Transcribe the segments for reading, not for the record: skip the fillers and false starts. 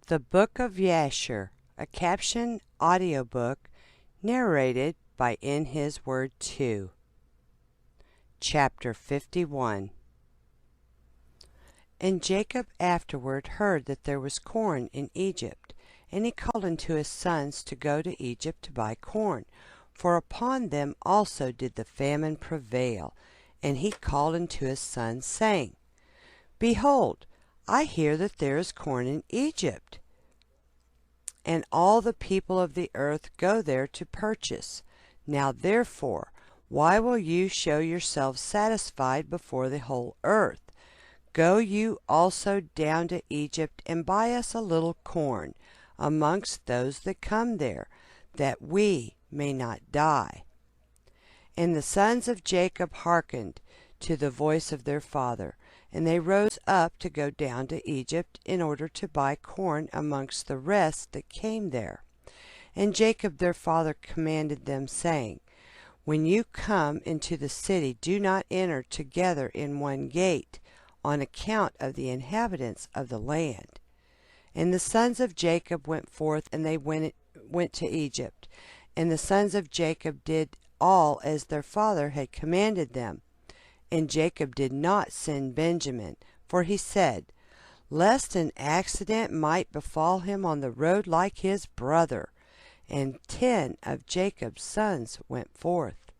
The Book of Jasher, a caption audiobook narrated by In His Word 2. Chapter 51. And Jacob afterward heard that there was corn in Egypt, and he called unto his sons to go to Egypt to buy corn, for upon them also did the famine prevail. And he called unto his sons, saying, Behold, I hear that there is corn in Egypt, and all the people of the earth go there to purchase. Now therefore, why will you show yourselves satisfied before the whole earth? Go you also down to Egypt, and buy us a little corn amongst those that come there, that we may not die. And the sons of Jacob hearkened to the voice of their father, and they rose up to go down to Egypt in order to buy corn amongst the rest that came there. And Jacob their father commanded them, saying, When you come into the city, do not enter together in one gate, on account of the inhabitants of the land. And the sons of Jacob went forth, and they went to Egypt. And the sons of Jacob did all as their father had commanded them. And Jacob did not send Benjamin, for he said, Lest an accident might befall him on the road like his brother. And 10 of Jacob's sons went forth.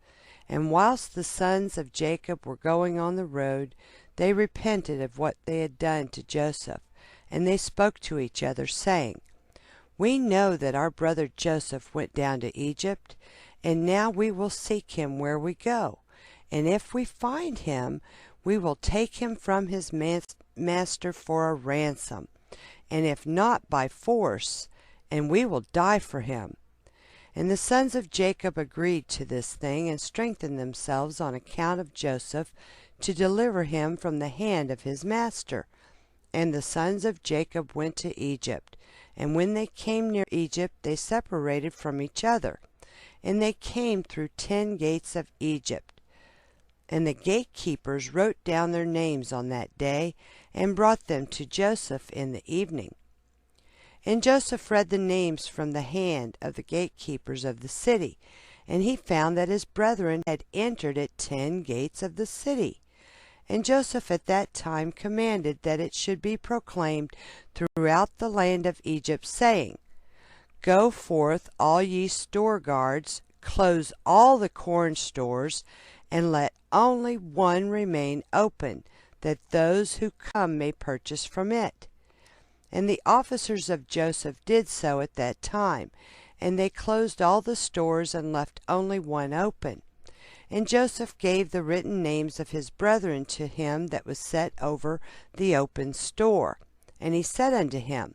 And whilst the sons of Jacob were going on the road, they repented of what they had done to Joseph. And they spoke to each other, saying, We know that our brother Joseph went down to Egypt, and now we will seek him where we go. And if we find him, we will take him from his master for a ransom, and if not, by force, and we will die for him. And the sons of Jacob agreed to this thing, and strengthened themselves on account of Joseph, to deliver him from the hand of his master. And the sons of Jacob went to Egypt, and when they came near Egypt, they separated from each other. And they came through 10 gates of Egypt. And the gatekeepers wrote down their names on that day, and brought them to Joseph in the evening. And Joseph read the names from the hand of the gatekeepers of the city, and he found that his brethren had entered at 10 gates of the city. And Joseph at that time commanded that it should be proclaimed throughout the land of Egypt, saying, Go forth, all ye store guards, close all the corn stores, and let only one remain open, that those who come may purchase from it. And the officers of Joseph did so at that time, and they closed all the stores and left only one open. And Joseph gave the written names of his brethren to him that was set over the open store. And he said unto him,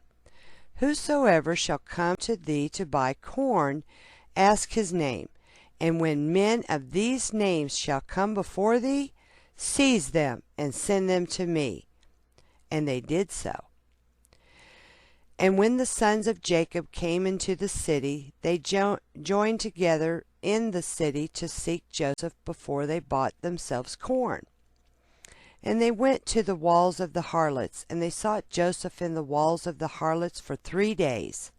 Whosoever shall come to thee to buy corn, ask his name. And when men of these names shall come before thee, seize them and send them to me. And they did so. And when the sons of Jacob came into the city, they joined together in the city to seek Joseph before they bought themselves corn. And they went to the walls of the harlots, and they sought Joseph in the walls of the harlots for 3 days.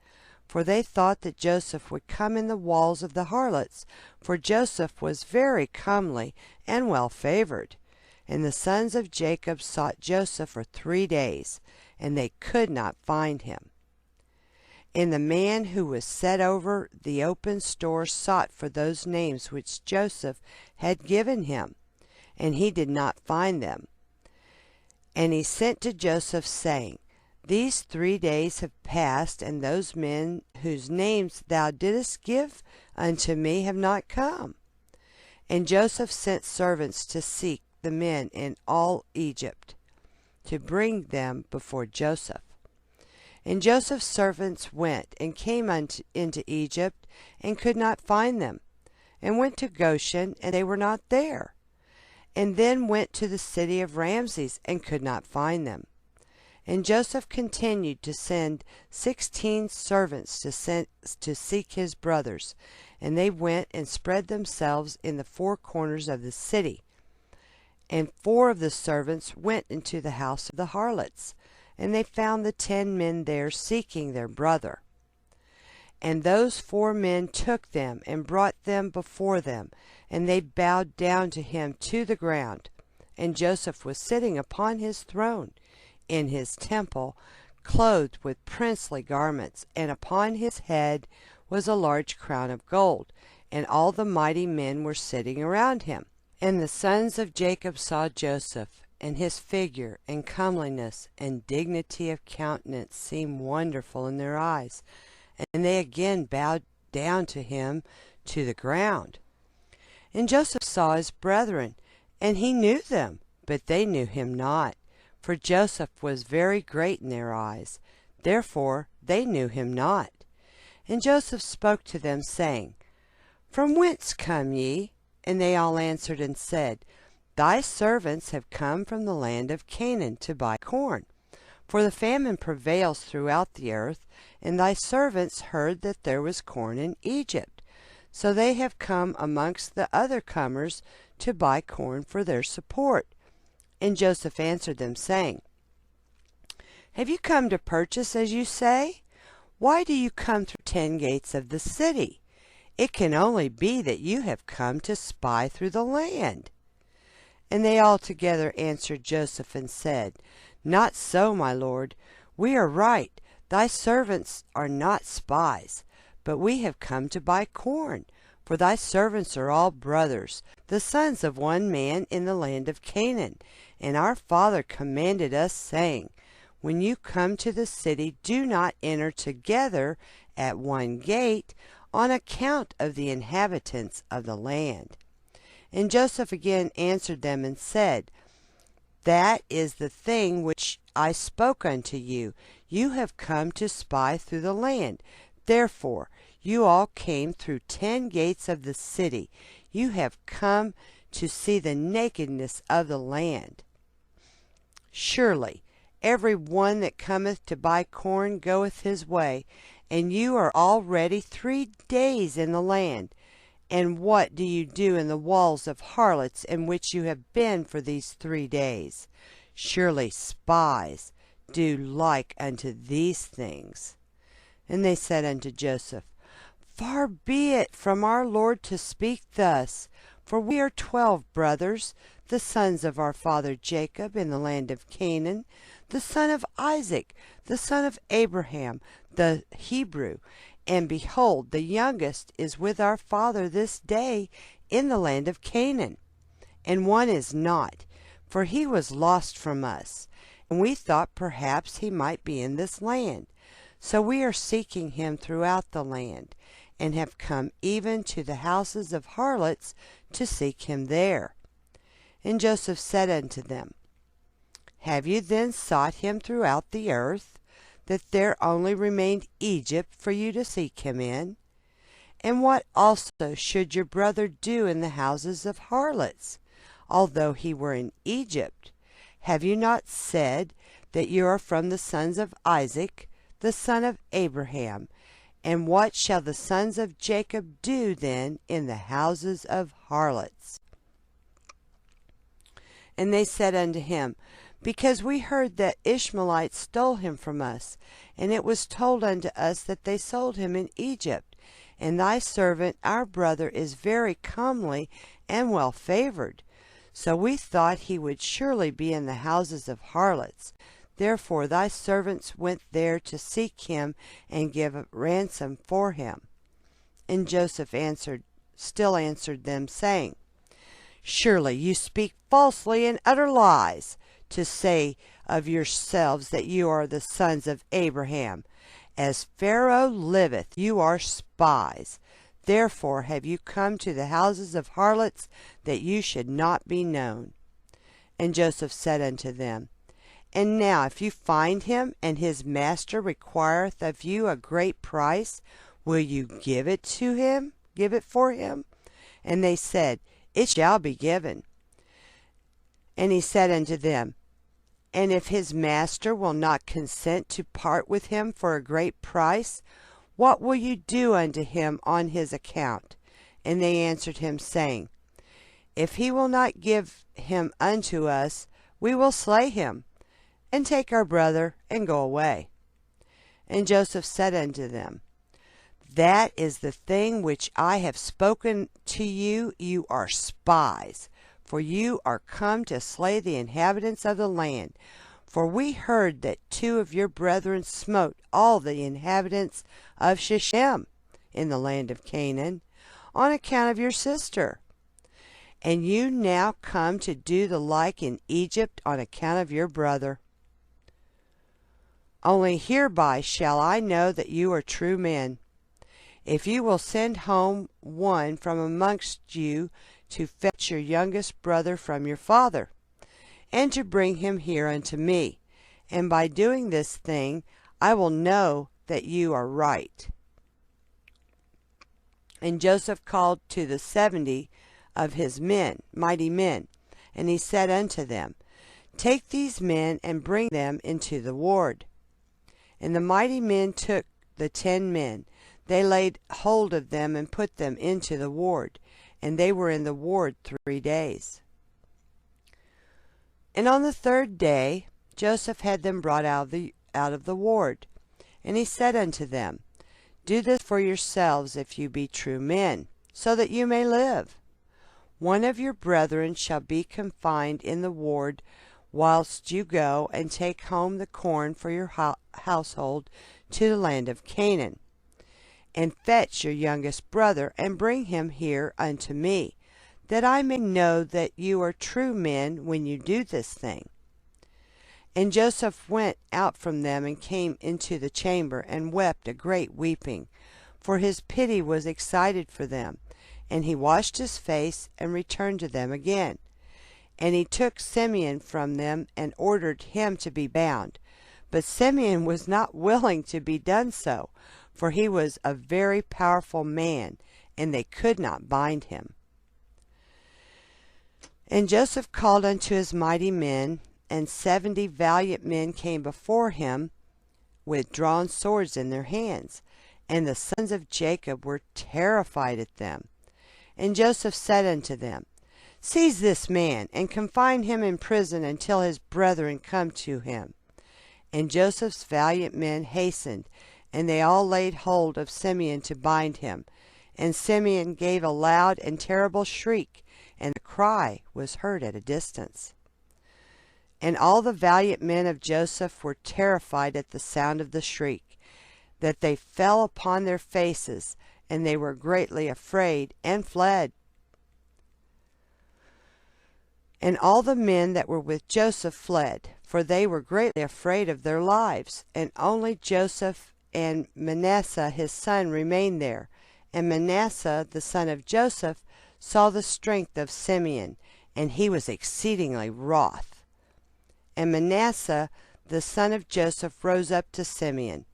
For they thought that Joseph would come in the walls of the harlots, for Joseph was very comely and well favored. And the sons of Jacob sought Joseph for 3 days, and they could not find him. And the man who was set over the open store sought for those names which Joseph had given him, and he did not find them. And he sent to Joseph, saying, These 3 days have passed, and those men whose names thou didst give unto me have not come. And Joseph sent servants to seek the men in all Egypt, to bring them before Joseph. And Joseph's servants went and came into Egypt, and could not find them, and went to Goshen, and they were not there. And then went to the city of Ramses, and could not find them. And Joseph continued to send 16 servants to seek his brothers, and they went and spread themselves in the 4 corners of the city. And 4 of the servants went into the house of the harlots, and they found the 10 men there seeking their brother. And those 4 men took them and brought them before them, and they bowed down to him to the ground. And Joseph was sitting upon his throne in his temple, clothed with princely garments, and upon his head was a large crown of gold, and all the mighty men were sitting around him. And the sons of Jacob saw Joseph, and his figure and comeliness and dignity of countenance seemed wonderful in their eyes, and they again bowed down to him to the ground. And Joseph saw his brethren, and he knew them, but they knew him not, for Joseph was very great in their eyes, therefore they knew him not. And Joseph spoke to them, saying, From whence come ye? And they all answered and said, Thy servants have come from the land of Canaan to buy corn. For the famine prevails throughout the earth, and thy servants heard that there was corn in Egypt. So they have come amongst the other comers to buy corn for their support. And Joseph answered them, saying, Have you come to purchase, as you say? Why do you come through 10 gates of the city? It can only be that you have come to spy through the land. And they all together answered Joseph and said, Not so, my lord. We are right. Thy servants are not spies, but we have come to buy corn. For thy servants are all brothers, the sons of one man in the land of Canaan. And our father commanded us, saying, When you come to the city, do not enter together at one gate, on account of the inhabitants of the land. And Joseph again answered them and said, That is the thing which I spoke unto you. You have come to spy through the land. Therefore you all came through 10 gates of the city. You have come to see the nakedness of the land. Surely every one that cometh to buy corn goeth his way, and you are already 3 days in the land. And what do you do in the walls of harlots in which you have been for these 3 days? Surely spies do like unto these things. And they said unto Joseph, Far be it from our Lord to speak thus, for we are 12 brothers, the sons of our father Jacob in the land of Canaan, the son of Isaac, the son of Abraham, the Hebrew. And behold, the youngest is with our father this day in the land of Canaan. And one is not, for he was lost from us, and we thought perhaps he might be in this land. So we are seeking him throughout the land, and have come even to the houses of harlots to seek him there. And Joseph said unto them, Have you then sought him throughout the earth, that there only remained Egypt for you to seek him in? And what also should your brother do in the houses of harlots, although he were in Egypt? Have you not said that you are from the sons of Isaac, the son of Abraham? And what shall the sons of Jacob do then in the houses of harlots? And they said unto him, Because we heard that Ishmaelites stole him from us, and it was told unto us that they sold him in Egypt. And thy servant our brother is very comely and well favored. So we thought he would surely be in the houses of harlots. Therefore thy servants went there to seek him and give a ransom for him. And Joseph still answered them, saying, Surely you speak falsely and utter lies, to say of yourselves that you are the sons of Abraham. As Pharaoh liveth, you are spies. Therefore have you come to the houses of harlots, that you should not be known. And Joseph said unto them, And now if you find him, and his master requireth of you a great price, will you give it for him? And they said, It shall be given. And he said unto them, And if his master will not consent to part with him for a great price, what will you do unto him on his account? And they answered him, saying, If he will not give him unto us, we will slay him. and take our brother, and go away. And Joseph said unto them, That is the thing which I have spoken to you. You are spies, for you are come to slay the inhabitants of the land. For we heard that 2 of your brethren smote all the inhabitants of Shechem in the land of Canaan, on account of your sister. And you now come to do the like in Egypt on account of your brother. Only hereby shall I know that you are true men, if you will send home one from amongst you to fetch your youngest brother from your father, and to bring him here unto me. And by doing this thing I will know that you are right. And Joseph called to the 70 of his men, mighty men, and he said unto them, Take these men and bring them into the ward. And the mighty men took the 10 men. They laid hold of them and put them into the ward, and they were in the ward 3 days. And on the 3rd day Joseph had them brought out of the ward. And he said unto them, Do this for yourselves, if you be true men, so that you may live. One of your brethren shall be confined in the ward, whilst you go and take home the corn for your household to the land of Canaan. And fetch your youngest brother, and bring him here unto me, that I may know that you are true men when you do this thing. And Joseph went out from them, and came into the chamber, and wept a great weeping, for his pity was excited for them. And he washed his face, and returned to them again. And he took Simeon from them, and ordered him to be bound. But Simeon was not willing to be done so, for he was a very powerful man, and they could not bind him. And Joseph called unto his mighty men, and 70 valiant men came before him with drawn swords in their hands. And the sons of Jacob were terrified at them. And Joseph said unto them, Seize this man, and confine him in prison until his brethren come to him. And Joseph's valiant men hastened, and they all laid hold of Simeon to bind him. And Simeon gave a loud and terrible shriek, and the cry was heard at a distance. And all the valiant men of Joseph were terrified at the sound of the shriek, that they fell upon their faces, and they were greatly afraid, and fled. And all the men that were with Joseph fled, for they were greatly afraid of their lives. And only Joseph and Manasseh his son remained there. And Manasseh the son of Joseph saw the strength of Simeon, and he was exceedingly wroth. And Manasseh the son of Joseph rose up to Simeon.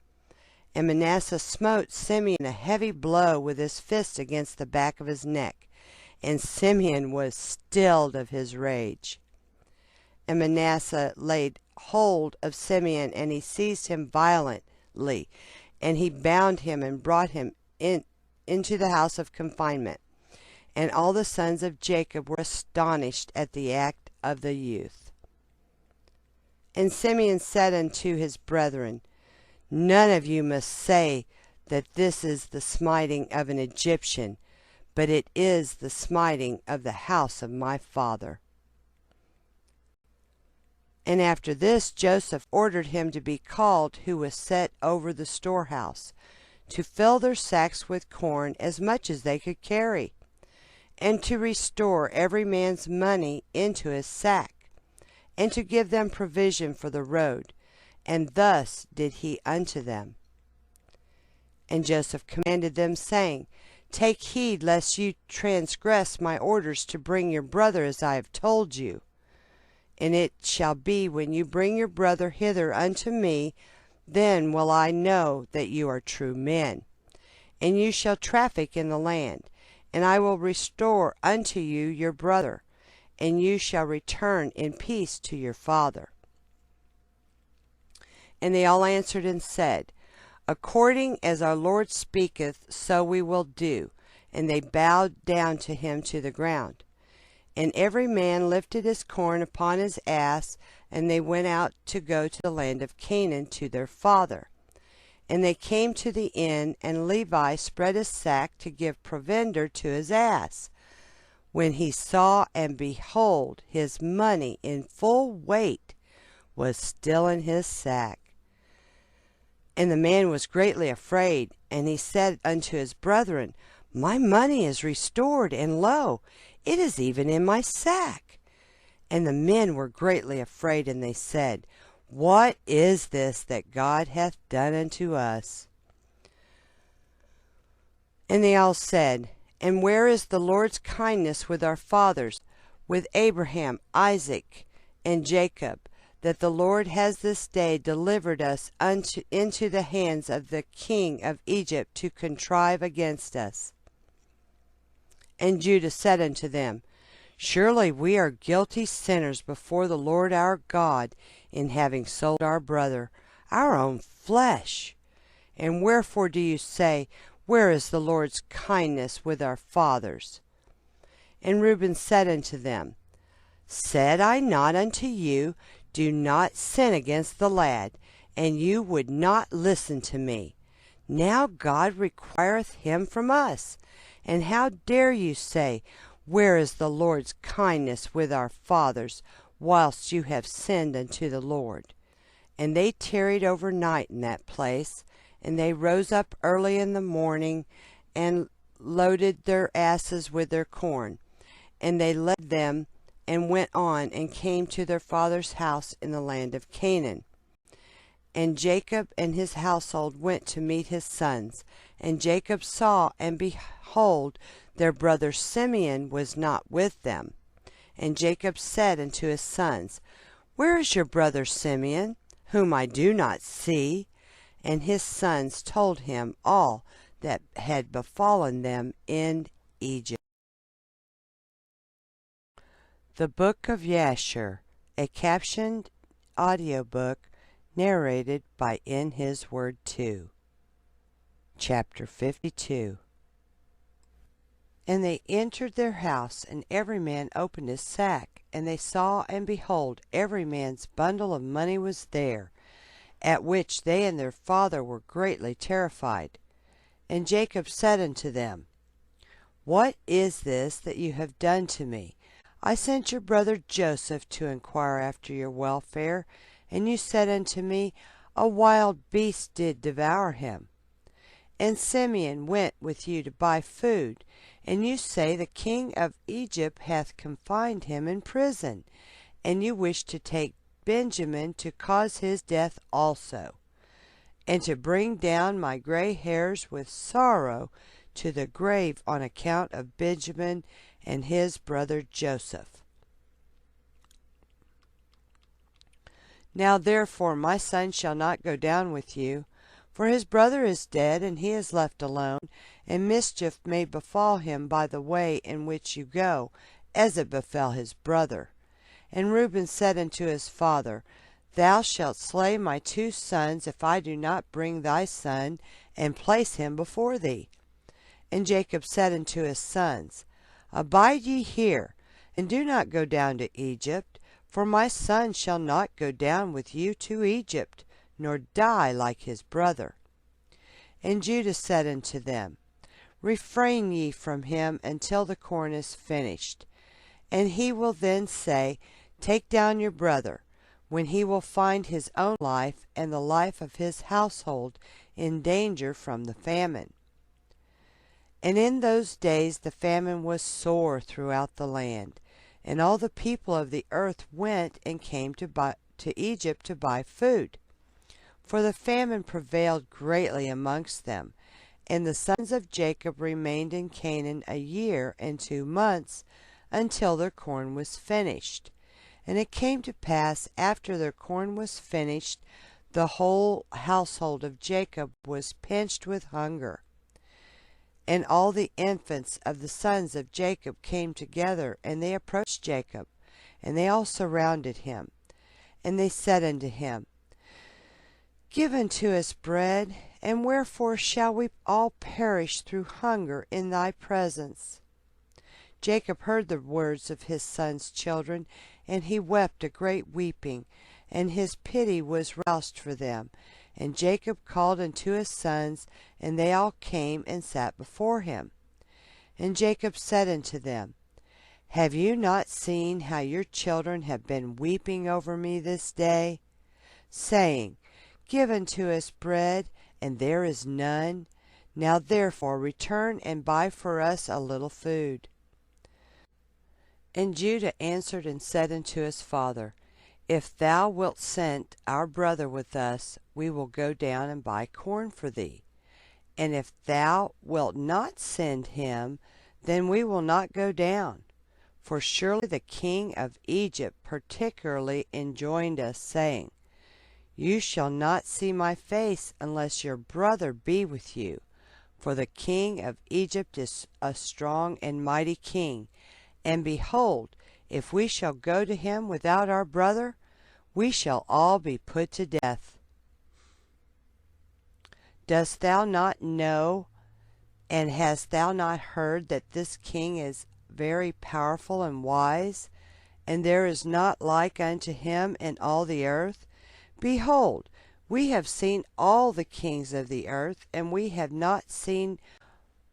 And Manasseh smote Simeon a heavy blow with his fist against the back of his neck, and Simeon was stilled of his rage. And Manasseh laid hold of Simeon, and he seized him violently, and he bound him and brought him into the house of confinement. And all the sons of Jacob were astonished at the act of the youth. And Simeon said unto his brethren, None of you must say that this is the smiting of an Egyptian, but it is the smiting of the house of my father. And after this Joseph ordered him to be called who was set over the storehouse, to fill their sacks with corn as much as they could carry, and to restore every man's money into his sack, and to give them provision for the road. And thus did he unto them. And Joseph commanded them, saying, Take heed lest you transgress my orders to bring your brother as I have told you. And it shall be, when you bring your brother hither unto me, then will I know that you are true men. And you shall traffic in the land, and I will restore unto you your brother, and you shall return in peace to your father. And they all answered and said, According as our Lord speaketh, so we will do. And they bowed down to him to the ground. And every man lifted his corn upon his ass, and they went out to go to the land of Canaan to their father. And they came to the inn, and Levi spread his sack to give provender to his ass. When he saw, and behold, his money in full weight was still in his sack. And the man was greatly afraid, and he said unto his brethren, My money is restored, and lo, it is even in my sack. And the men were greatly afraid, and they said, What is this that God hath done unto us? And they all said, And where is the Lord's kindness with our fathers, with Abraham, Isaac, and Jacob, that the Lord has this day delivered us into the hands of the king of Egypt to contrive against us? And Judah said unto them, Surely we are guilty sinners before the Lord our God in having sold our brother, our own flesh. And wherefore do you say, Where is the Lord's kindness with our fathers? And Reuben said unto them, Said I not unto you, Do not sin against the lad? And you would not listen to me. Now God requireth him from us. And how dare you say, Where is the Lord's kindness with our fathers, whilst you have sinned unto the Lord? And they tarried overnight in that place, and they rose up early in the morning, and loaded their asses with their corn. And they led them, and went on, and came to their father's house in the land of Canaan. And Jacob and his household went to meet his sons. And Jacob saw, and behold, their brother Simeon was not with them. And Jacob said unto his sons, Where is your brother Simeon, whom I do not see? And his sons told him all that had befallen them in Egypt. The Book of Jasher, a captioned audiobook narrated by In His Word 2. Chapter 52. And they entered their house, and every man opened his sack, and they saw, and behold, every man's bundle of money was there, at which they and their father were greatly terrified. And Jacob said unto them, What is this that you have done to me? I sent your brother Joseph to inquire after your welfare, and you said unto me, A wild beast did devour him. And Simeon went with you to buy food, and you say the king of Egypt hath confined him in prison, and you wish to take Benjamin to cause his death also, and to bring down my gray hairs with sorrow to the grave on account of Benjamin and his brother Joseph. Now therefore my son shall not go down with you, for his brother is dead, and he is left alone, and mischief may befall him by the way in which you go, as it befell his brother. And Reuben said unto his father, Thou shalt slay my 2 sons, if I do not bring thy son, and place him before thee. And Jacob said unto his sons, Abide ye here, and do not go down to Egypt, for my son shall not go down with you to Egypt, nor die like his brother. And Judah said unto them, Refrain ye from him until the corn is finished. And he will then say, Take down your brother, when he will find his own life and the life of his household in danger from the famine. And in those days the famine was sore throughout the land, and all the people of the earth went and came to Egypt to buy food. For the famine prevailed greatly amongst them, and the sons of Jacob remained in Canaan 1 year and 2 months, until their corn was finished. And it came to pass, after their corn was finished, the whole household of Jacob was pinched with hunger. And all the infants of the sons of Jacob came together, and they approached Jacob, and they all surrounded him. And they said unto him, Give unto us bread, and wherefore shall we all perish through hunger in thy presence? Jacob heard the words of his son's children, and he wept a great weeping, and his pity was roused for them. And Jacob called unto his sons, and they all came and sat before him. And Jacob said unto them, Have you not seen how your children have been weeping over me this day, saying, Give unto us bread, and there is none? Now therefore return and buy for us a little food. And Judah answered and said unto his father, If thou wilt send our brother with us, we will go down and buy corn for thee. And if thou wilt not send him, then we will not go down. For surely the king of Egypt particularly enjoined us, saying, You shall not see my face unless your brother be with you. For the king of Egypt is a strong and mighty king. And behold, if we shall go to him without our brother, we shall all be put to death. Dost thou not know, and hast thou not heard that this king is very powerful and wise, and there is not like unto him in all the earth? Behold, we have seen all the kings of the earth, and we have not seen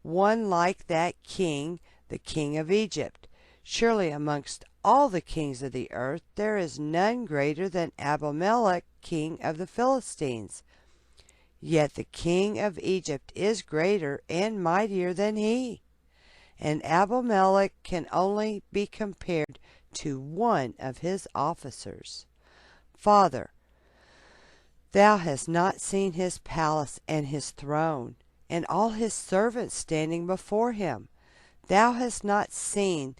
one like that king, the king of Egypt. Surely amongst all the kings of the earth there is none greater than Abimelech, king of the Philistines. Yet the king of Egypt is greater and mightier than he. And Abimelech can only be compared to one of his officers. Father, thou hast not seen his palace and his throne, and all his servants standing before him. Thou hast not seen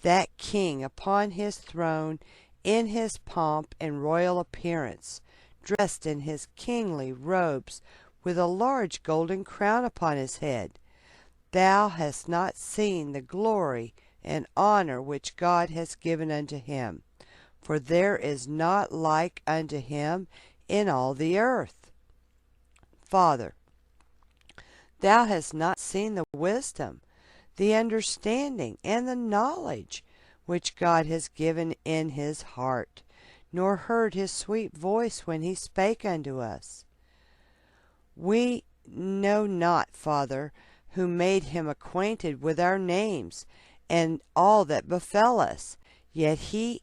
that king upon his throne in his pomp and royal appearance, dressed in his kingly robes, with a large golden crown upon his head. Thou hast not seen the glory and honor which God has given unto him, for there is not like unto him in all the earth. Father, thou hast not seen the wisdom, the understanding, and the knowledge which God has given in his heart, nor heard his sweet voice when he spake unto us. We know not, Father, who made him acquainted with our names, and all that befell us. Yet he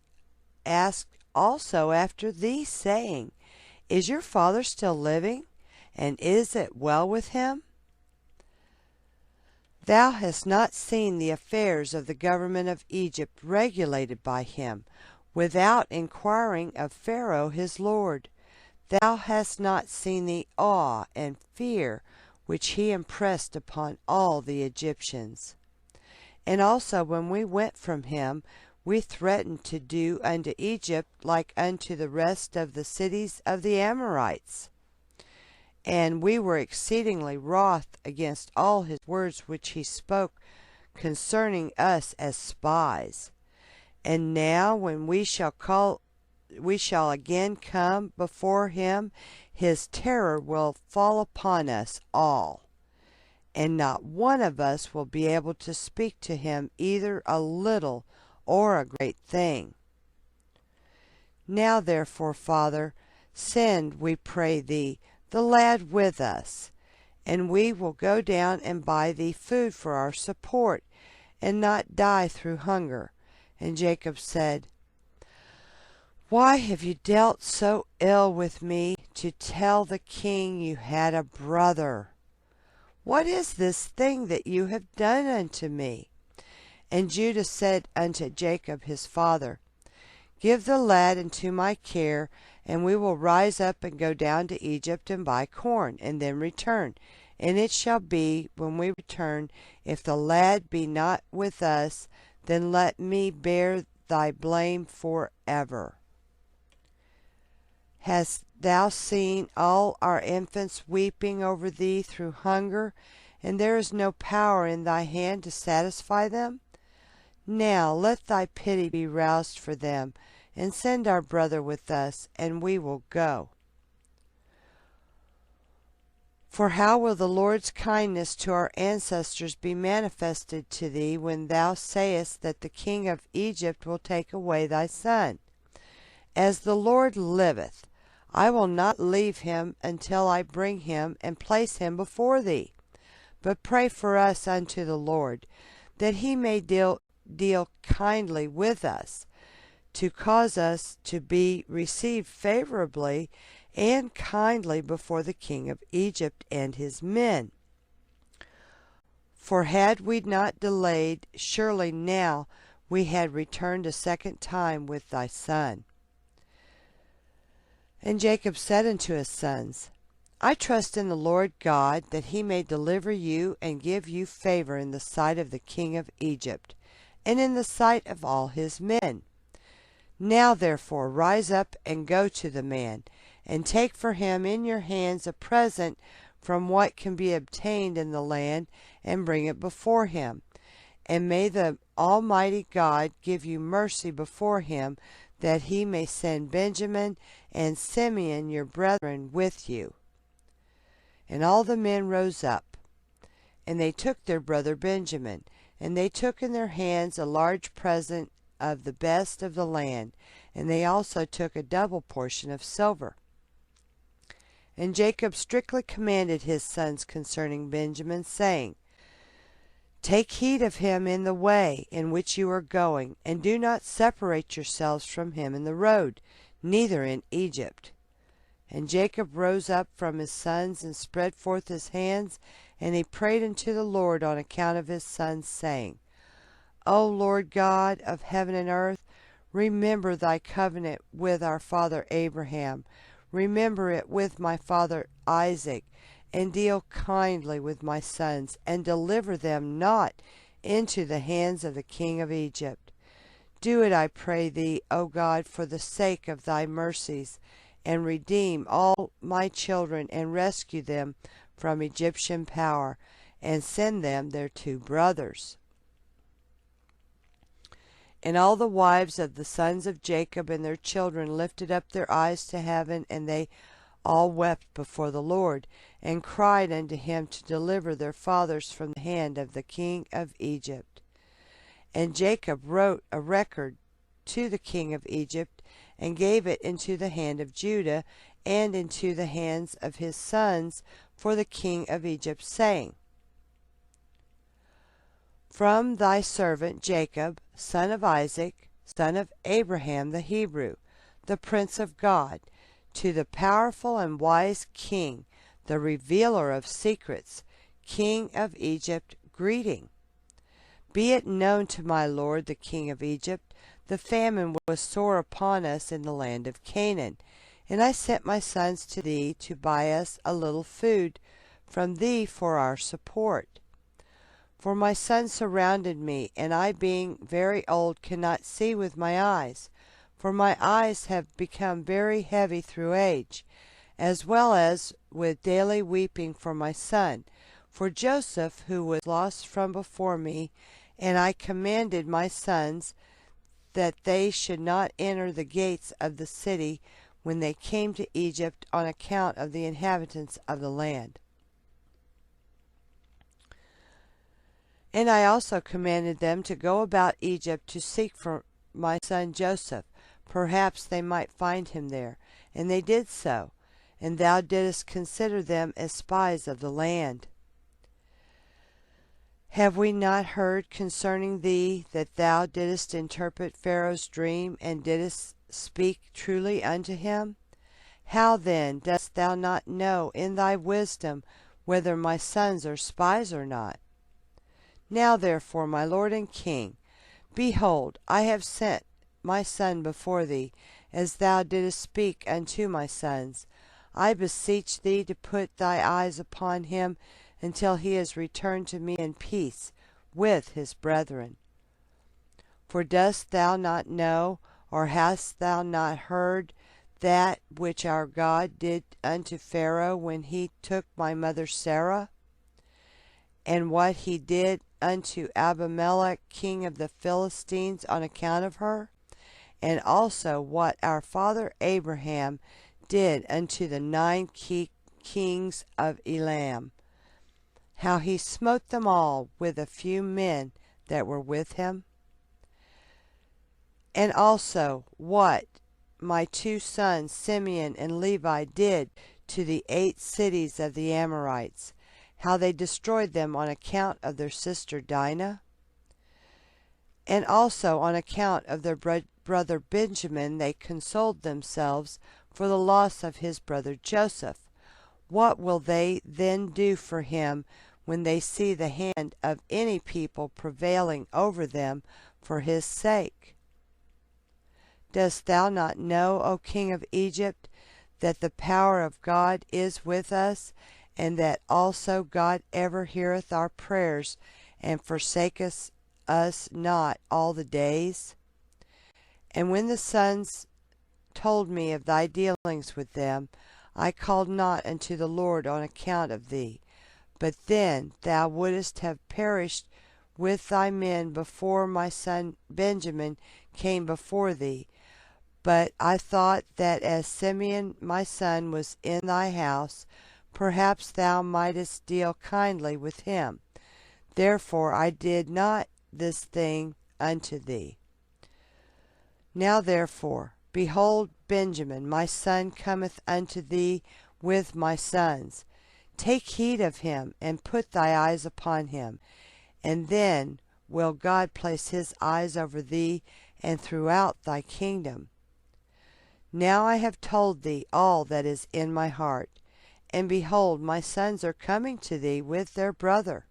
asked also after thee, saying, Is your father still living? And is it well with him? Thou hast not seen the affairs of the government of Egypt regulated by him, without inquiring of Pharaoh his lord. Thou hast not seen the awe and fear which he impressed upon all the Egyptians. And also when we went from him, we threatened to do unto Egypt like unto the rest of the cities of the Amorites. And we were exceedingly wroth against all his words which he spoke concerning us as spies. And now when we shall again come before him, his terror will fall upon us all, and not one of us will be able to speak to him either a little or a great thing. Now therefore, Father, send, we pray thee, the lad with us, and we will go down and buy thee food for our support, and not die through hunger. And Jacob said, Why have you dealt so ill with me to tell the king you had a brother? What is this thing that you have done unto me? And Judah said unto Jacob his father, Give the lad into my care, and we will rise up and go down to Egypt and buy corn, and then return. And it shall be, when we return, if the lad be not with us, then let me bear thy blame forever. Hast thou seen all our infants weeping over thee through hunger, and there is no power in thy hand to satisfy them? Now let thy pity be roused for them, and send our brother with us, and we will go. For how will the Lord's kindness to our ancestors be manifested to thee, when thou sayest that the king of Egypt will take away thy son? As the Lord liveth, I will not leave him until I bring him and place him before thee. But pray for us unto the Lord, that he may deal kindly with us, to cause us to be received favorably and kindly before the king of Egypt and his men. For had we not delayed, surely now we had returned a second time with thy son. And Jacob said unto his sons, I trust in the Lord God, that he may deliver you and give you favor in the sight of the king of Egypt, and in the sight of all his men. Now therefore rise up and go to the man, and take for him in your hands a present from what can be obtained in the land, and bring it before him. And may the Almighty God give you mercy before him, that he may send Benjamin and Simeon your brethren with you. And all the men rose up, and they took their brother Benjamin, and they took in their hands a large present of the best of the land, and they also took a double portion of silver. And Jacob strictly commanded his sons concerning Benjamin, saying, Take heed of him in the way in which you are going, and do not separate yourselves from him in the road, neither in Egypt. And Jacob rose up from his sons, and spread forth his hands, and he prayed unto the Lord on account of his sons, saying, O Lord God of heaven and earth, remember thy covenant with our father Abraham. Remember it with my father Isaac, and deal kindly with my sons, and deliver them not into the hands of the king of Egypt. Do it, I pray thee, O God, for the sake of thy mercies, and redeem all my children, and rescue them from Egyptian power, and send them their two brothers. And all the wives of the sons of Jacob and their children lifted up their eyes to heaven, and they all wept before the Lord, and cried unto him to deliver their fathers from the hand of the king of Egypt. And Jacob wrote a record to the king of Egypt, and gave it into the hand of Judah, and into the hands of his sons for the king of Egypt, saying, From thy servant Jacob, son of Isaac, son of Abraham the Hebrew, the prince of God, to the powerful and wise king, the revealer of secrets, king of Egypt, greeting. Be it known to my lord the king of Egypt, the famine was sore upon us in the land of Canaan, and I sent my sons to thee to buy us a little food from thee for our support. For my sons surrounded me, and I, being very old, cannot see with my eyes, for my eyes have become very heavy through age, as well as with daily weeping for my son, for Joseph, who was lost from before me. And I commanded my sons that they should not enter the gates of the city when they came to Egypt, on account of the inhabitants of the land. And I also commanded them to go about Egypt to seek for my son Joseph. Perhaps they might find him there. And they did so. And thou didst consider them as spies of the land. Have we not heard concerning thee that thou didst interpret Pharaoh's dream, and didst speak truly unto him? How then dost thou not know in thy wisdom whether my sons are spies or not? Now therefore, my lord and king, behold, I have sent my son before thee, as thou didst speak unto my sons. I beseech thee to put thy eyes upon him, until he is returned to me in peace with his brethren. For dost thou not know, or hast thou not heard, that which our God did unto Pharaoh when he took my mother Sarah? And what he did unto Abimelech king of the Philistines on account of her? And also what our father Abraham did unto the 9 kings of Elam, how he smote them all with a few men that were with him? And also what my two sons Simeon and Levi did to the 8 cities of the Amorites, how they destroyed them on account of their sister Dinah? And also on account of their brother Benjamin they consoled themselves for the loss of his brother Joseph. What will they then do for him when they see the hand of any people prevailing over them for his sake? Dost thou not know, O king of Egypt, that the power of God is with us, and that also God ever heareth our prayers, and forsaketh us not all the days? And when the sons told me of thy dealings with them, I called not unto the Lord on account of thee. But then thou wouldest have perished with thy men before my son Benjamin came before thee. But I thought that as Simeon my son was in thy house, perhaps thou mightest deal kindly with him. Therefore I did not this thing unto thee. Now therefore, behold, Benjamin my son cometh unto thee with my sons. Take heed of him, and put thy eyes upon him, and then will God place his eyes over thee and throughout thy kingdom. Now I have told thee all that is in my heart, and behold, my sons are coming to thee with their brother.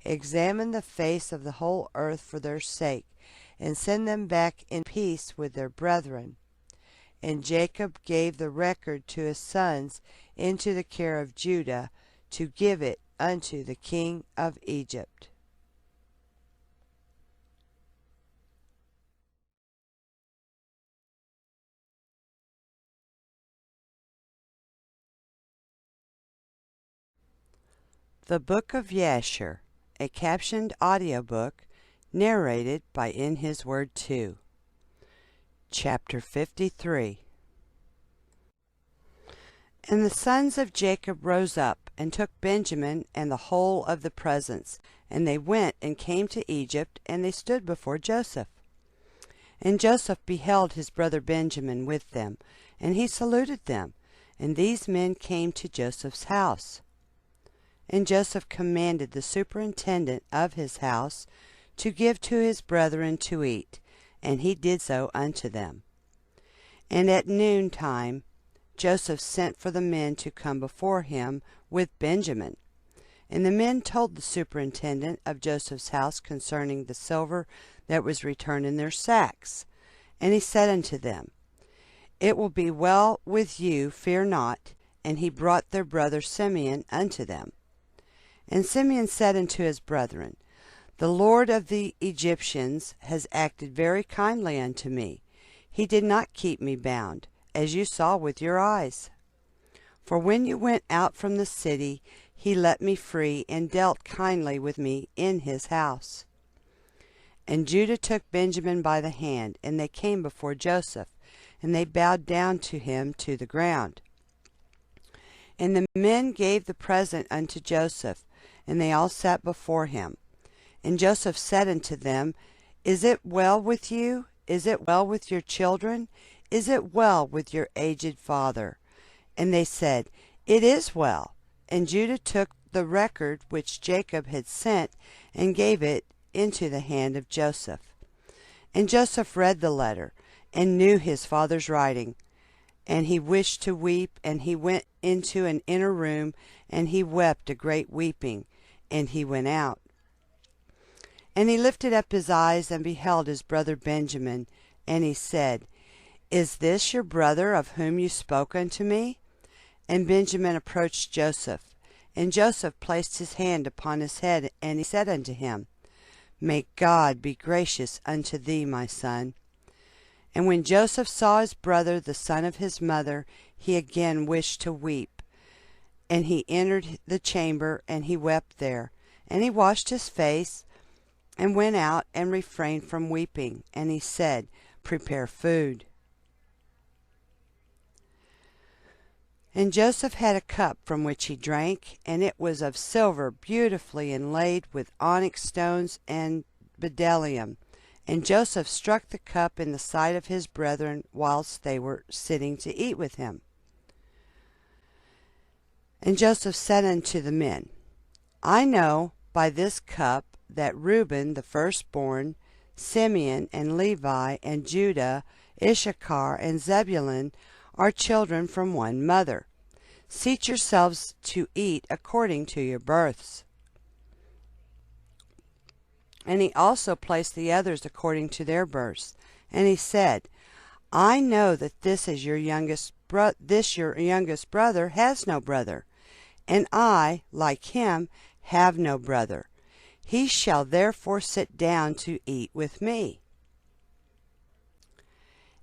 Examine the face of the whole earth for their sake, and send them back in peace with their brethren. And Jacob gave the record to his sons into the care of Judah, to give it unto the king of Egypt. The Book of Jasher, a captioned audiobook, narrated by In His Word 2. Chapter 53. And the sons of Jacob rose up, and took Benjamin and the whole of the presents, and they went and came to Egypt, and they stood before Joseph. And Joseph beheld his brother Benjamin with them, and he saluted them, and these men came to Joseph's house. And Joseph commanded the superintendent of his house to give to his brethren to eat, and he did so unto them. And at noontime Joseph sent for the men to come before him with Benjamin. And the men told the superintendent of Joseph's house concerning the silver that was returned in their sacks. And he said unto them, It will be well with you, fear not. And he brought their brother Simeon unto them. And Simeon said unto his brethren, The Lord of the Egyptians has acted very kindly unto me. He did not keep me bound, as you saw with your eyes. For when you went out from the city, he let me free, and dealt kindly with me in his house. And Judah took Benjamin by the hand, and they came before Joseph, and they bowed down to him to the ground. And the men gave the present unto Joseph, and they all sat before him. And Joseph said unto them, Is it well with you? Is it well with your children? Is it well with your aged father? And they said, It is well. And Judah took the record which Jacob had sent, and gave it into the hand of Joseph. And Joseph read the letter, and knew his father's writing. And he wished to weep, and he went into an inner room, and he wept a great weeping, and he went out. And he lifted up his eyes, and beheld his brother Benjamin, and he said, Is this your brother of whom you spoke unto me? And Benjamin approached Joseph, and Joseph placed his hand upon his head, and he said unto him, May God be gracious unto thee, my son. And when Joseph saw his brother, the son of his mother, he again wished to weep. And he entered the chamber, and he wept there. And he washed his face, and went out, and refrained from weeping. And he said, Prepare food. And Joseph had a cup from which he drank, and it was of silver, beautifully inlaid with onyx stones and bdellium. And Joseph struck the cup in the sight of his brethren whilst they were sitting to eat with him. And Joseph said unto the men, I know by this cup that Reuben the firstborn, Simeon and Levi and Judah, Issachar and Zebulun are children from one mother. Seat yourselves to eat according to your births. And he also placed the others according to their births. And he said, I know that your youngest brother has no brother, and I, like him, have no brother. He shall therefore sit down to eat with me.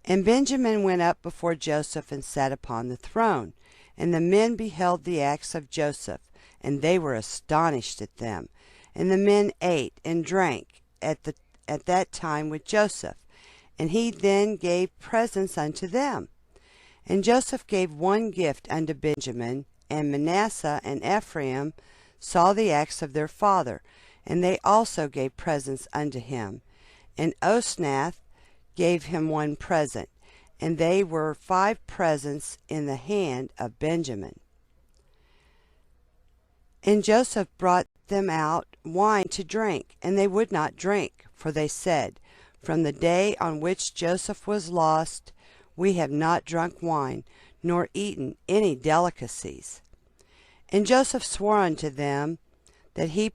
And Benjamin went up before Joseph and sat upon the throne. And the men beheld the acts of Joseph, and they were astonished at them. And the men ate and drank at that time with Joseph, and he then gave presents unto them. And Joseph gave one gift unto Benjamin, and Manasseh and Ephraim saw the acts of their father, and they also gave presents unto him. And Osnath gave him one present, and they were 5 presents in the hand of Benjamin. And Joseph brought them out wine to drink, and they would not drink, for they said, From the day on which Joseph was lost, we have not drunk wine, nor eaten any delicacies. And Joseph swore unto them that he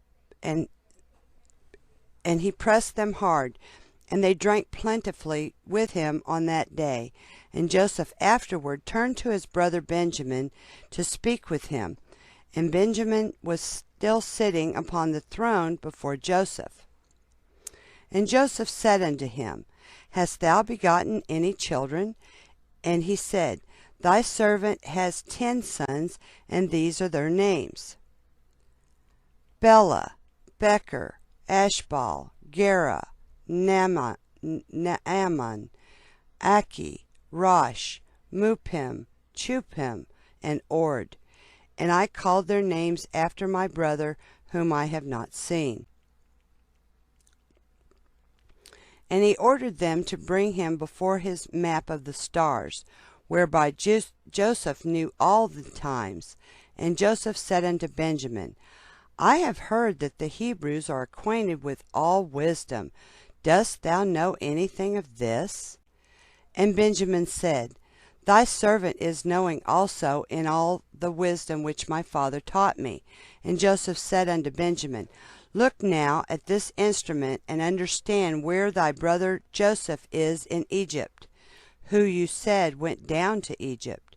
pressed them hard, and they drank plentifully with him on that day. And Joseph afterward turned to his brother Benjamin to speak with him. And Benjamin was still sitting upon the throne before Joseph. And Joseph said unto him, Hast thou begotten any children? And he said, Thy servant has 10 sons, and these are their names: Bela, Becher, Ashbal, Gera, Naaman, Aki, Rosh, Mupim, Chupim, and Ord. And I called their names after my brother, whom I have not seen. And he ordered them to bring him before his map of the stars, whereby Joseph knew all the times. And Joseph said unto Benjamin, I have heard that the Hebrews are acquainted with all wisdom. Dost thou know anything of this? And Benjamin said, Thy servant is knowing also in all the wisdom which my father taught me. And Joseph said unto Benjamin, Look now at this instrument, and understand where thy brother Joseph is in Egypt, who you said went down to Egypt.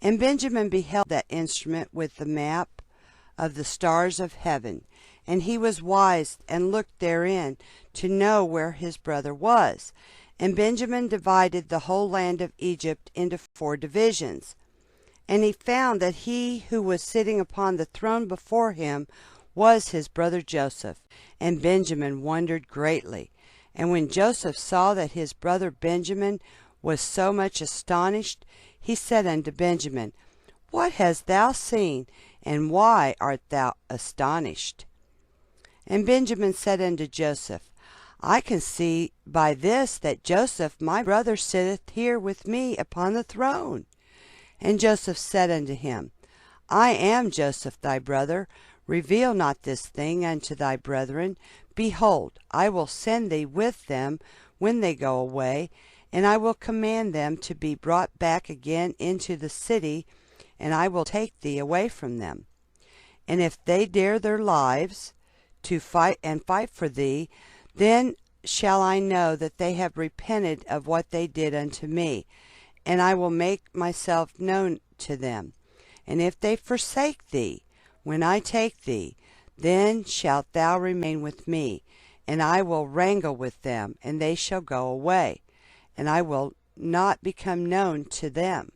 And Benjamin beheld that instrument with the map of the stars of heaven, and he was wise, and looked therein to know where his brother was. And Benjamin divided the whole land of Egypt into 4 divisions. And he found that he who was sitting upon the throne before him was his brother Joseph. And Benjamin wondered greatly. And when Joseph saw that his brother Benjamin was so much astonished, he said unto Benjamin, What hast thou seen, and why art thou astonished? And Benjamin said unto Joseph, I can see by this that Joseph my brother sitteth here with me upon the throne. And Joseph said unto him, I am Joseph thy brother. Reveal not this thing unto thy brethren. Behold, I will send thee with them when they go away, and I will command them to be brought back again into the city, and I will take thee away from them. And if they dare their lives to fight for thee, then shall I know that they have repented of what they did unto me, and I will make myself known to them. And if they forsake thee, when I take thee, then shalt thou remain with me, and I will wrangle with them, and they shall go away, and I will not become known to them.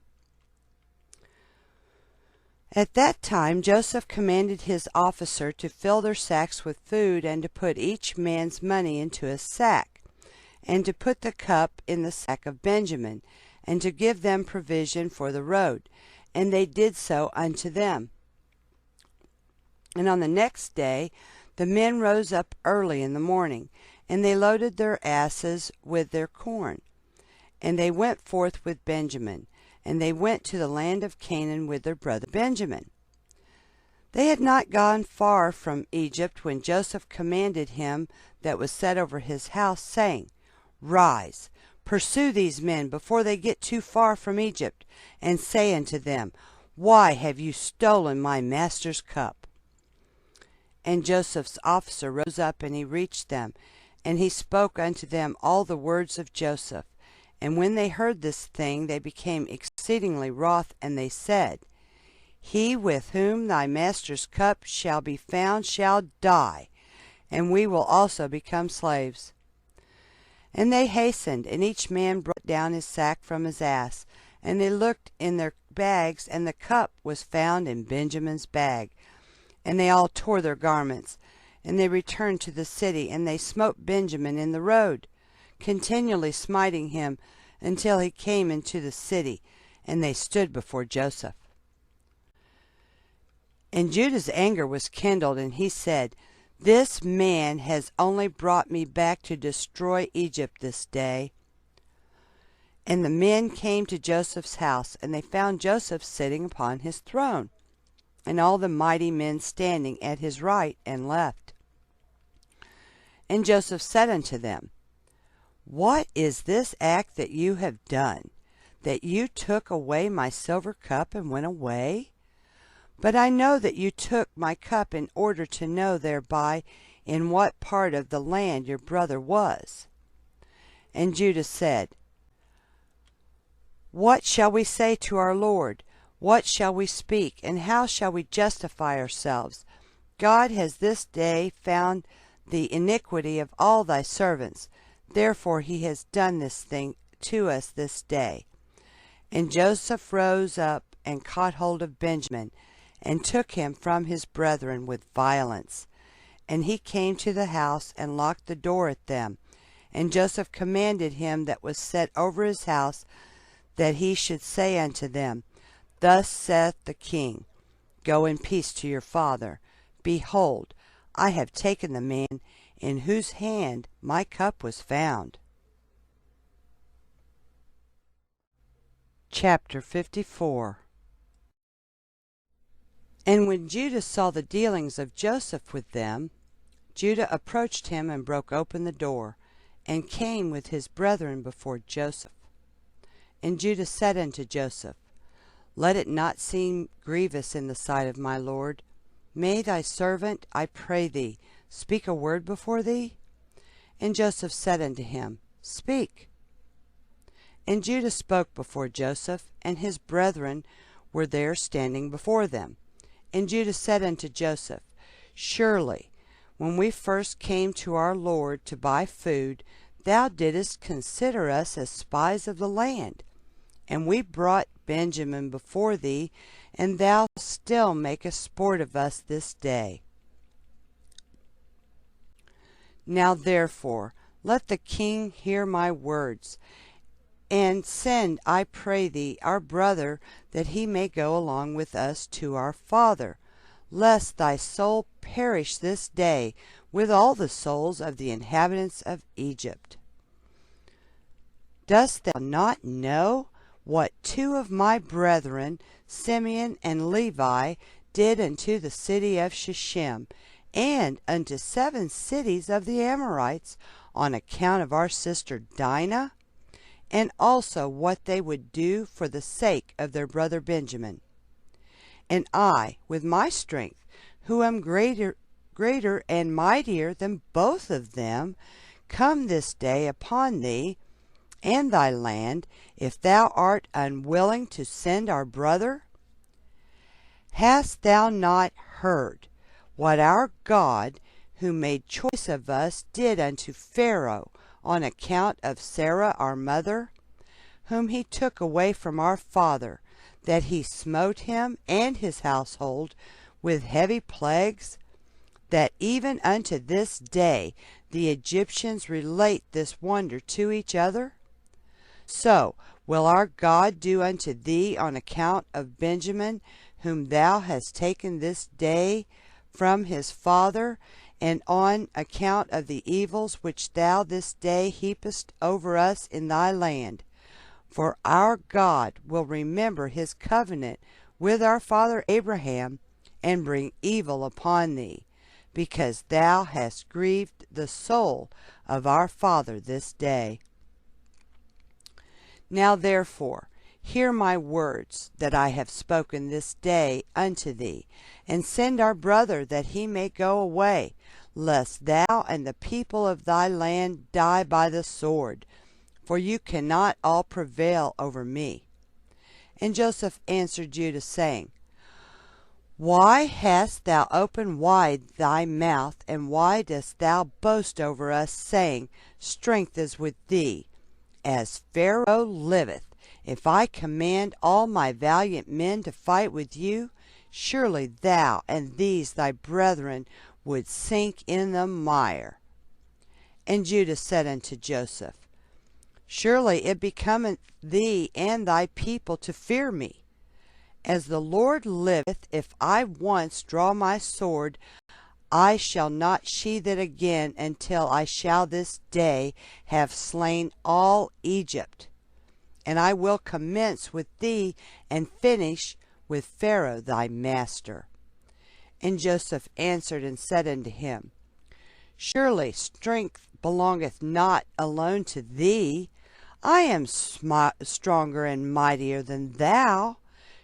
At that time Joseph commanded his officer to fill their sacks with food, and to put each man's money into a sack, and to put the cup in the sack of Benjamin, and to give them provision for the road. And they did so unto them. And on the next day the men rose up early in the morning, and they loaded their asses with their corn. And they went forth with Benjamin, and they went to the land of Canaan with their brother Benjamin. They had not gone far from Egypt when Joseph commanded him that was set over his house, saying, Rise, pursue these men before they get too far from Egypt, and say unto them, Why have you stolen my master's cup? And Joseph's officer rose up, and he reached them, and he spoke unto them all the words of Joseph. And when they heard this thing, they became exceedingly wroth, and they said, He with whom thy master's cup shall be found shall die, and we will also become slaves. And they hastened, and each man brought down his sack from his ass, and they looked in their bags, and the cup was found in Benjamin's bag. And they all tore their garments, and they returned to the city, and they smote Benjamin in the road, continually smiting him until he came into the city, and they stood before Joseph. And Judah's anger was kindled, and he said, This man has only brought me back to destroy Egypt this day. And the men came to Joseph's house, and they found Joseph sitting upon his throne, and all the mighty men standing at his right and left. And Joseph said unto them, What is this act that you have done, that you took away my silver cup and went away? But I know that you took my cup in order to know thereby in what part of the land your brother was. And Judah said, What shall we say to our Lord? What shall we speak, and how shall we justify ourselves? God has this day found the iniquity of all thy servants. Therefore he has done this thing to us this day. And Joseph rose up and caught hold of Benjamin, and took him from his brethren with violence. And he came to the house, and locked the door at them. And Joseph commanded him that was set over his house, that he should say unto them, Thus saith the king, Go in peace to your father. Behold, I have taken the man in whose hand my cup was found. Chapter 54. And when Judah saw the dealings of Joseph with them, Judah approached him and broke open the door, and came with his brethren before Joseph. And Judah said unto Joseph, Let it not seem grievous in the sight of my lord. May thy servant, I pray thee, speak a word before thee? And Joseph said unto him, Speak. And Judah spoke before Joseph, and his brethren were there standing before them. And Judah said unto Joseph, Surely, when we first came to our Lord to buy food, thou didst consider us as spies of the land. And we brought Benjamin before thee, and thou still makest sport of us this day. Now therefore let the king hear my words, and send, I pray thee, our brother, that he may go along with us to our father, lest thy soul perish this day with all the souls of the inhabitants of Egypt. Dost thou not know what two of my brethren, Simeon and Levi, did unto the city of Shechem, and unto 7 cities of the Amorites, on account of our sister Dinah? And also what they would do for the sake of their brother Benjamin. And I, with my strength, who am greater and mightier than both of them, come this day upon thee and thy land, if thou art unwilling to send our brother? Hast thou not heard what our God, who made choice of us, did unto Pharaoh on account of Sarah our mother, whom he took away from our father, that he smote him and his household with heavy plagues, that even unto this day the Egyptians relate this wonder to each other? So Will our God do unto thee on account of Benjamin, whom thou hast taken this day from his father, and on account of the evils which thou this day heapest over us in thy land? For our God will remember his covenant with our father Abraham, and bring evil upon thee, because thou hast grieved the soul of our father this day. Now therefore hear my words that I have spoken this day unto thee, and send our brother that he may go away, lest thou and the people of thy land die by the sword, for you cannot all prevail over me. And Joseph answered Judah, saying, Why hast thou opened wide thy mouth, and why dost thou boast over us, saying, Strength is with thee? As Pharaoh liveth, if I command all my valiant men to fight with you, surely thou and these thy brethren would sink in the mire. And Judah said unto Joseph, Surely it becometh thee and thy people to fear me. As the Lord liveth, if I once draw my sword, I shall not sheathe it again until I shall this day have slain all Egypt. And I will commence with thee and finish with Pharaoh thy master. And Joseph answered and said unto him, Surely strength belongeth not alone to thee. I am stronger and mightier than thou.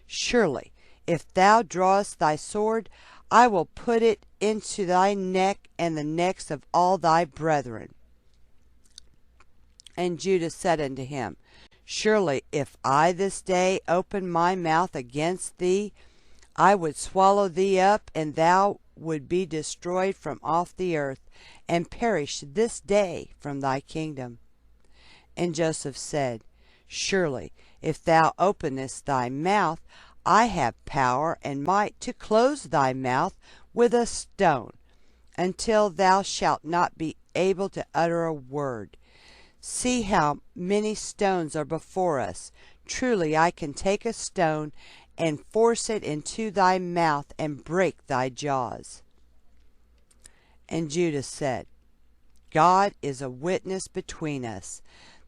Surely, if thou drawest thy sword, I will put it into thy neck and the necks of all thy brethren. And Judah said unto him, Surely, if I this day open my mouth against thee, I would swallow thee up, and thou would be destroyed from off the earth, and perish this day from thy kingdom. And Joseph said, Surely, if thou openest thy mouth, I have power and might to close thy mouth with a stone, until thou shalt not be able to utter a word. See how many stones are before us. Truly I can take a stone and force it into thy mouth and break thy jaws. And Judah said, God is a witness between us,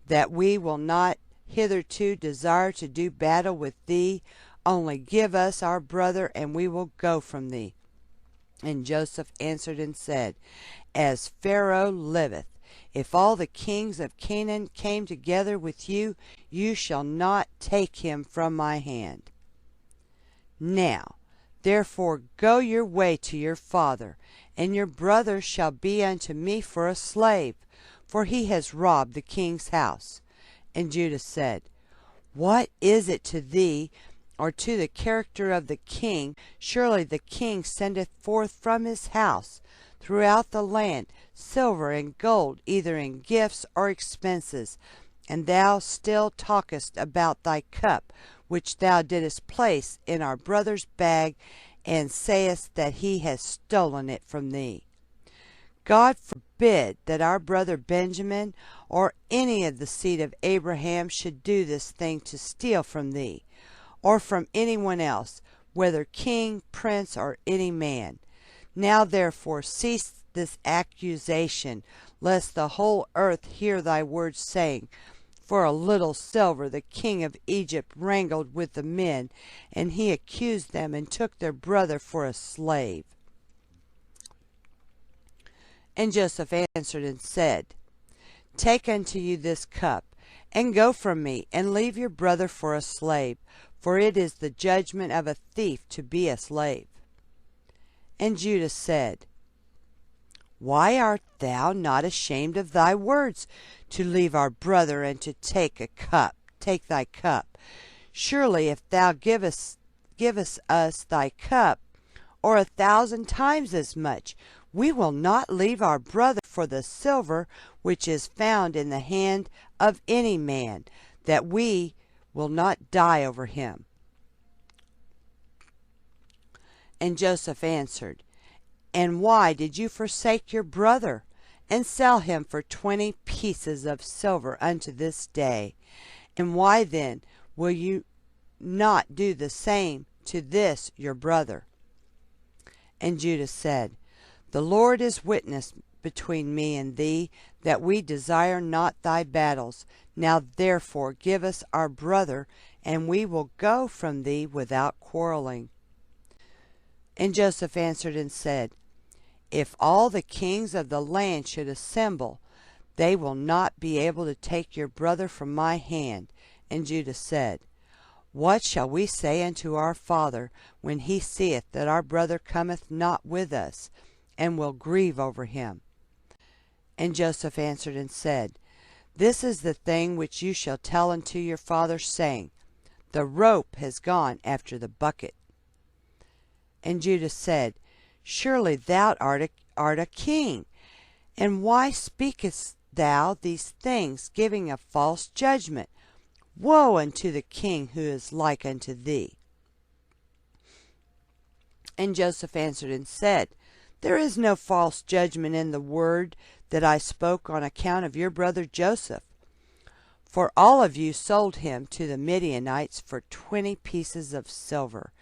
that we will not hitherto desire to do battle with thee. Only give us our brother, and we will go from thee. And Joseph answered and said, As Pharaoh liveth, if all the kings of Canaan came together with you, you shall not take him from my hand. Now, therefore, go your way to your father, and your brother shall be unto me for a slave, for he has robbed the king's house. And Judah said, What is it to thee, or to the character of the king? Surely the king sendeth forth from his house throughout the land silver and gold, either in gifts or expenses. And thou still talkest about thy cup, which thou didst place in our brother's bag, and sayest that he has stolen it from thee. God forbid that our brother Benjamin or any of the seed of Abraham should do this thing to steal from thee, or from anyone else, whether king, prince, or any man. Now therefore cease this accusation, lest the whole earth hear thy words, saying, For a little silver the king of Egypt wrangled with the men, and he accused them and took their brother for a slave. And Joseph answered and said, Take unto you this cup, and go from me, and leave your brother for a slave, for it is the judgment of a thief to be a slave. And Judah said, Why art thou not ashamed of thy words, to leave our brother, and to take thy cup? Surely if thou givest us thy cup, or 1,000 times as much, we will not leave our brother for the silver which is found in the hand of any man, that we will not die over him. And Joseph answered, And why did you forsake your brother, and sell him for 20 pieces of silver unto this day? And why then will you not do the same to this your brother? And Judah said, The Lord is witness between me and thee, that we desire not thy battles. Now therefore give us our brother, and we will go from thee without quarreling. And Joseph answered and said, If all the kings of the land should assemble, they will not be able to take your brother from my hand. And Judah said, What shall we say unto our father when he seeth that our brother cometh not with us, and will grieve over him? And Joseph answered and said, This is the thing which you shall tell unto your father, saying, The rope has gone after the bucket. And Judah said, Surely thou art a king, and why speakest thou these things, giving a false judgment? Woe unto the king who is like unto thee. And Joseph answered and said, There is no false judgment in the word that I spoke on account of your brother Joseph. For all of you sold him to the Midianites for 20 pieces of silver,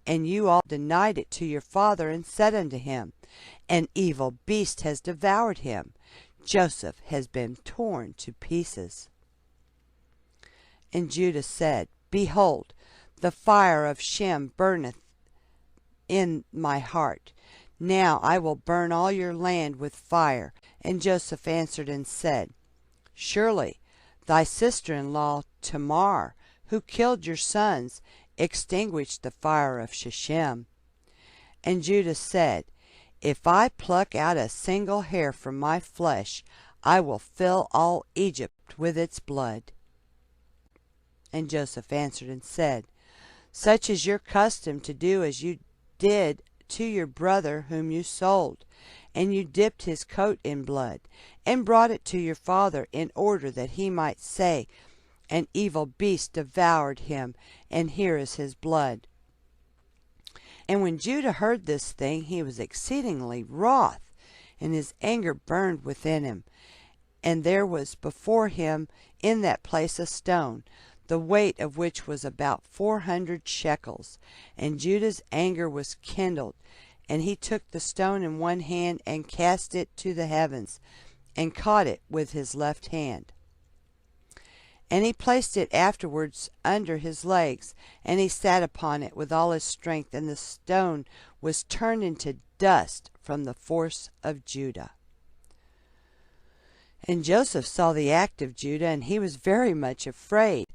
and you all denied it to your father, and said unto him, An evil beast has devoured him. Joseph has been torn to pieces. And Judah said, Behold, the fire of Shem burneth in my heart. Now I will burn all your land with fire. And Joseph answered and said, Surely thy sister-in-law Tamar, who killed your sons, extinguished the fire of Shechem. And Judah said, If I pluck out a single hair from my flesh, I will fill all Egypt with its blood. And Joseph answered and said, Such is your custom to do as you did to your brother whom you sold, and you dipped his coat in blood, and brought it to your father, in order that he might say, An evil beast devoured him, and here is his blood. And when Judah heard this thing, he was exceedingly wroth, and his anger burned within him. And there was before him in that place a stone, the weight of which was about 400 shekels. And Judah's anger was kindled, and he took the stone in one hand, and cast it to the heavens, and caught it with his left hand. And he placed it afterwards under his legs, and he sat upon it with all his strength, and the stone was turned into dust from the force of Judah. And Joseph saw the act of Judah, and he was very much afraid.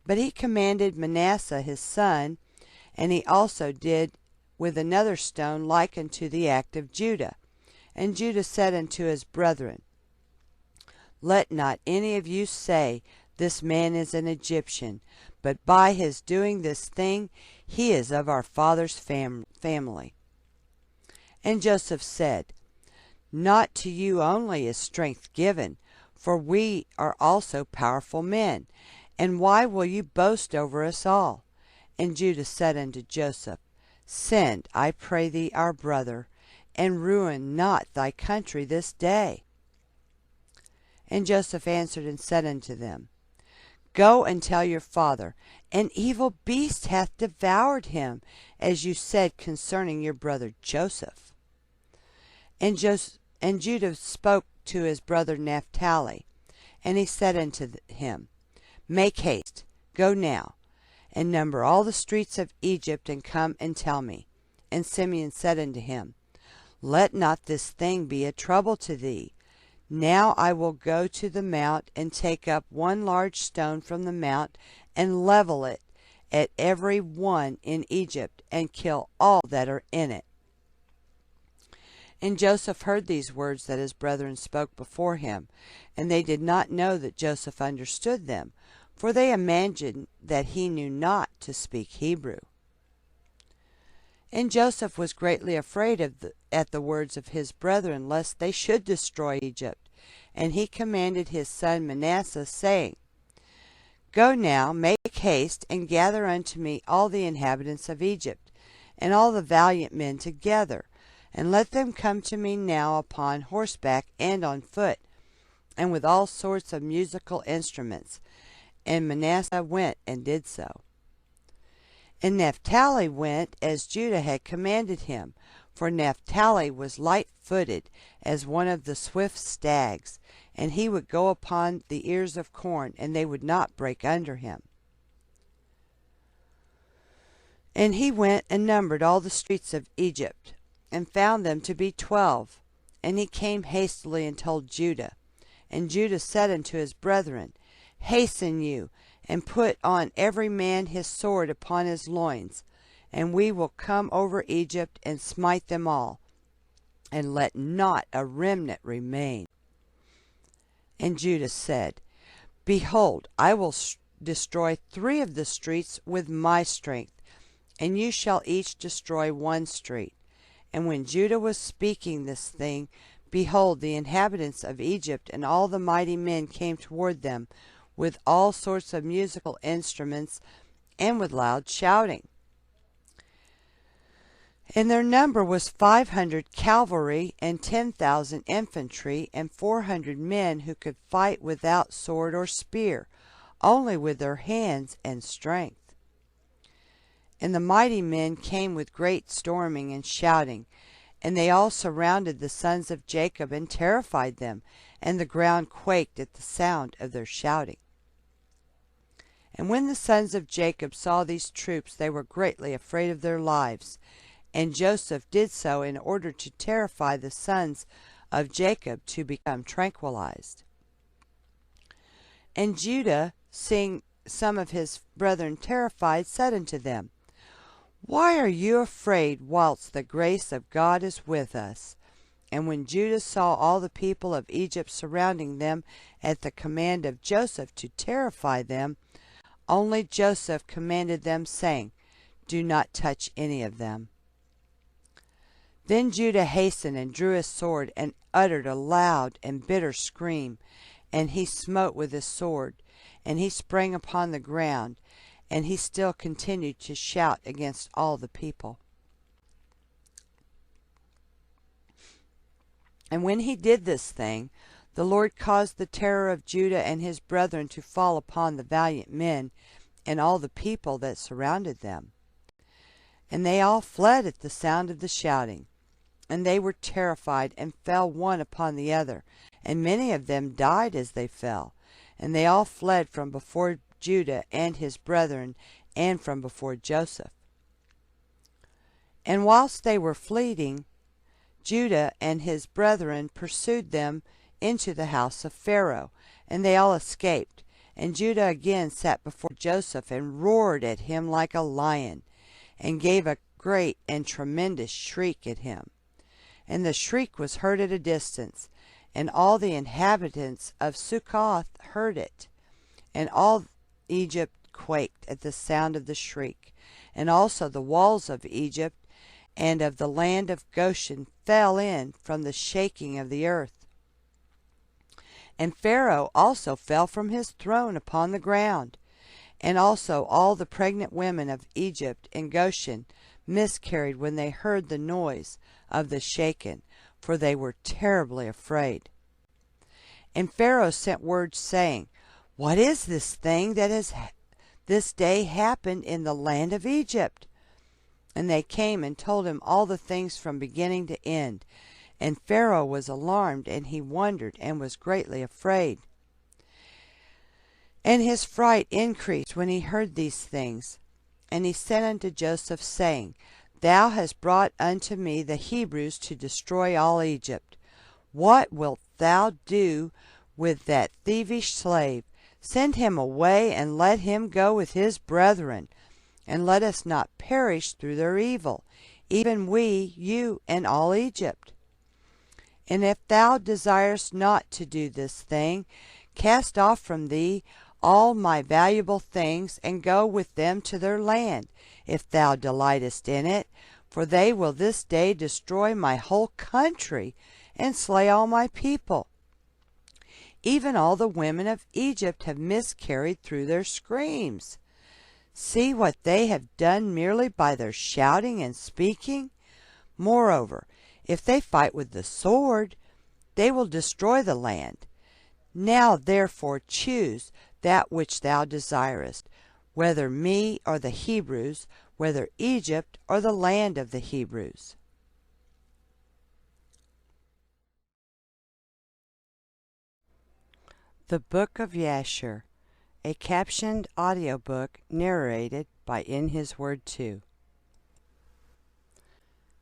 But he commanded Manasseh his son, and he also did with another stone like unto the act of Judah. And Judah said unto his brethren, Let not any of you say, This man is an Egyptian, but by his doing this thing he is of our father's family. And Joseph said, Not to you only is strength given, for we are also powerful men. And why will you boast over us all? And Judah said unto Joseph, Send, I pray thee, our brother, and ruin not thy country this day. And Joseph answered and said unto them, Go and tell your father, An evil beast hath devoured him, as you said concerning your brother Joseph. And Judah spoke to his brother Naphtali, and he said unto him, Make haste, go now, and number all the streets of Egypt, and come and tell me. And Simeon said unto him, Let not this thing be a trouble to thee. Now I will go to the mount, and take up one large stone from the mount, and level it at every one in Egypt, and kill all that are in it. And Joseph heard these words that his brethren spoke before him, and they did not know that Joseph understood them, for they imagined that he knew not to speak Hebrew. And Joseph was greatly afraid at the words of his brethren, lest they should destroy Egypt. And he commanded his son Manasseh, saying, Go now, make haste, and gather unto me all the inhabitants of Egypt, and all the valiant men together, and let them come to me now upon horseback and on foot, and with all sorts of musical instruments. and Manasseh went and did so. And Naphtali went as Judah had commanded him, for Naphtali was light-footed as one of the swift stags, and he would go upon the ears of corn, and they would not break under him. And he went and numbered all the streets of Egypt, and found them to be 12. And he came hastily and told Judah. And Judah said unto his brethren, Hasten you, and put on every man his sword upon his loins, and we will come over Egypt and smite them all, and let not a remnant remain. And Judah said, Behold, I will destroy 3 of the streets with my strength, and you shall each destroy 1 street. And when Judah was speaking this thing, behold, the inhabitants of Egypt and all the mighty men came toward them, with all sorts of musical instruments, and with loud shouting. And their number was 500 cavalry, and 10,000 infantry, and 400 men who could fight without sword or spear, only with their hands and strength. And the mighty men came with great storming and shouting, and they all surrounded the sons of Jacob and terrified them, and the ground quaked at the sound of their shouting. And when the sons of Jacob saw these troops, they were greatly afraid of their lives. And Joseph did so in order to terrify the sons of Jacob to become tranquilized. And Judah, seeing some of his brethren terrified, said unto them, Why are you afraid, whilst the grace of God is with us? And when Judah saw all the people of Egypt surrounding them at the command of Joseph to terrify them, only Joseph commanded them, saying, Do not touch any of them. Then Judah hastened and drew his sword, and uttered a loud and bitter scream, and he smote with his sword, and he sprang upon the ground, and he still continued to shout against all the people. And when he did this thing, the Lord caused the terror of Judah and his brethren to fall upon the valiant men and all the people that surrounded them. And they all fled at the sound of the shouting, and they were terrified, and fell one upon the other, and many of them died as they fell. And they all fled from before Judah and his brethren, and from before Joseph. And whilst they were fleeing, Judah and his brethren pursued them into the house of Pharaoh, and they all escaped. And Judah again sat before Joseph, and roared at him like a lion, and gave a great and tremendous shriek at him. And the shriek was heard at a distance, and all the inhabitants of Succoth heard it. And all Egypt quaked at the sound of the shriek, and also the walls of Egypt and of the land of Goshen fell in from the shaking of the earth. And Pharaoh also fell from his throne upon the ground, and also all the pregnant women of Egypt and Goshen miscarried when they heard the noise of the shaking, for they were terribly afraid. And Pharaoh sent word, saying, What is this thing that has this day happened in the land of Egypt? And they came and told him all the things from beginning to end. And Pharaoh was alarmed, and he wondered, and was greatly afraid. And his fright increased when he heard these things. And he sent unto Joseph, saying, Thou hast brought unto me the Hebrews to destroy all Egypt. What wilt thou do with that thievish slave? Send him away, and let him go with his brethren, and let us not perish through their evil, even we, you, and all Egypt. And if thou desirest not to do this thing, cast off from thee all my valuable things, and go with them to their land, if thou delightest in it, for they will this day destroy my whole country, and slay all my people. Even all the women of Egypt have miscarried through their screams. See what they have done merely by their shouting and speaking. Moreover, if they fight with the sword, they will destroy the land. Now therefore choose, that which thou desirest, whether me or the Hebrews, whether Egypt or the land of the Hebrews. The Book of Jasher, a captioned audiobook narrated by In His Word 2.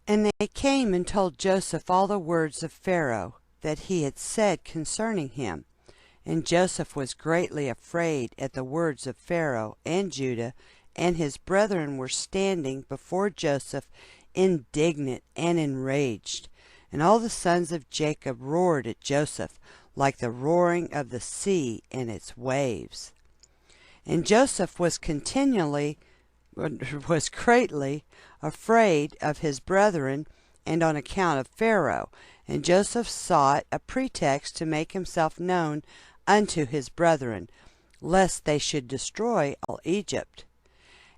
And they came and told Joseph all the words of Pharaoh that he had said concerning him. And Joseph was greatly afraid at the words of Pharaoh and Judah, and his brethren were standing before Joseph indignant and enraged. And all the sons of Jacob roared at Joseph like the roaring of the sea and its waves. And Joseph was greatly afraid of his brethren and on account of Pharaoh. And Joseph sought a pretext to make himself known unto his brethren, lest they should destroy all Egypt.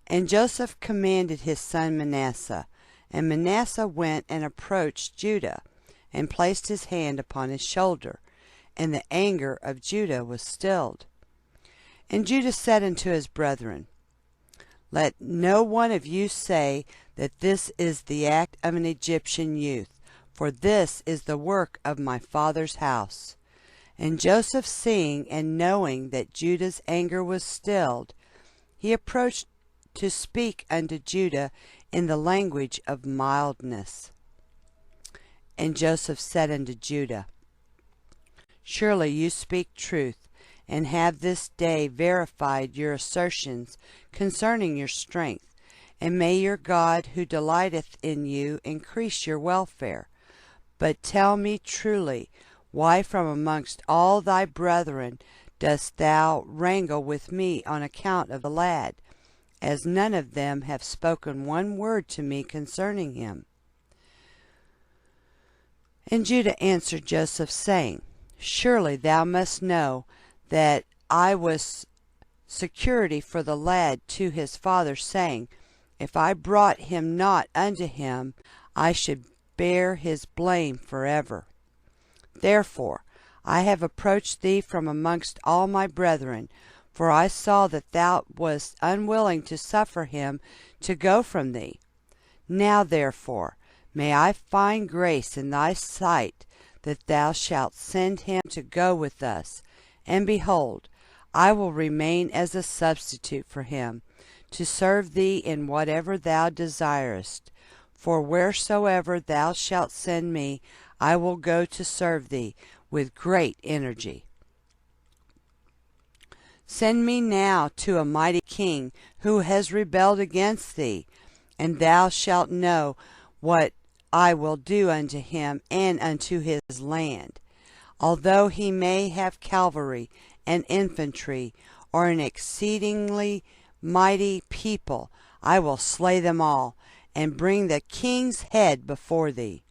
And Joseph commanded his son Manasseh, and Manasseh went and approached Judah, and placed his hand upon his shoulder, and the anger of Judah was stilled. And Judah said unto his brethren, Let no one of you say that this is the act of an Egyptian youth, for this is the work of my father's house. And Joseph, seeing and knowing that Judah's anger was stilled, he approached to speak unto Judah in the language of mildness. And Joseph said unto Judah, Surely you speak truth, and have this day verified your assertions concerning your strength, and may your God who delighteth in you increase your welfare. But tell me truly, why from amongst all thy brethren dost thou wrangle with me on account of the lad, as none of them have spoken one word to me concerning him? And Judah answered Joseph, saying, Surely thou must know that I was security for the lad to his father, saying, If I brought him not unto him, I should bear his blame forever. Therefore I have approached thee from amongst all my brethren, for I saw that thou wast unwilling to suffer him to go from thee. Now therefore may I find grace in thy sight, that thou shalt send him to go with us. And behold, I will remain as a substitute for him, to serve thee in whatever thou desirest. For wheresoever thou shalt send me, I will go to serve thee with great energy. Send me now to a mighty king who has rebelled against thee, and thou shalt know what I will do unto him and unto his land. Although he may have cavalry and infantry, or an exceedingly mighty people, I will slay them all, and bring the king's head before thee.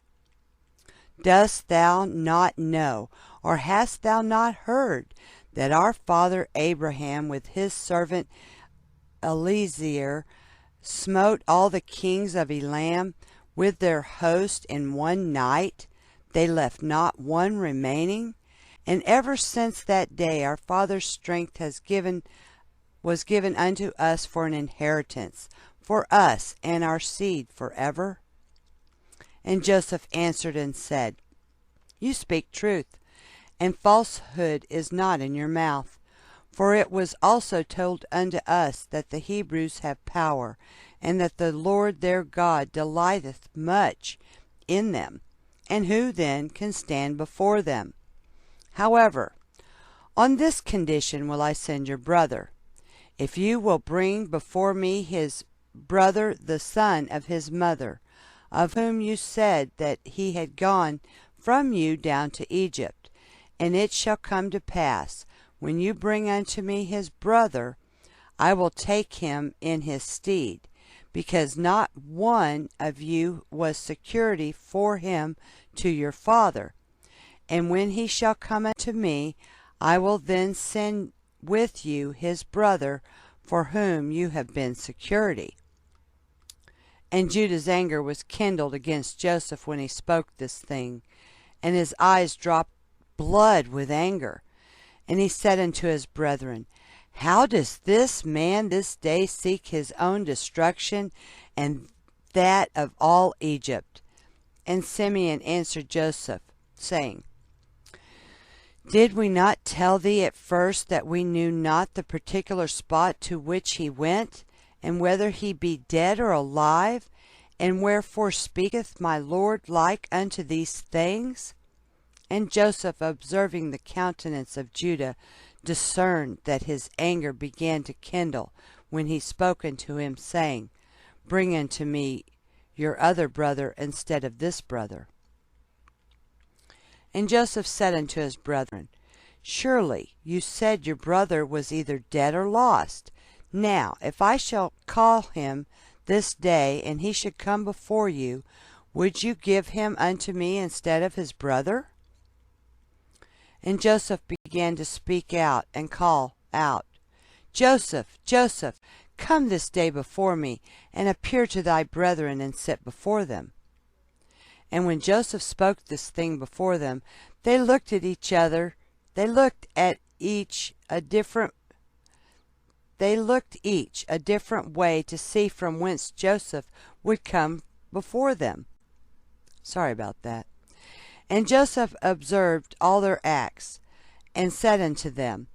Dost thou not know, or hast thou not heard, that our father Abraham with his servant Eliezer smote all the kings of Elam with their host in one night? They left not one remaining. And ever since that day our father's strength was given unto us for an inheritance, for us and our seed forever. And Joseph answered and said, You speak truth, and falsehood is not in your mouth. For it was also told unto us that the Hebrews have power, and that the Lord their God delighteth much in them. And who then can stand before them? However, on this condition will I send your brother. If you will bring before me his brother the son of his mother, of whom you said that he had gone from you down to Egypt. And it shall come to pass, when you bring unto me his brother, I will take him in his stead, because not one of you was security for him to your father. And when he shall come unto me, I will then send with you his brother, for whom you have been security. And Judah's anger was kindled against Joseph when he spoke this thing, and his eyes dropped blood with anger. And he said unto his brethren, How does this man this day seek his own destruction and that of all Egypt? And Simeon answered Joseph, saying, Did we not tell thee at first that we knew not the particular spot to which he went, and whether he be dead or alive? And wherefore speaketh my Lord like unto these things? And Joseph, observing the countenance of Judah, discerned that his anger began to kindle when he spoke unto him, saying, Bring unto me your other brother instead of this brother. And Joseph said unto his brethren, Surely you said your brother was either dead or lost. Now, if I shall call him this day, and he should come before you, would you give him unto me instead of his brother? And Joseph began to speak out and call out, Joseph, Joseph, come this day before me, and appear to thy brethren, and sit before them. And when Joseph spoke this thing before them, they looked at each other. They looked each a different way to see from whence Joseph would come before them. Sorry about that. And Joseph observed all their acts, and said unto them,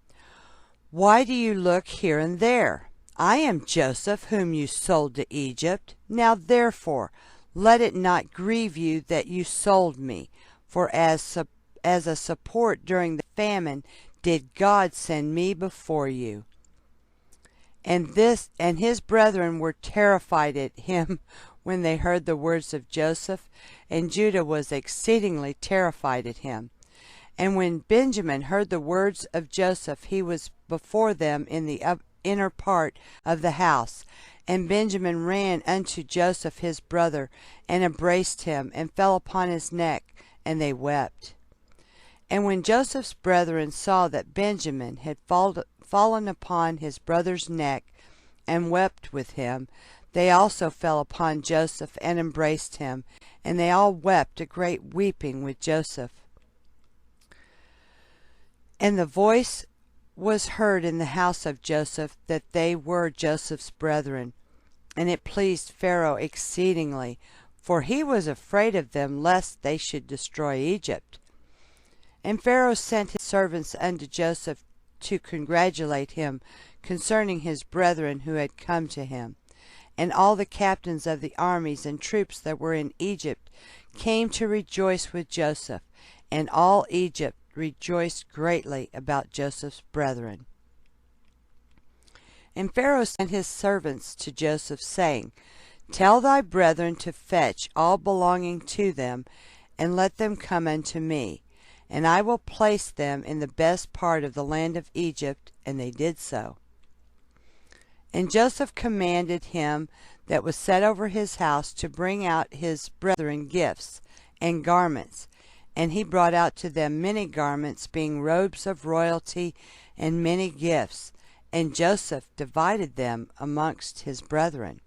Why do you look here and there? I am Joseph, whom you sold to Egypt. Now therefore, let it not grieve you that you sold me, for as a support during the famine did God send me before you. And his brethren were terrified at him when they heard the words of Joseph, and Judah was exceedingly terrified at him. And when Benjamin heard the words of Joseph, he was before them in the inner part of the house. And Benjamin ran unto Joseph his brother, and embraced him, and fell upon his neck, and they wept. And when Joseph's brethren saw that Benjamin had fallen upon his brother's neck, and wept with him, they also fell upon Joseph, and embraced him, and they all wept a great weeping with Joseph. And the voice was heard in the house of Joseph that they were Joseph's brethren. And it pleased Pharaoh exceedingly, for he was afraid of them lest they should destroy Egypt. And Pharaoh sent his servants unto Joseph to congratulate him concerning his brethren who had come to him. And all the captains of the armies and troops that were in Egypt came to rejoice with Joseph, and all Egypt rejoiced greatly about Joseph's brethren. And Pharaoh sent his servants to Joseph, saying, Tell thy brethren to fetch all belonging to them, and let them come unto me, and I will place them in the best part of the land of Egypt. And they did so. And Joseph commanded him that was set over his house to bring out his brethren gifts and garments. And he brought out to them many garments, being robes of royalty, and many gifts. And Joseph divided them amongst his brethren.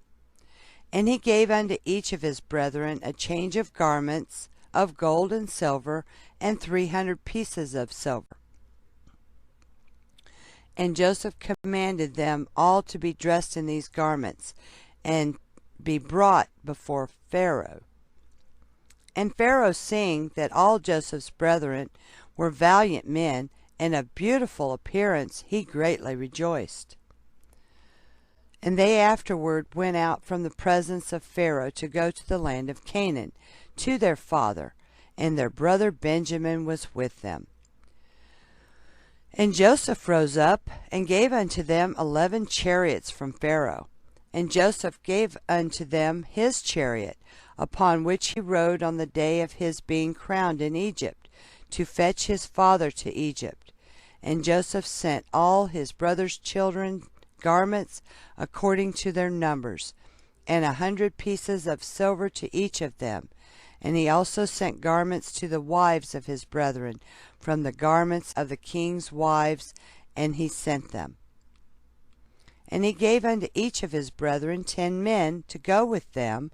And he gave unto each of his brethren a change of garments of gold and silver, and 300 pieces of silver. And Joseph commanded them all to be dressed in these garments, and be brought before Pharaoh. And Pharaoh, seeing that all Joseph's brethren were valiant men, and of beautiful appearance, he greatly rejoiced. And they afterward went out from the presence of Pharaoh to go to the land of Canaan, to their father, and their brother Benjamin was with them. And Joseph rose up, and gave unto them 11 chariots from Pharaoh. And Joseph gave unto them his chariot, upon which he rode on the day of his being crowned in Egypt, to fetch his father to Egypt. And Joseph sent all his brothers' children garments according to their numbers, and 100 pieces of silver to each of them. And he also sent garments to the wives of his brethren, from the garments of the king's wives, and he sent them. And he gave unto each of his brethren 10 men to go with them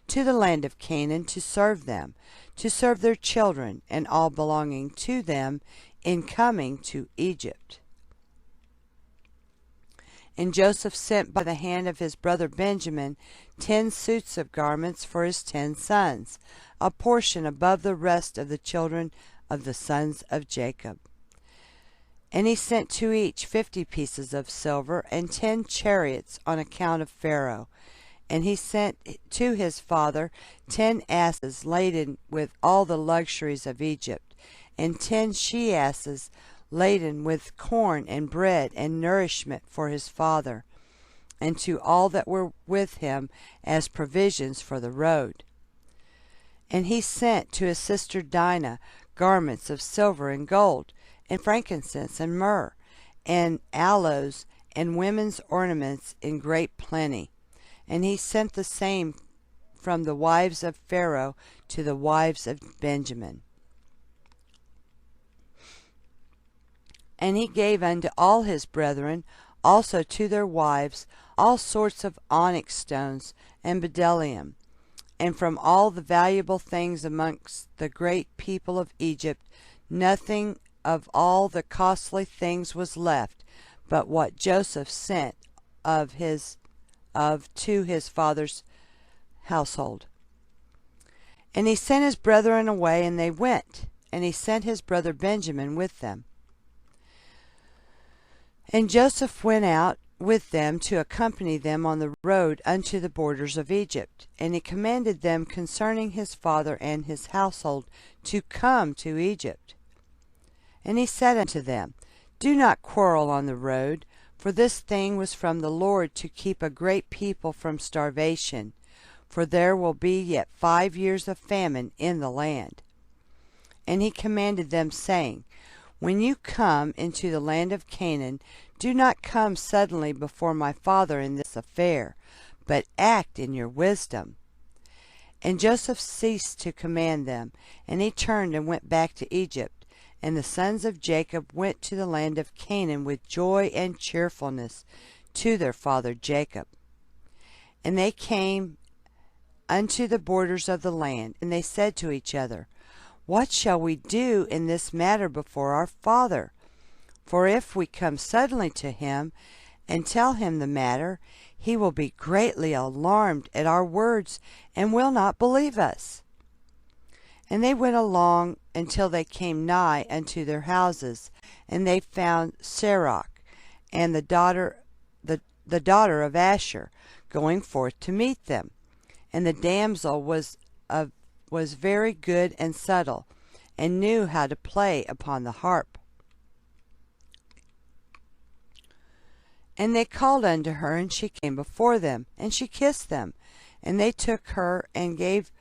to the land of Canaan to serve them, to serve their children, and all belonging to them in coming to Egypt. And Joseph sent by the hand of his brother Benjamin 10 suits of garments for his 10 sons, a portion above the rest of the children of the sons of Jacob. And he sent to each 50 pieces of silver and 10 chariots on account of Pharaoh. And he sent to his father 10 asses laden with all the luxuries of Egypt, and 10 she-asses laden with corn and bread and nourishment for his father, and to all that were with him as provisions for the road. And he sent to his sister Dinah garments of silver and gold, and frankincense and myrrh, and aloes, and women's ornaments in great plenty. And he sent the same from the wives of Pharaoh to the wives of Benjamin. And he gave unto all his brethren also to their wives all sorts of onyx stones and bdellium, and from all the valuable things amongst the great people of Egypt nothing of all the costly things was left, but what Joseph sent to his father's household. And he sent his brethren away, and they went, and he sent his brother Benjamin with them. And Joseph went out with them to accompany them on the road unto the borders of Egypt. And he commanded them concerning his father and his household to come to Egypt. And he said unto them, Do not quarrel on the road, for this thing was from the Lord to keep a great people from starvation, for there will be yet 5 years of famine in the land. And he commanded them, saying, When you come into the land of Canaan, do not come suddenly before my father in this affair, but act in your wisdom. And Joseph ceased to command them, and he turned and went back to Egypt. And the sons of Jacob went to the land of Canaan with joy and cheerfulness to their father Jacob. And they came unto the borders of the land, and they said to each other, What shall we do in this matter before our father? For if we come suddenly to him and tell him the matter, he will be greatly alarmed at our words, and will not believe us. And they went along until they came nigh unto their houses, and they found Serach and the daughter of Asher going forth to meet them. And the damsel was very good and subtle, and knew how to play upon the harp. And they called unto her, and she came before them, and she kissed them. And they took her and gave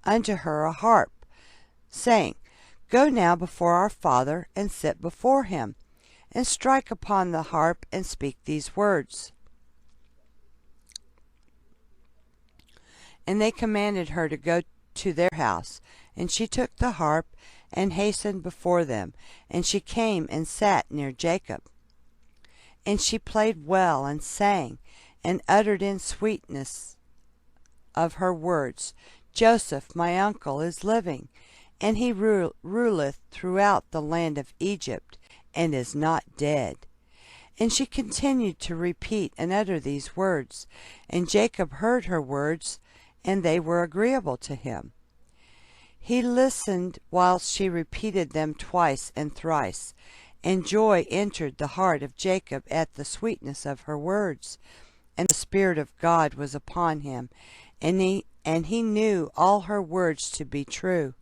unto her a harp, saying, Go now before our father, and sit before him, and strike upon the harp, and speak these words. And they commanded her to go to their house. And she took the harp, and hastened before them. And she came and sat near Jacob. And she played well, and sang, and uttered in sweetness of her words, Joseph my uncle is living, and he ruleth throughout the land of Egypt, and is not dead. And she continued to repeat and utter these words. And Jacob heard her words, and they were agreeable to him. He listened whilst she repeated them twice and thrice, and joy entered the heart of Jacob at the sweetness of her words. And the Spirit of God was upon him, and he knew all her words to be true.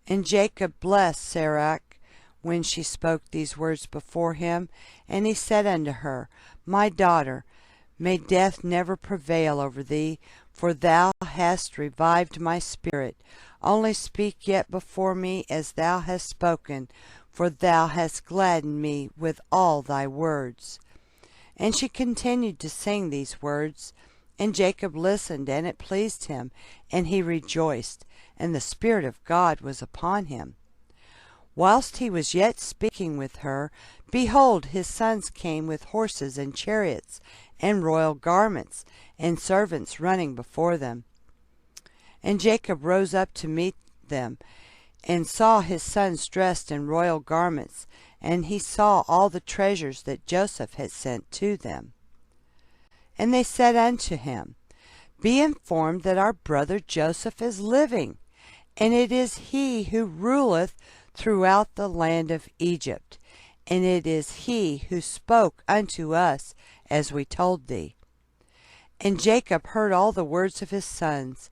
And Jacob blessed Serach when she spoke these words before him, and he said unto her, My daughter, may death never prevail over thee, for thou hast revived my spirit. Only speak yet before me as thou hast spoken, for thou hast gladdened me with all thy words. And she continued to sing these words, and Jacob listened, and it pleased him, and he rejoiced, and the Spirit of God was upon him. Whilst he was yet speaking with her, behold, his sons came with horses and chariots, and royal garments, and servants running before them. And Jacob rose up to meet them, and saw his sons dressed in royal garments, and he saw all the treasures that Joseph had sent to them. And they said unto him, Be informed that our brother Joseph is living, and it is he who ruleth throughout the land of Egypt, and it is he who spoke unto us as we told thee. And Jacob heard all the words of his sons,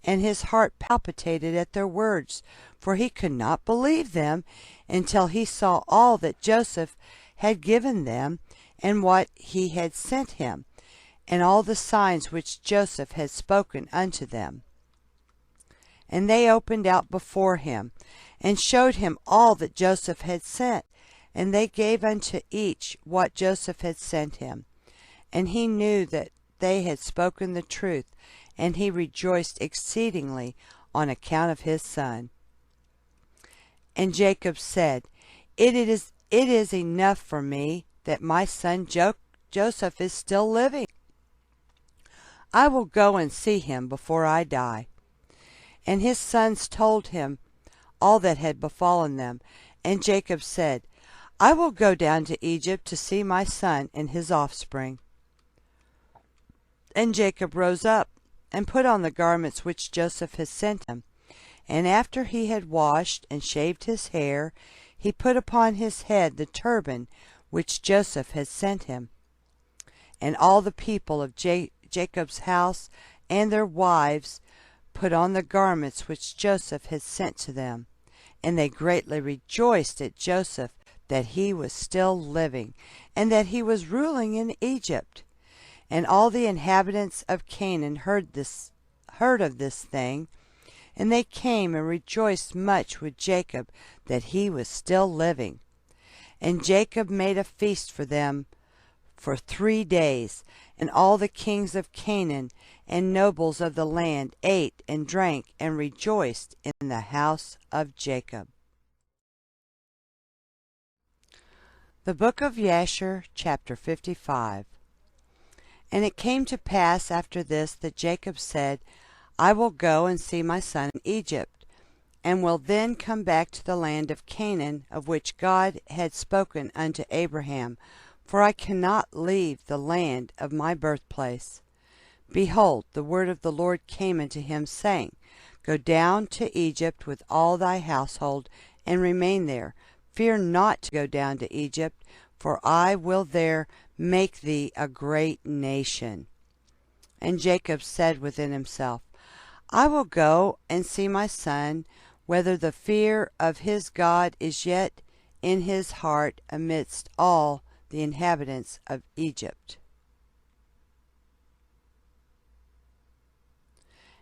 and his heart palpitated at their words, for he could not believe them until he saw all that Joseph had given them, and what he had sent him, and all the signs which Joseph had spoken unto them. And they opened out before him, and showed him all that Joseph had sent, and they gave unto each what Joseph had sent him. And he knew that they had spoken the truth, and he rejoiced exceedingly on account of his son. And Jacob said, It is enough for me that my son Joseph is still living. I will go and see him before I die. And his sons told him all that had befallen them. And Jacob said, I will go down to Egypt to see my son and his offspring. And Jacob rose up, and put on the garments which Joseph had sent him. And after he had washed and shaved his hair, he put upon his head the turban which Joseph had sent him. And all the people of Jacob's house and their wives put on the garments which Joseph had sent to them. And they greatly rejoiced at Joseph that he was still living, and that he was ruling in Egypt. And all the inhabitants of Canaan heard of this thing, and they came and rejoiced much with Jacob that he was still living. And Jacob made a feast for them for 3 days, and all the kings of Canaan and nobles of the land ate and drank and rejoiced in the house of Jacob. The book of Jasher, chapter 55. And it came to pass after this that Jacob said, I will go and see my son in Egypt, and will then come back to the land of Canaan, of which God had spoken unto Abraham, for I cannot leave the land of my birthplace. Behold, the word of the Lord came unto him, saying, Go down to Egypt with all thy household, and remain there. Fear not to go down to Egypt, for I will there make thee a great nation. And Jacob said within himself, I will go and see my son, whether the fear of his God is yet in his heart amidst all the inhabitants of Egypt.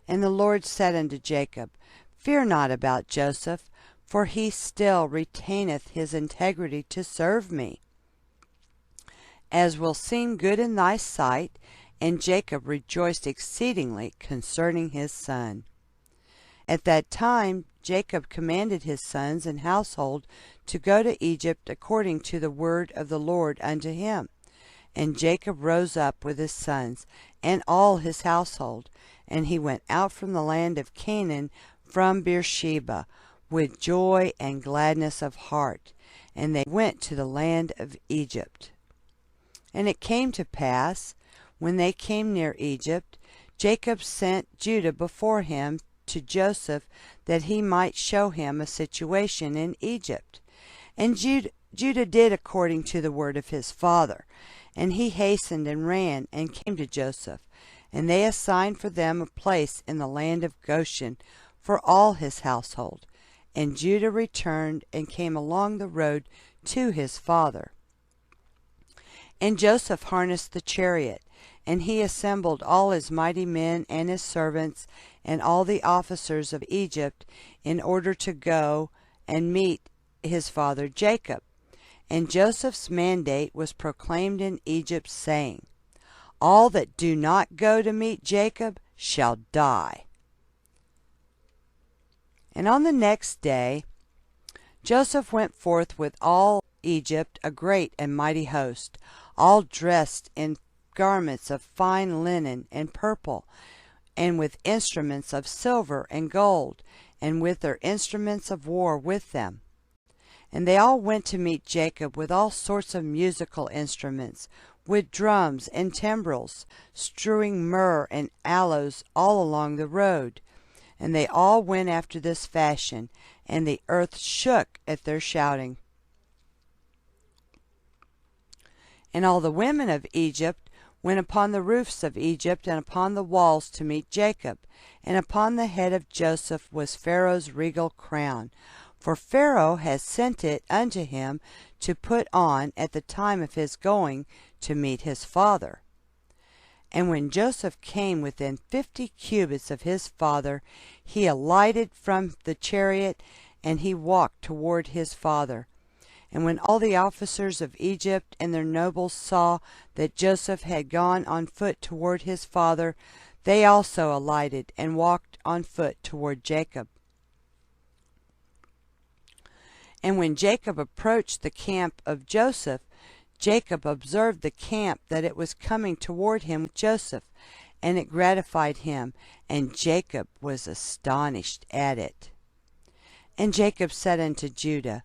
And the Lord said unto Jacob, Fear not about Joseph, for he still retaineth his integrity to serve me, as will seem good in thy sight. And Jacob rejoiced exceedingly concerning his son. At that time Jacob commanded his sons and household to go to Egypt according to the word of the Lord unto him. And Jacob rose up with his sons and all his household, and he went out from the land of Canaan from Beersheba with joy and gladness of heart, and they went to the land of Egypt. And it came to pass, when they came near Egypt, Jacob sent Judah before him to Joseph, that he might show him a situation in Egypt. And Judah did according to the word of his father. And he hastened and ran and came to Joseph. And they assigned for them a place in the land of Goshen for all his household. And Judah returned and came along the road to his father. And Joseph harnessed the chariot, and he assembled all his mighty men and his servants and all the officers of Egypt, in order to go and meet his father Jacob. And Joseph's mandate was proclaimed in Egypt, saying, All that do not go to meet Jacob shall die. And on the next day Joseph went forth with all Egypt, a great and mighty host, all dressed in garments of fine linen and purple, and with instruments of silver and gold, and with their instruments of war with them. And they all went to meet Jacob with all sorts of musical instruments, with drums and timbrels, strewing myrrh and aloes all along the road. And they all went after this fashion, and the earth shook at their shouting. And all the women of Egypt went upon the roofs of Egypt and upon the walls to meet Jacob, and upon the head of Joseph was Pharaoh's regal crown. For Pharaoh has sent it unto him to put on at the time of his going to meet his father. And when Joseph came within 50 cubits of his father, he alighted from the chariot, and he walked toward his father. And when all the officers of Egypt and their nobles saw that Joseph had gone on foot toward his father, they also alighted and walked on foot toward Jacob. And when Jacob approached the camp of Joseph, Jacob observed the camp that it was coming toward him with Joseph, and it gratified him, and Jacob was astonished at it. And Jacob said unto Judah,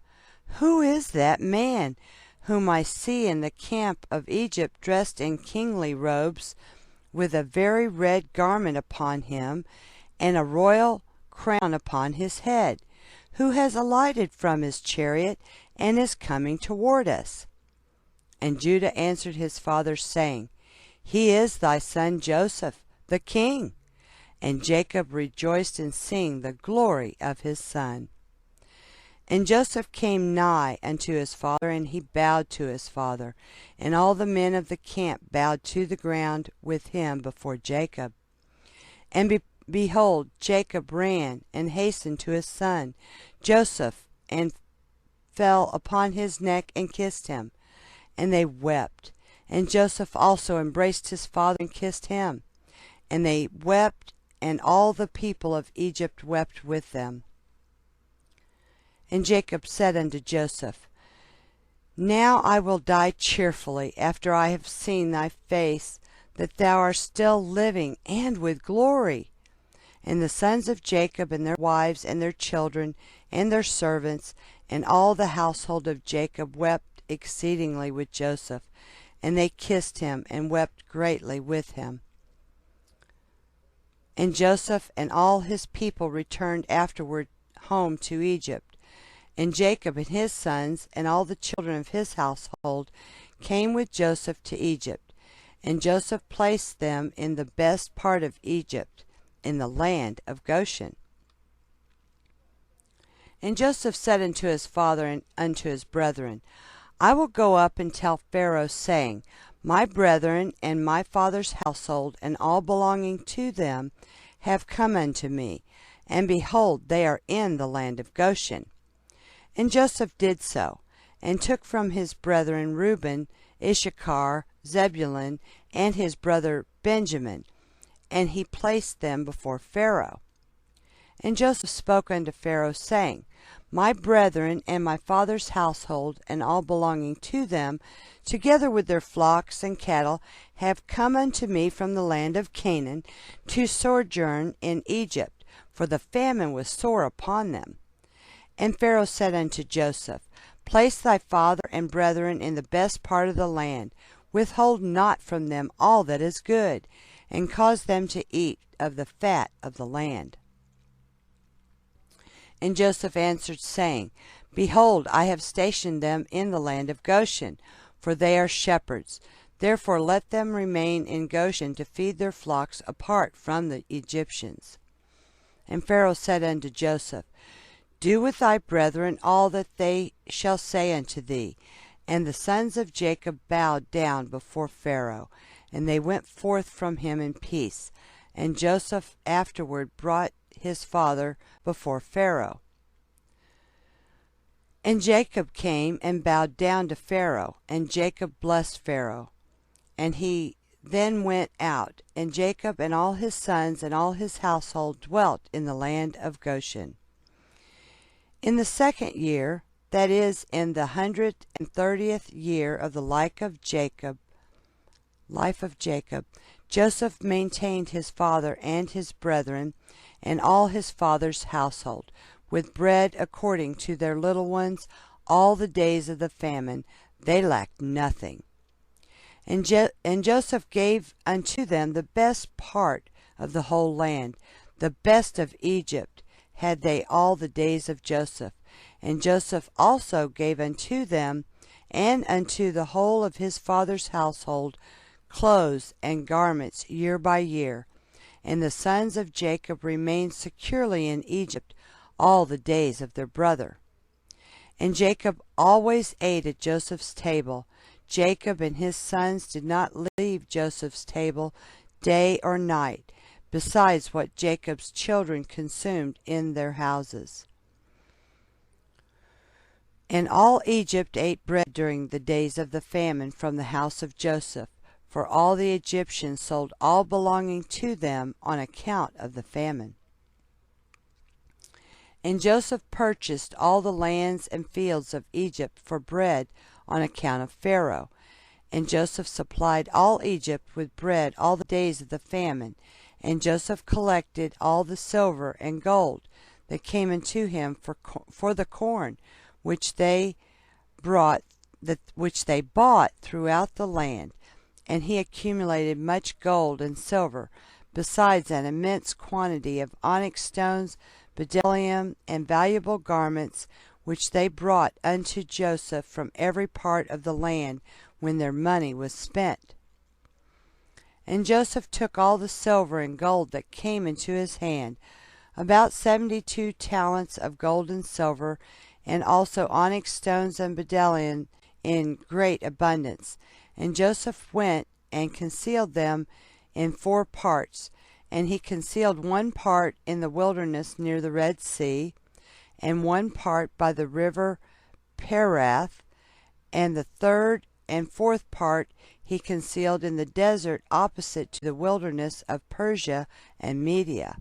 Who is that man whom I see in the camp of Egypt dressed in kingly robes, with a very red garment upon him, and a royal crown upon his head, who has alighted from his chariot, and is coming toward us? And Judah answered his father, saying, He is thy son Joseph, the king. And Jacob rejoiced in seeing the glory of his son. And Joseph came nigh unto his father, and he bowed to his father. And all the men of the camp bowed to the ground with him before Jacob. And behold, Jacob ran and hastened to his son Joseph, and fell upon his neck and kissed him. And they wept. And Joseph also embraced his father and kissed him. And they wept, and all the people of Egypt wept with them. And Jacob said unto Joseph, Now I will die cheerfully, after I have seen thy face, that thou art still living, and with glory. And the sons of Jacob and their wives and their children and their servants and all the household of Jacob wept exceedingly with Joseph, and they kissed him and wept greatly with him. And Joseph and all his people returned afterward home to Egypt. And Jacob and his sons and all the children of his household came with Joseph to Egypt. And Joseph placed them in the best part of Egypt, in the land of Goshen. And Joseph said unto his father and unto his brethren, I will go up and tell Pharaoh, saying, My brethren and my father's household and all belonging to them have come unto me, and behold, they are in the land of Goshen. And Joseph did so, and took from his brethren Reuben, Issachar, Zebulun, and his brother Benjamin, and he placed them before Pharaoh. And Joseph spoke unto Pharaoh, saying, My brethren and my father's household and all belonging to them, together with their flocks and cattle, have come unto me from the land of Canaan to sojourn in Egypt, for the famine was sore upon them. And Pharaoh said unto Joseph, Place thy father and brethren in the best part of the land, withhold not from them all that is good, and cause them to eat of the fat of the land. And Joseph answered, saying, Behold, I have stationed them in the land of Goshen, for they are shepherds. Therefore let them remain in Goshen to feed their flocks apart from the Egyptians. And Pharaoh said unto Joseph, Do with thy brethren all that they shall say unto thee. And the sons of Jacob bowed down before Pharaoh, and they went forth from him in peace. And Joseph afterward brought his father before Pharaoh. And Jacob came and bowed down to Pharaoh, and Jacob blessed Pharaoh. And he then went out, and Jacob and all his sons and all his household dwelt in the land of Goshen. In the 2nd year, that is, in the 130th year of the life of Jacob, Joseph maintained his father and his brethren and all his father's household with bread according to their little ones, all the days of the famine, they lacked nothing. And Joseph gave unto them the best part of the whole land, the best of Egypt had they all the days of Joseph. And Joseph also gave unto them and unto the whole of his father's household clothes and garments year by year. And the sons of Jacob remained securely in Egypt all the days of their brother. And Jacob always ate at Joseph's table. Jacob and his sons did not leave Joseph's table day or night, besides what Jacob's children consumed in their houses. And all Egypt ate bread during the days of the famine from the house of Joseph, for all the Egyptians sold all belonging to them on account of the famine. And Joseph purchased all the lands and fields of Egypt for bread on account of Pharaoh. And Joseph supplied all Egypt with bread all the days of the famine. And Joseph collected all the silver and gold that came unto him for the corn which they bought throughout the land. And he accumulated much gold and silver, besides an immense quantity of onyx stones, bdellium, and valuable garments, which they brought unto Joseph from every part of the land when their money was spent. And Joseph took all the silver and gold that came into his hand, about 72 talents of gold and silver, and also onyx stones and bdellium in great abundance. And Joseph went and concealed them in 4 parts. And he concealed 1 part in the wilderness near the Red Sea, and 1 part by the river Perath, and the 3rd and 4th part he concealed in the desert opposite to the wilderness of Persia and Media.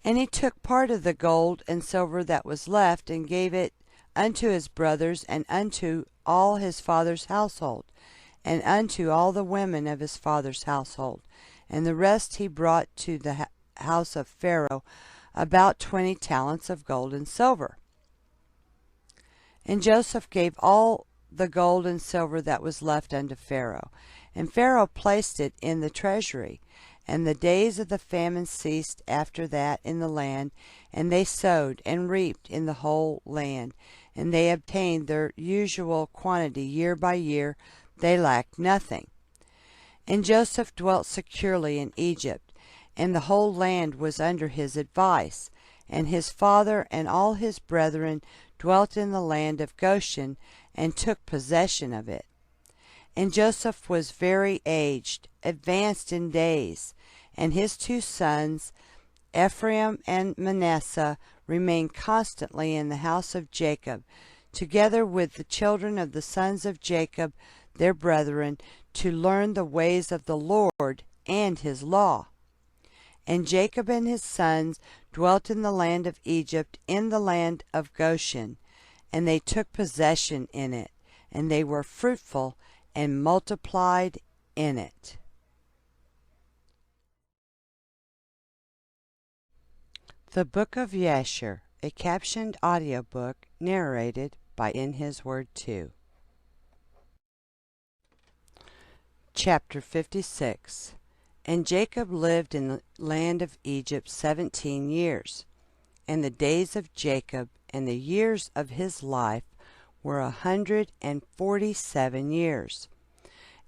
And he took part of the gold and silver that was left, and gave it unto his brothers, and unto all his father's household, and unto all the women of his father's household. And the rest he brought to the house of Pharaoh, about 20 talents of gold and silver. And Joseph gave all the gold and silver that was left unto Pharaoh. And Pharaoh placed it in the treasury. And the days of the famine ceased after that in the land, and they sowed and reaped in the whole land, and they obtained their usual quantity year by year. They lacked nothing. And Joseph dwelt securely in Egypt, and the whole land was under his advice. And his father and all his brethren dwelt in the land of Goshen, and took possession of it. And Joseph was very aged, advanced in days, and his 2 sons, Ephraim and Manasseh, remained constantly in the house of Jacob, together with the children of the sons of Jacob, their brethren, to learn the ways of the Lord and his law. And Jacob and his sons dwelt in the land of Egypt, in the land of Goshen, and they took possession in it, and they were fruitful and multiplied in it. The Book of Jasher, a captioned audiobook narrated by In His Word 2. Chapter 56. And Jacob lived in the land of Egypt 17 years. And the days of Jacob and the years of his life were 147 years.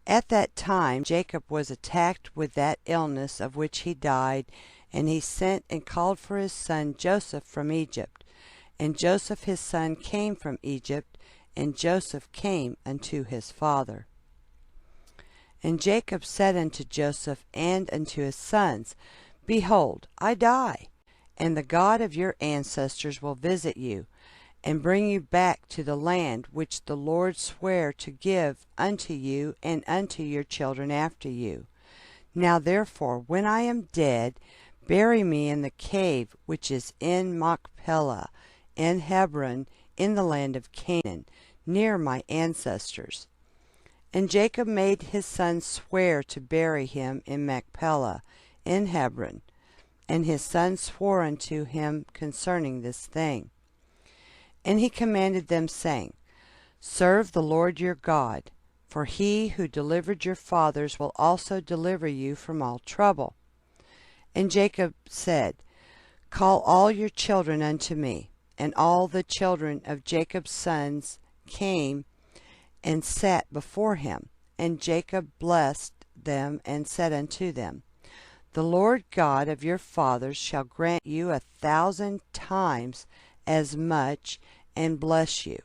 At that time Jacob was attacked with that illness of which he died, and he sent and called for his son Joseph from Egypt. And Joseph his son came from Egypt, and Joseph came unto his father. And Jacob said unto Joseph and unto his sons, Behold, I die, and the God of your ancestors will visit you, and bring you back to the land which the Lord sware to give unto you and unto your children after you. Now therefore, when I am dead, bury me in the cave which is in Machpelah, in Hebron, in the land of Canaan, near my ancestors. And Jacob made his son swear to bury him in Machpelah, in Hebron. And his son swore unto him concerning this thing. And he commanded them, saying, Serve the Lord your God, for he who delivered your fathers will also deliver you from all trouble. And Jacob said, Call all your children unto me. And all the children of Jacob's sons came and sat before him. And Jacob blessed them and said unto them, The Lord God of your fathers shall grant you 1,000 times as much, and bless you.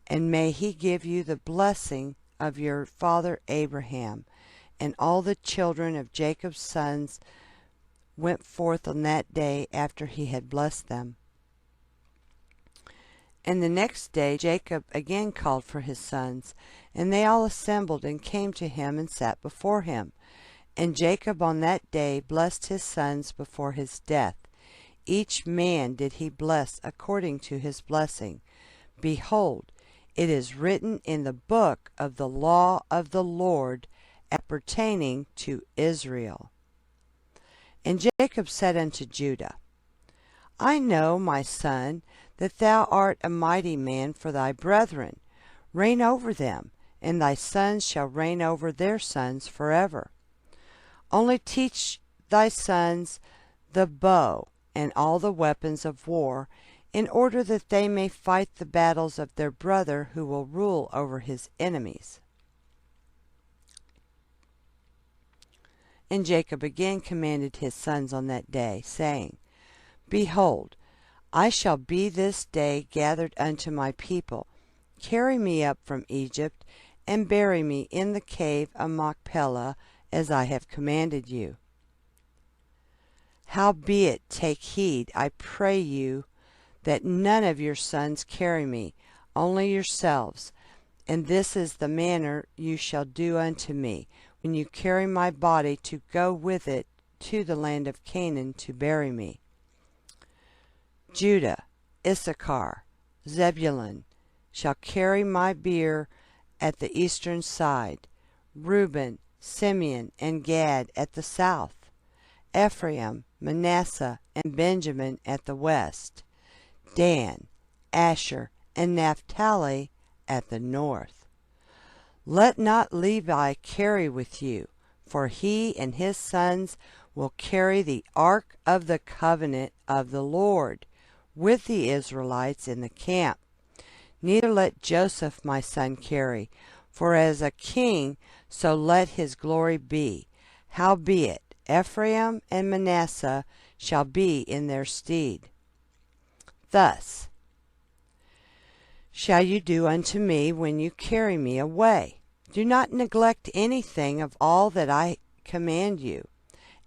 And may he give you the blessing of your father Abraham. And all the children of Jacob's sons went forth on that day after he had blessed them. And the next day Jacob again called for his sons, and they all assembled and came to him and sat before him. And Jacob on that day blessed his sons before his death. Each man did he bless according to his blessing. Behold, it is written in the book of the law of the Lord appertaining to Israel. And Jacob said unto Judah, I know, my son, that thou art a mighty man for thy brethren. Reign over them, and thy sons shall reign over their sons forever. Only teach thy sons the bow and all the weapons of war, in order that they may fight the battles of their brother who will rule over his enemies. And Jacob again commanded his sons on that day, saying, Behold, I shall be this day gathered unto my people. Carry me up from Egypt, and bury me in the cave of Machpelah, as I have commanded you. Howbeit take heed, I pray you, that none of your sons carry me, only yourselves. And this is the manner you shall do unto me, when you carry my body to go with it to the land of Canaan to bury me. Judah, Issachar, Zebulun shall carry my bier at the eastern side, Reuben, Simeon, and Gad at the south, Ephraim, Manasseh, and Benjamin at the west, Dan, Asher, and Naphtali at the north. Let not Levi carry with you, for he and his sons will carry the ark of the covenant of the Lord with the Israelites in the camp. Neither let Joseph my son carry, for as a king so let his glory be. Howbeit Ephraim and Manasseh shall be in their stead. Thus shall you do unto me when you carry me away. Do not neglect anything of all that I command you.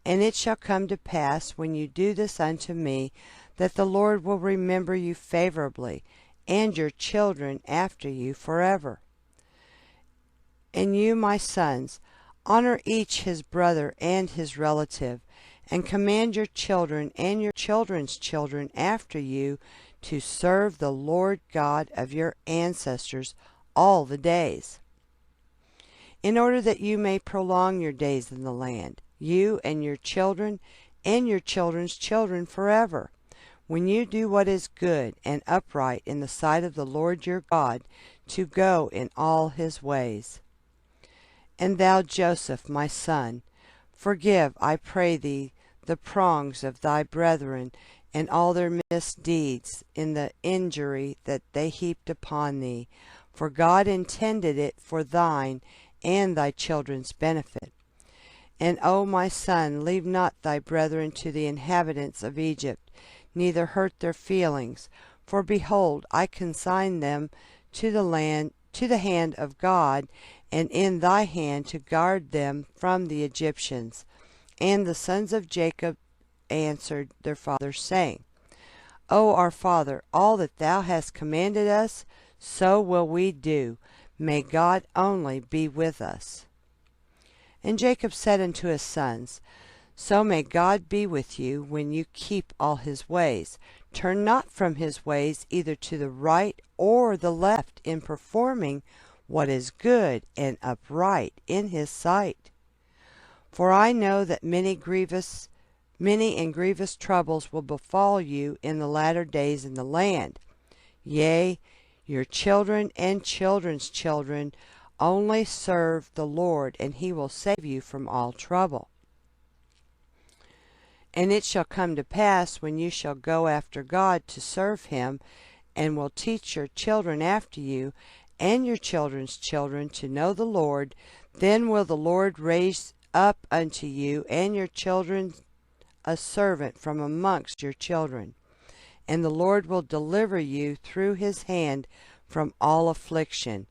And it shall come to pass, when you do this unto me, that the Lord will remember you favorably, and your children after you forever. And you, my sons, honor each his brother and his relative, and command your children and your children's children after you to serve the Lord God of your ancestors all the days, in order that you may prolong your days in the land, you and your children and your children's children forever, when you do what is good and upright in the sight of the Lord your God, to go in all his ways. And thou, Joseph, my son, forgive, I pray thee, the wrongs of thy brethren, and all their misdeeds in the injury that they heaped upon thee, for God intended it for thine and thy children's benefit. And, O my son, leave not thy brethren to the inhabitants of Egypt, neither hurt their feelings. For behold, I consign them to the hand of God, and in thy hand to guard them from the Egyptians. And the sons of Jacob answered their father, saying, O our father, all that thou hast commanded us, so will we do. May God only be with us. And Jacob said unto his sons, So may God be with you when you keep all his ways. Turn not from his ways either to the right or the left, in performing what is good and upright in his sight. For I know that many and grievous troubles will befall you in the latter days in the land. Yea, your children and children's children only serve the Lord, and he will save you from all trouble. And it shall come to pass, when you shall go after God to serve him, and will teach your children after you, and your children's children to know the Lord, then will the Lord raise up unto you and your children a servant from amongst your children. And the Lord will deliver you through his hand from all affliction,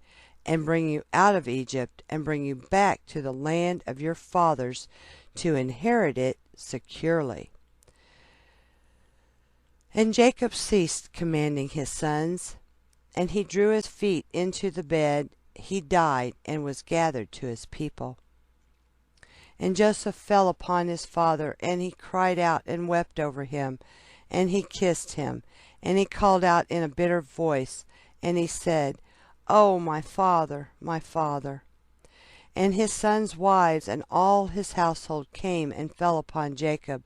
and bring you out of Egypt, and bring you back to the land of your fathers, to inherit it securely. And Jacob ceased commanding his sons, and he drew his feet into the bed. He died, and was gathered to his people. And Joseph fell upon his father, and he cried out and wept over him, and he kissed him, and he called out in a bitter voice, and he said, O my father, my father. And his sons' wives and all his household came and fell upon Jacob,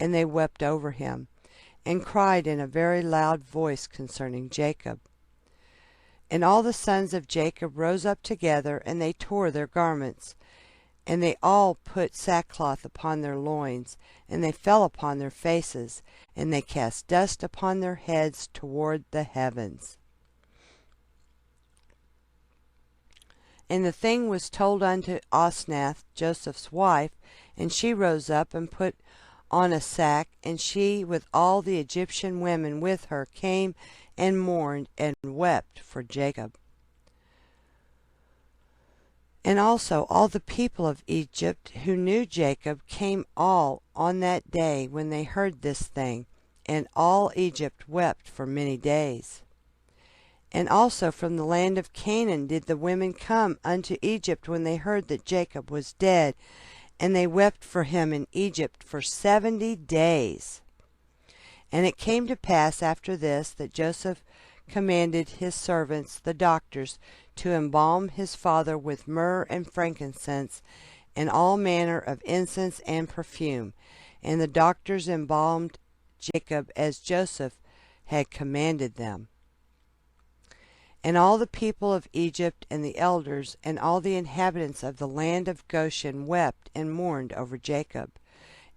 and they wept over him, and cried in a very loud voice concerning Jacob. And all the sons of Jacob rose up together, and they tore their garments, and they all put sackcloth upon their loins, and they fell upon their faces, and they cast dust upon their heads toward the heavens. And the thing was told unto Osnath, Joseph's wife, and she rose up and put on a sack, and she with all the Egyptian women with her came and mourned and wept for Jacob. And also all the people of Egypt who knew Jacob came all on that day when they heard this thing, and all Egypt wept for many days. And also from the land of Canaan did the women come unto Egypt when they heard that Jacob was dead, and they wept for him in Egypt for 70 days. And it came to pass after this that Joseph commanded his servants, the doctors, to embalm his father with myrrh and frankincense, and all manner of incense and perfume. And the doctors embalmed Jacob as Joseph had commanded them. And all the people of Egypt and the elders and all the inhabitants of the land of Goshen wept and mourned over Jacob.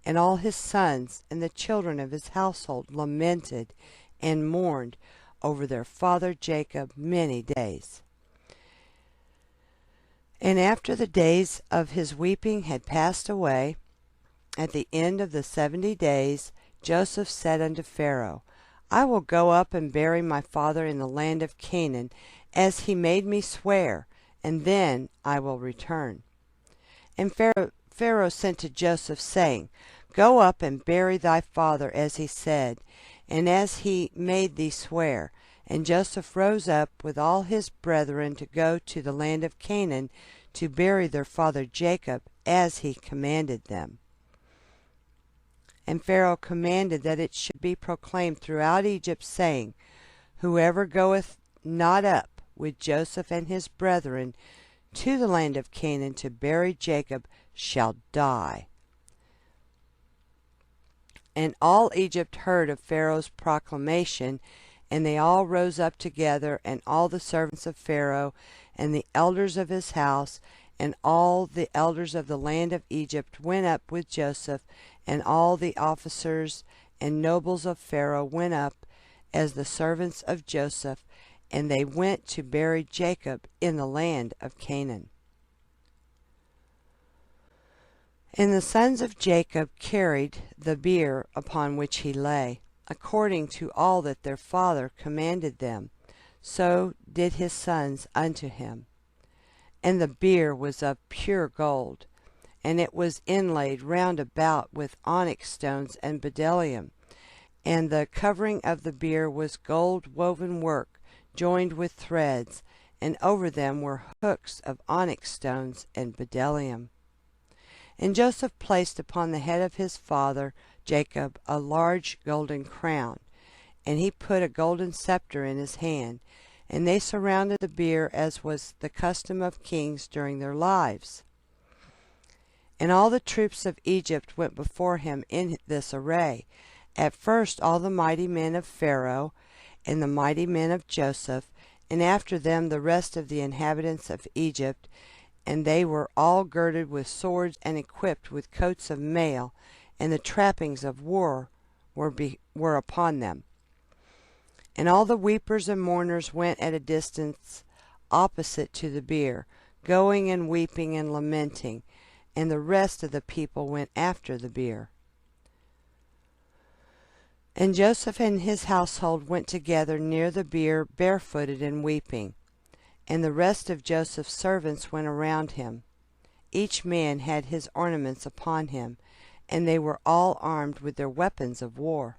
And all his sons and the children of his household lamented and mourned over their father Jacob many days. And after the days of his weeping had passed away, at the end of the 70 days, Joseph said unto Pharaoh, I will go up and bury my father in the land of Canaan, as he made me swear, and then I will return. And Pharaoh sent to Joseph, saying, Go up and bury thy father as he said, and as he made thee swear. And Joseph rose up with all his brethren to go to the land of Canaan, to bury their father Jacob, as he commanded them. And Pharaoh commanded that it should be proclaimed throughout Egypt, saying, Whoever goeth not up with Joseph and his brethren to the land of Canaan to bury Jacob shall die. And all Egypt heard of Pharaoh's proclamation, and they all rose up together, and all the servants of Pharaoh, and the elders of his house, and all the elders of the land of Egypt went up with Joseph, and all the officers and nobles of Pharaoh went up as the servants of Joseph, and they went to bury Jacob in the land of Canaan. And the sons of Jacob carried the bier upon which he lay, according to all that their father commanded them. So did his sons unto him. And the bier was of pure gold, and it was inlaid round about with onyx stones and bdellium. And the covering of the bier was gold woven work, joined with threads, and over them were hooks of onyx stones and bdellium. And Joseph placed upon the head of his father Jacob a large golden crown, and he put a golden scepter in his hand. And they surrounded the bier, as was the custom of kings during their lives. And all the troops of Egypt went before him in this array. At first all the mighty men of Pharaoh, and the mighty men of Joseph, and after them the rest of the inhabitants of Egypt, and they were all girded with swords and equipped with coats of mail, and the trappings of war were upon them. And all the weepers and mourners went at a distance opposite to the bier, going and weeping and lamenting, and the rest of the people went after the bier. And Joseph and his household went together near the bier, barefooted and weeping. And the rest of Joseph's servants went around him. Each man had his ornaments upon him, and they were all armed with their weapons of war.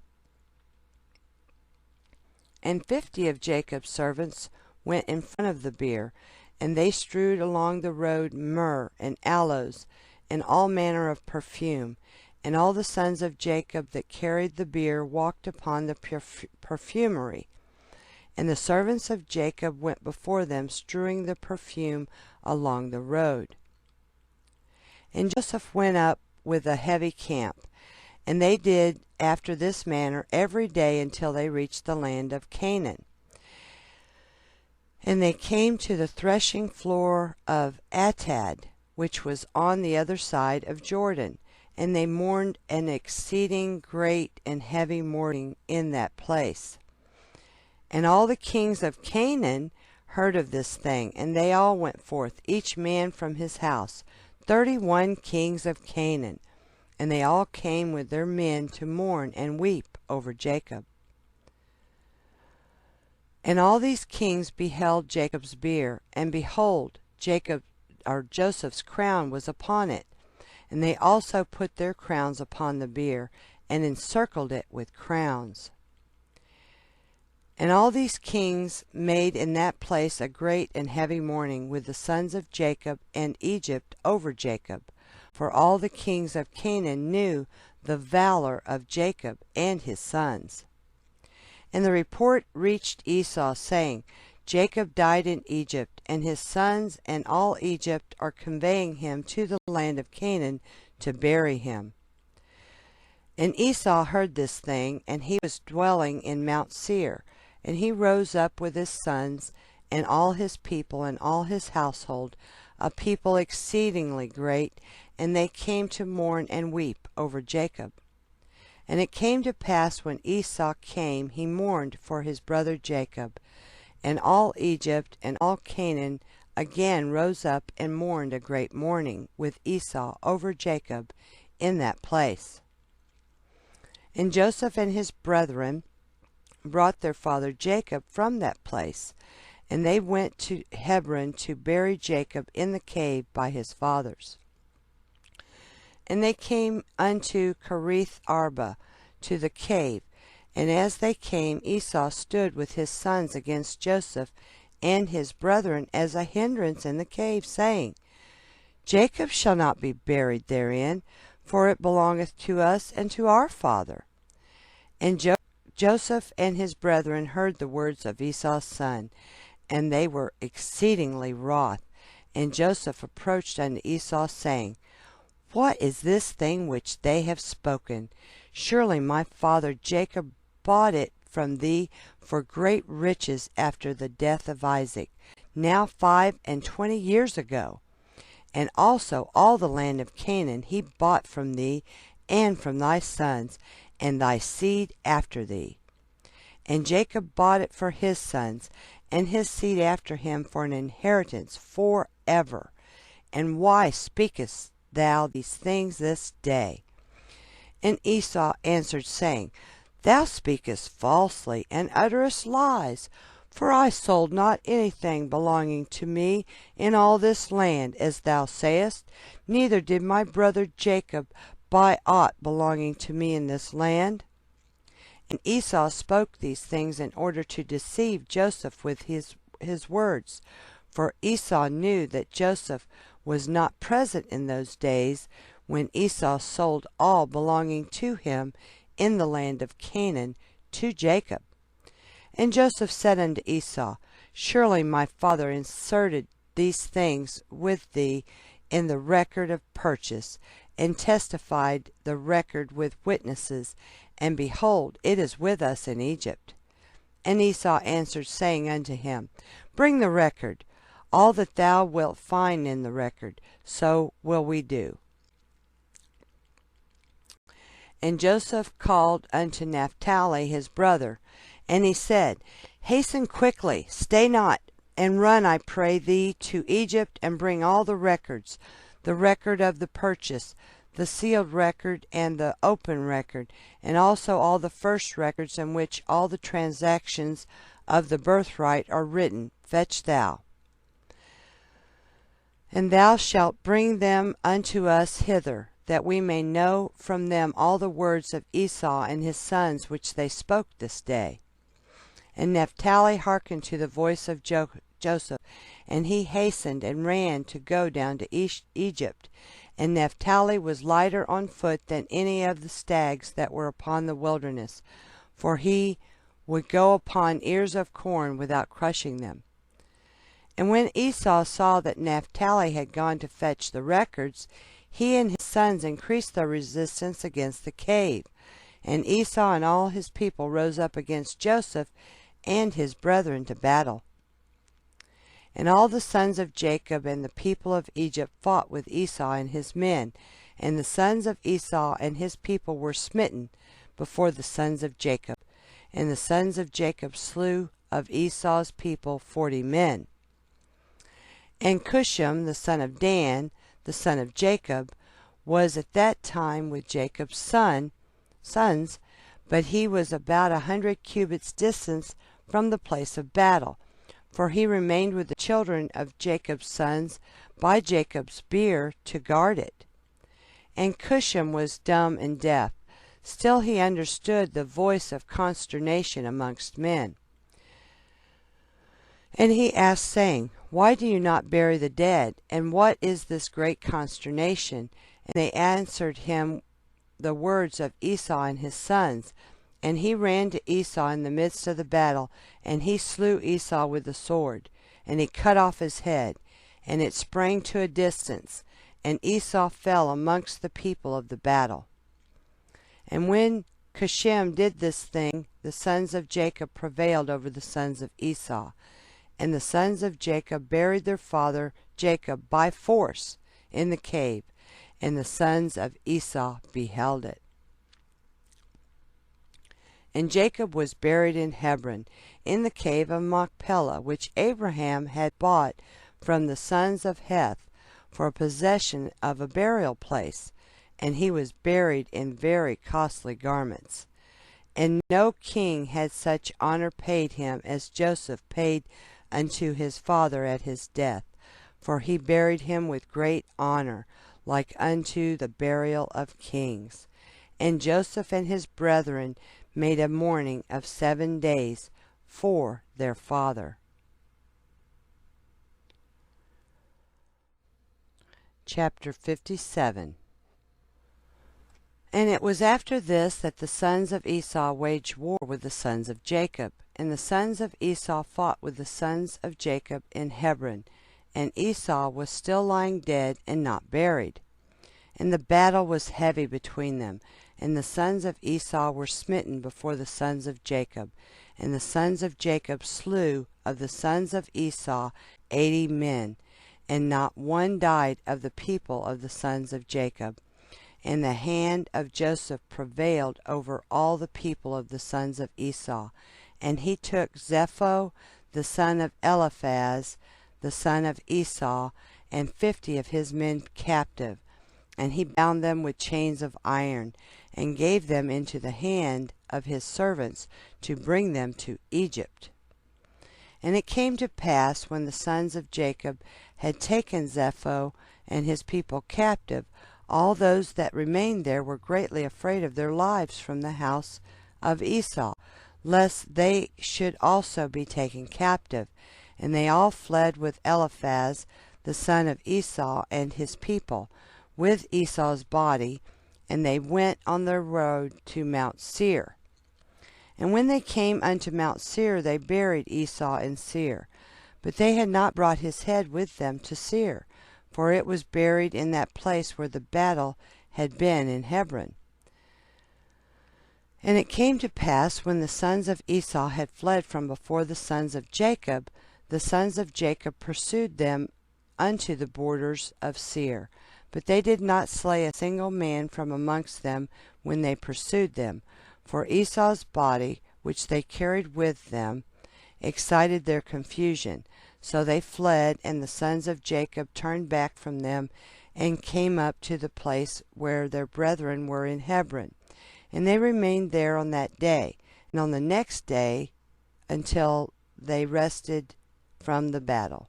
And 50 of Jacob's servants went in front of the bier, and they strewed along the road myrrh and aloes, and all manner of perfume. And all the sons of Jacob that carried the bier walked upon the perfumery. And the servants of Jacob went before them, strewing the perfume along the road. And Joseph went up with a heavy camp, and they did after this manner every day until they reached the land of Canaan. And they came to the threshing floor of Atad, which was on the other side of Jordan, and they mourned an exceeding great and heavy mourning in that place. And all the kings of Canaan heard of this thing, and they all went forth, each man from his house, 31 kings of Canaan, and they all came with their men to mourn and weep over Jacob. And all these kings beheld Jacob's bier, and behold, Joseph's crown was upon it. And they also put their crowns upon the bier, and encircled it with crowns. And all these kings made in that place a great and heavy mourning with the sons of Jacob and Egypt over Jacob, for all the kings of Canaan knew the valor of Jacob and his sons. And the report reached Esau, saying, Jacob died in Egypt, and his sons and all Egypt are conveying him to the land of Canaan to bury him. And Esau heard this thing, and he was dwelling in Mount Seir. And he rose up with his sons, and all his people, and all his household, a people exceedingly great, and they came to mourn and weep over Jacob. And it came to pass, when Esau came, he mourned for his brother Jacob. And all Egypt and all Canaan again rose up and mourned a great mourning with Esau over Jacob in that place. And Joseph and his brethren brought their father Jacob from that place, and they went to Hebron to bury Jacob in the cave by his fathers. And they came unto Kerith Arba, to the cave, and as they came, Esau stood with his sons against Joseph and his brethren as a hindrance in the cave, saying, Jacob shall not be buried therein, for it belongeth to us and to our father. And Joseph and his brethren heard the words of Esau's son, and they were exceedingly wroth. And Joseph approached unto Esau, saying, What is this thing which they have spoken? Surely my father Jacob bought it from thee for great riches after the death of Isaac, now 25 years ago. And also all the land of Canaan he bought from thee and from thy sons, and thy seed after thee. And Jacob bought it for his sons, and his seed after him for an inheritance forever. And why speakest thou these things this day? And Esau answered, saying, Thou speakest falsely, and utterest lies. For I sold not anything belonging to me in all this land, as thou sayest, neither did my brother Jacob buy aught belonging to me in this land. And Esau spoke these things in order to deceive Joseph with his words, for Esau knew that Joseph was not present in those days when Esau sold all belonging to him in the land of Canaan to Jacob. And Joseph said unto Esau, Surely my father inserted these things with thee in the record of purchase, and testified the record with witnesses, and behold, it is with us in Egypt. And Esau answered, saying unto him, Bring the record. All that thou wilt find in the record, so will we do. And Joseph called unto Naphtali his brother, and he said, Hasten quickly, stay not, and run, I pray thee, to Egypt, and bring all the records, the record of the purchase, the sealed record, and the open record, and also all the first records in which all the transactions of the birthright are written, fetch thou. And thou shalt bring them unto us hither, that we may know from them all the words of Esau and his sons which they spoke this day. And Naphtali hearkened to the voice of Joseph, and he hastened and ran to go down to Egypt. And Naphtali was lighter on foot than any of the stags that were upon the wilderness, for he would go upon ears of corn without crushing them. And when Esau saw that Naphtali had gone to fetch the records, he and his sons increased their resistance against the cave. And Esau and all his people rose up against Joseph and his brethren to battle. And all the sons of Jacob and the people of Egypt fought with Esau and his men, and the sons of Esau and his people were smitten before the sons of Jacob. And the sons of Jacob slew of Esau's people 40 men. And Cushan, the son of Dan, the son of Jacob, was at that time with Jacob's sons, but he was about 100 cubits distant from the place of battle, for he remained with the children of Jacob's sons by Jacob's bier to guard it. And Cushan was dumb and deaf, still he understood the voice of consternation amongst men. And he asked, saying, Why do you not bury the dead? And what is this great consternation? And they answered him the words of Esau and his sons. And he ran to Esau in the midst of the battle, and he slew Esau with the sword, and he cut off his head, and it sprang to a distance, and Esau fell amongst the people of the battle. And when Cushan did this thing, the sons of Jacob prevailed over the sons of Esau. And the sons of Jacob buried their father Jacob by force in the cave, and the sons of Esau beheld it. And Jacob was buried in Hebron, in the cave of Machpelah, which Abraham had bought from the sons of Heth for a possession of a burial place, and he was buried in very costly garments. And no king had such honor paid him as Joseph paid unto his father at his death, for he buried him with great honor, like unto the burial of kings. And Joseph and his brethren made a mourning of 7 days for their father. Chapter 57. And it was after this that the sons of Esau waged war with the sons of Jacob. And the sons of Esau fought with the sons of Jacob in Hebron, and Esau was still lying dead and not buried. And the battle was heavy between them, and the sons of Esau were smitten before the sons of Jacob. And the sons of Jacob slew of the sons of Esau 80 men, and not one died of the people of the sons of Jacob. And the hand of Joseph prevailed over all the people of the sons of Esau. And he took Zepho, the son of Eliphaz, the son of Esau, and 50 of his men captive. And he bound them with chains of iron, and gave them into the hand of his servants to bring them to Egypt. And it came to pass, when the sons of Jacob had taken Zepho and his people captive, all those that remained there were greatly afraid of their lives from the house of Esau, lest they should also be taken captive. And they all fled with Eliphaz, the son of Esau, and his people, with Esau's body, and they went on their road to Mount Seir. And when they came unto Mount Seir, they buried Esau in Seir. But they had not brought his head with them to Seir, for it was buried in that place where the battle had been in Hebron. And it came to pass, when the sons of Esau had fled from before the sons of Jacob, the sons of Jacob pursued them unto the borders of Seir. But they did not slay a single man from amongst them when they pursued them. For Esau's body, which they carried with them, excited their confusion. So they fled, and the sons of Jacob turned back from them, and came up to the place where their brethren were in Hebron. And they remained there on that day, and on the next day, until they rested from the battle.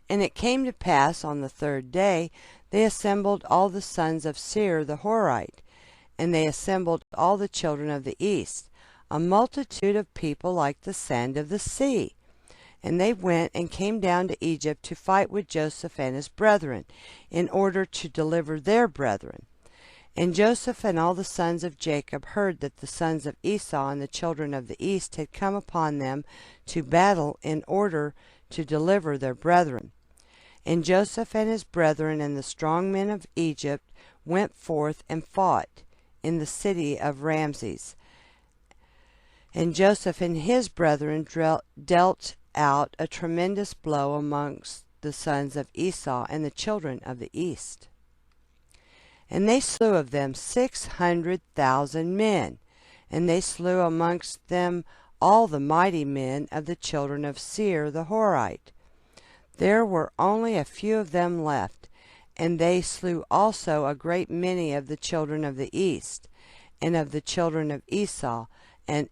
And it came to pass on the third day, they assembled all the sons of Seir the Horite, and they assembled all the children of the east, a multitude of people like the sand of the sea. And they went and came down to Egypt to fight with Joseph and his brethren, in order to deliver their brethren. And Joseph and all the sons of Jacob heard that the sons of Esau and the children of the east had come upon them to battle in order to deliver their brethren. And Joseph and his brethren and the strong men of Egypt went forth and fought in the city of Ramses. And Joseph and his brethren dealt out a tremendous blow amongst the sons of Esau and the children of the east. And they slew of them 600,000 men, and they slew amongst them all the mighty men of the children of Seir the Horite. There were only a few of them left, and they slew also a great many of the children of the east, and of the children of Esau, and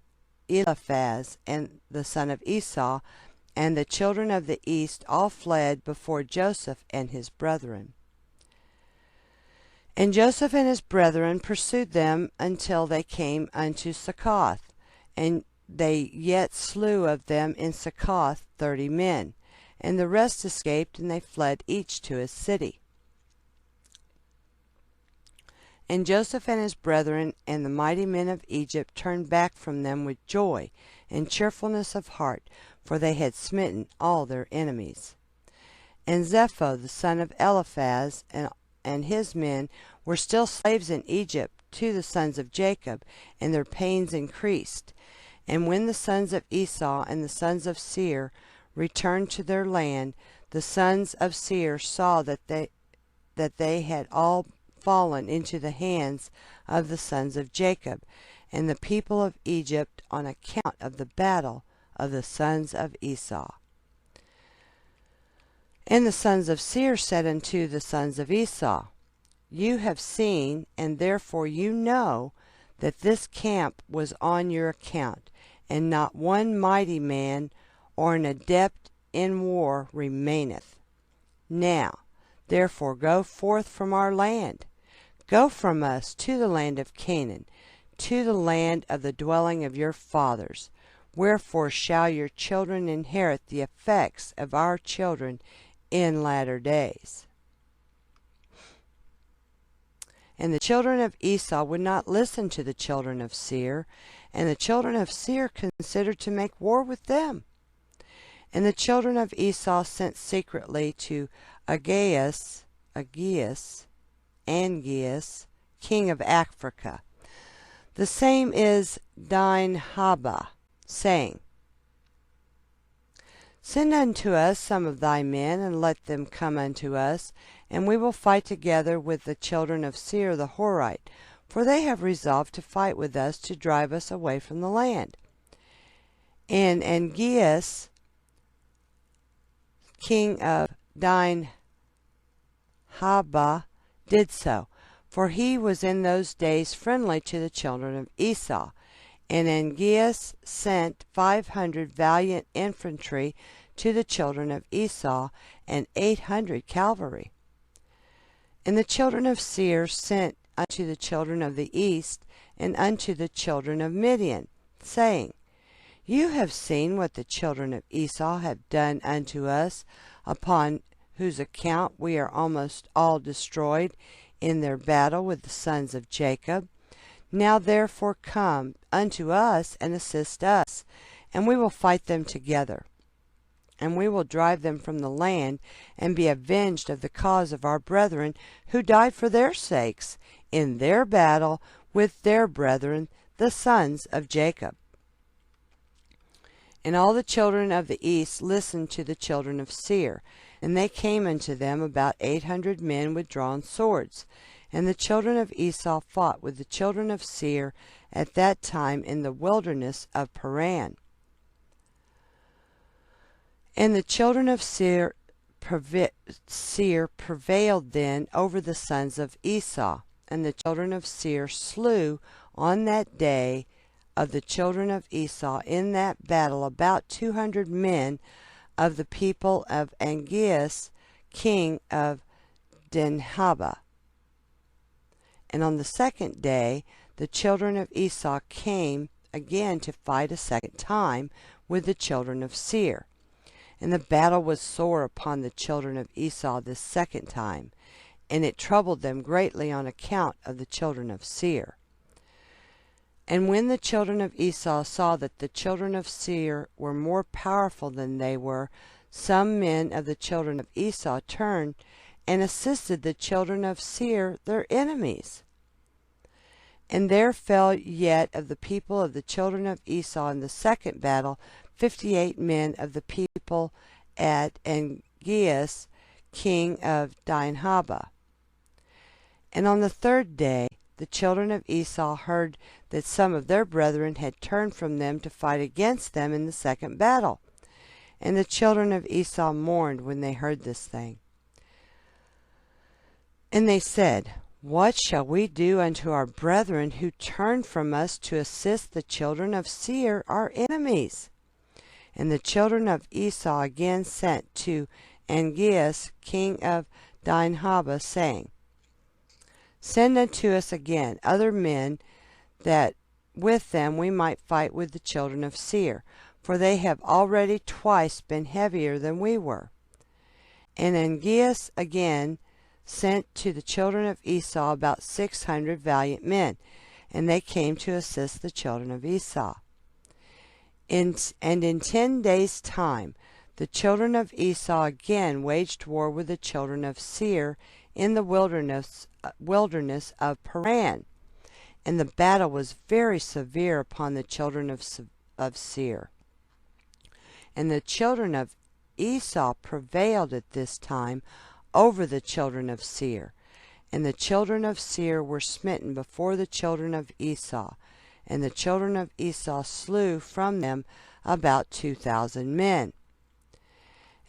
Eliphaz, and the son of Esau, and the children of the east all fled before Joseph and his brethren. And Joseph and his brethren pursued them until they came unto Succoth, and they yet slew of them in Succoth 30 men, and the rest escaped, and they fled each to his city. And Joseph and his brethren and the mighty men of Egypt turned back from them with joy and cheerfulness of heart, for they had smitten all their enemies. And Zepho the son of Eliphaz and his men were still slaves in Egypt to the sons of Jacob, and their pains increased. And when the sons of Esau and the sons of Seir returned to their land, the sons of Seir saw that they had all fallen into the hands of the sons of Jacob, and the people of Egypt, on account of the battle of the sons of Esau. And the sons of Seir said unto the sons of Esau, You have seen, and therefore you know, that this camp was on your account, and not one mighty man or an adept in war remaineth. Now, therefore, go forth from our land. Go from us to the land of Canaan, to the land of the dwelling of your fathers. Wherefore shall your children inherit the effects of our children in latter days. And the children of Esau would not listen to the children of Seir, and the children of Seir considered to make war with them. And the children of Esau sent secretly to Angeas, king of Africa. The same is Dinhabah, saying, Send unto us some of thy men, and let them come unto us, and we will fight together with the children of Seir the Horite, for they have resolved to fight with us to drive us away from the land. And Angeas, king of Dinhabah, did so, for he was in those days friendly to the children of Esau. And Angeas sent 500 valiant infantry to the children of Esau, and 800 cavalry. And the children of Seir sent unto the children of the east, and unto the children of Midian, saying, You have seen what the children of Esau have done unto us, upon whose account we are almost all destroyed in their battle with the sons of Jacob. Now therefore come unto us and assist us, and we will fight them together. and we will drive them from the land, and be avenged of the cause of our brethren who died for their sakes in their battle with their brethren, the sons of Jacob. And all the children of the east listened to the children of Seir, and they came unto them about 800 men with drawn swords. And the children of Esau fought with the children of Seir at that time in the wilderness of Paran. And the children of Seir prevailed then over the sons of Esau, and the children of Seir slew on that day of the children of Esau in that battle about 200 men of the people of Angeas, king of Dinhabah. And on the second day the children of Esau came again to fight a second time with the children of Seir. And the battle was sore upon the children of Esau this second time, and it troubled them greatly on account of the children of Seir. And when the children of Esau saw that the children of Seir were more powerful than they were, some men of the children of Esau turned and assisted the children of Seir, their enemies. And there fell yet of the people of the children of Esau in the second battle 58 men of the people at Angeas, king of Dinhabah. And on the third day the children of Esau heard that some of their brethren had turned from them to fight against them in the second battle. And the children of Esau mourned when they heard this thing. And they said, What shall we do unto our brethren who turned from us to assist the children of Seir, our enemies? And the children of Esau again sent to Angeas, king of Dinhabah, saying, Send unto us again other men, that with them we might fight with the children of Seir, for they have already twice been heavier than we were. And Angeas again sent to the children of Esau about 600 valiant men, and they came to assist the children of Esau. And in 10 days' time the children of Esau again waged war with the children of Seir in the wilderness of Paran, and the battle was very severe upon the children of Seir. And the children of Esau prevailed at this time over the children of Seir, and the children of Seir were smitten before the children of Esau, and the children of Esau slew from them about 2,000 men.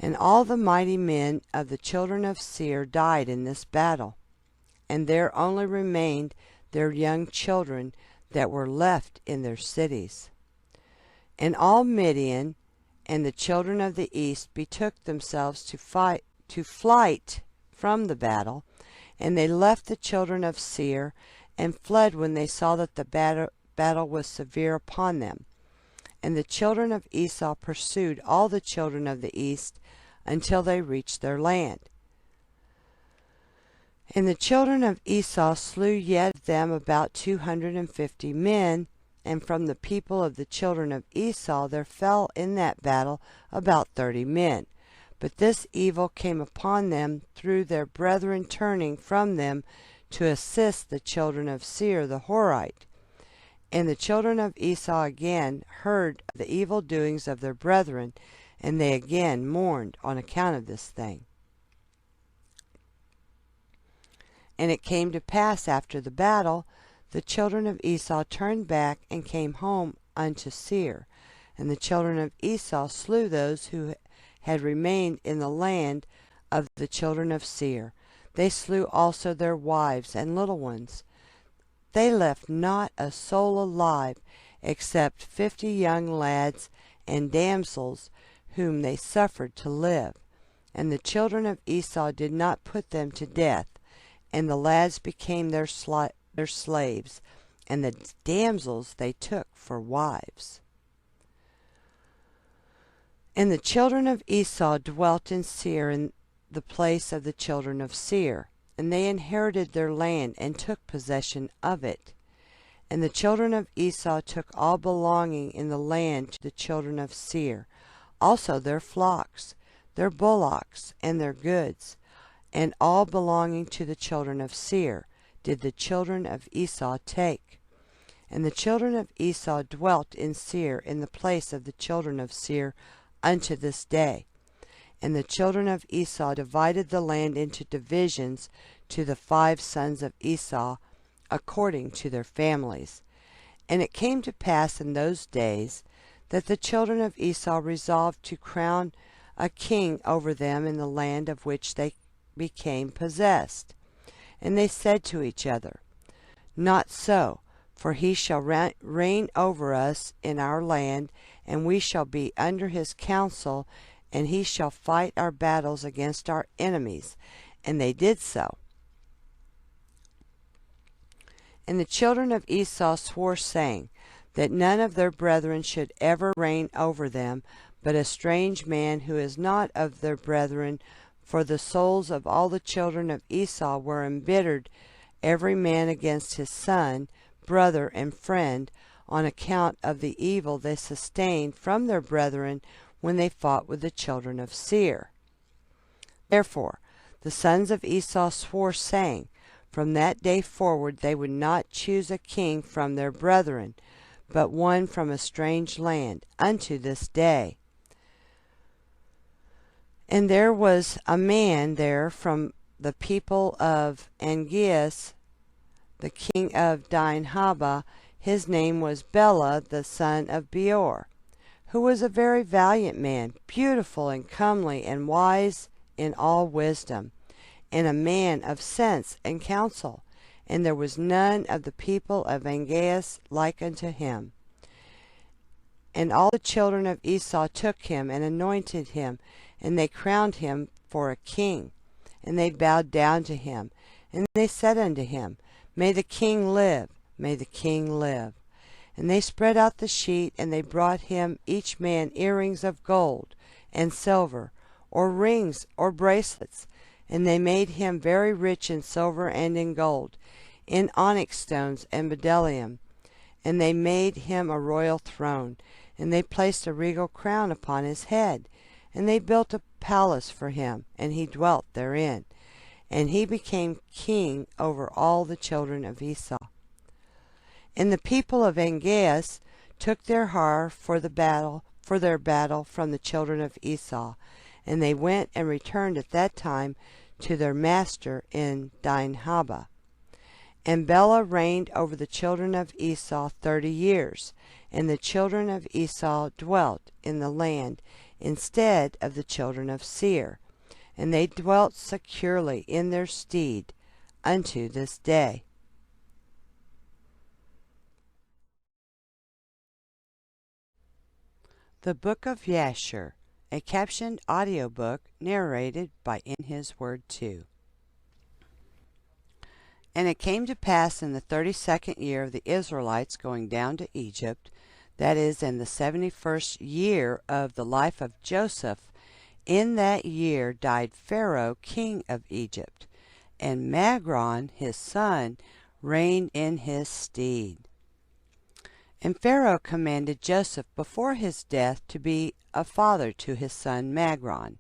And all the mighty men of the children of Seir died in this battle, and there only remained their young children that were left in their cities. And all Midian and the children of the east betook themselves to flight from the battle, and they left the children of Seir, and fled when they saw that the battle was severe upon them. And the children of Esau pursued all the children of the east until they reached their land. And the children of Esau slew yet of them about 250 men, and from the people of the children of Esau there fell in that battle about 30 men. But this evil came upon them through their brethren turning from them to assist the children of Seir the Horite. And the children of Esau again heard of the evil doings of their brethren, and they again mourned on account of this thing. And it came to pass after the battle, the children of Esau turned back and came home unto Seir. And the children of Esau slew those who had remained in the land of the children of Seir. They slew also their wives and little ones. They left not a soul alive, except 50 young lads and damsels, whom they suffered to live. And the children of Esau did not put them to death, and the lads became their slaves, and the damsels they took for wives. And the children of Esau dwelt in Seir, in the place of the children of Seir, and they inherited their land and took possession of it. And the children of Esau took all belonging in the land to the children of Seir, also their flocks, their bullocks, and their goods, and all belonging to the children of Seir did the children of Esau take. And the children of Esau dwelt in Seir in the place of the children of Seir unto this day. And the children of Esau divided the land into divisions to the 5 sons of Esau according to their families. And it came to pass in those days that the children of Esau resolved to crown a king over them in the land of which they became possessed. And they said to each other, Not so, for he shall reign over us in our land, and we shall be under his counsel, and he shall fight our battles against our enemies. And they did so. And the children of Esau swore, saying, that none of their brethren should ever reign over them, but a strange man who is not of their brethren. For the souls of all the children of Esau were embittered, every man against his son, brother, and friend, on account of the evil they sustained from their brethren when they fought with the children of Seir. Therefore the sons of Esau swore, saying, from that day forward they would not choose a king from their brethren, but one from a strange land, unto this day. And there was a man there from the people of Angeas, the king of Dinhabah. His name was Bela, the son of Beor, who was a very valiant man, beautiful and comely, and wise in all wisdom, and a man of sense and counsel. And there was none of the people of Angeas like unto him. And all the children of Esau took him and anointed him, and they crowned him for a king. And they bowed down to him, and they said unto him, May the king live, may the king live. And they spread out the sheet, and they brought him each man earrings of gold and silver, or rings, or bracelets. And they made him very rich in silver and in gold, in onyx stones and bdellium. And they made him a royal throne, and they placed a regal crown upon his head. And they built a palace for him, and he dwelt therein. And he became king over all the children of Esau. And the people of Angeas took their har for their battle from the children of Esau. And they went and returned at that time to their master in Dinhabah. And Bela reigned over the children of Esau 30 years, and the children of Esau dwelt in the land instead of the children of Seir, and they dwelt securely in their stead unto this day. The Book of Jasher, a captioned audiobook narrated by In His Word 2. And it came to pass in the 32nd year of the Israelites going down to Egypt, that is, in the 71st year of the life of Joseph, in that year died Pharaoh king of Egypt, and Magron his son reigned in his stead. And Pharaoh commanded Joseph before his death to be a father to his son Magron,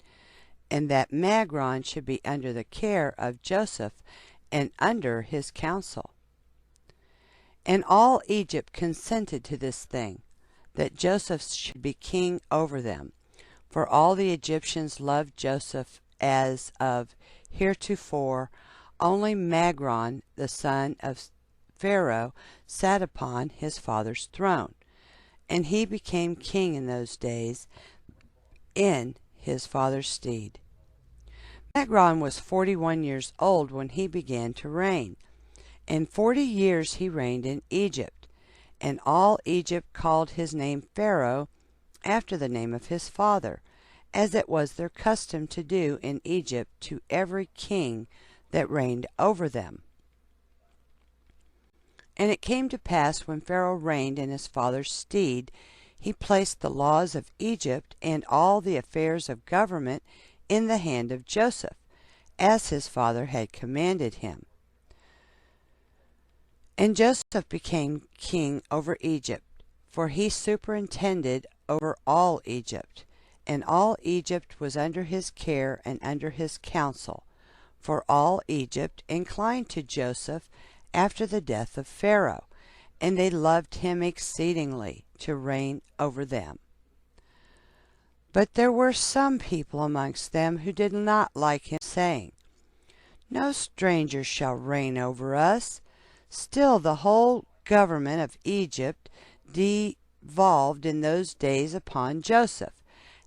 and that Magron should be under the care of Joseph and under his counsel. And all Egypt consented to this thing, that Joseph should be king over them. For all the Egyptians loved Joseph as of heretofore. Only Magron, the son of Pharaoh, sat upon his father's throne, and he became king in those days in his father's stead. Magron was 41 years old when he began to reign, and 40 years he reigned in Egypt. And all Egypt called his name Pharaoh, after the name of his father, as it was their custom to do in Egypt to every king that reigned over them. And it came to pass, when Pharaoh reigned in his father's stead, he placed the laws of Egypt and all the affairs of government in the hand of Joseph, as his father had commanded him. And Joseph became king over Egypt, for he superintended over all Egypt. and all Egypt was under his care and under his counsel. For all Egypt inclined to Joseph after the death of Pharaoh, and they loved him exceedingly to reign over them. But there were some people amongst them who did not like him, saying, No stranger shall reign over us. Still the whole government of Egypt devolved in those days upon Joseph,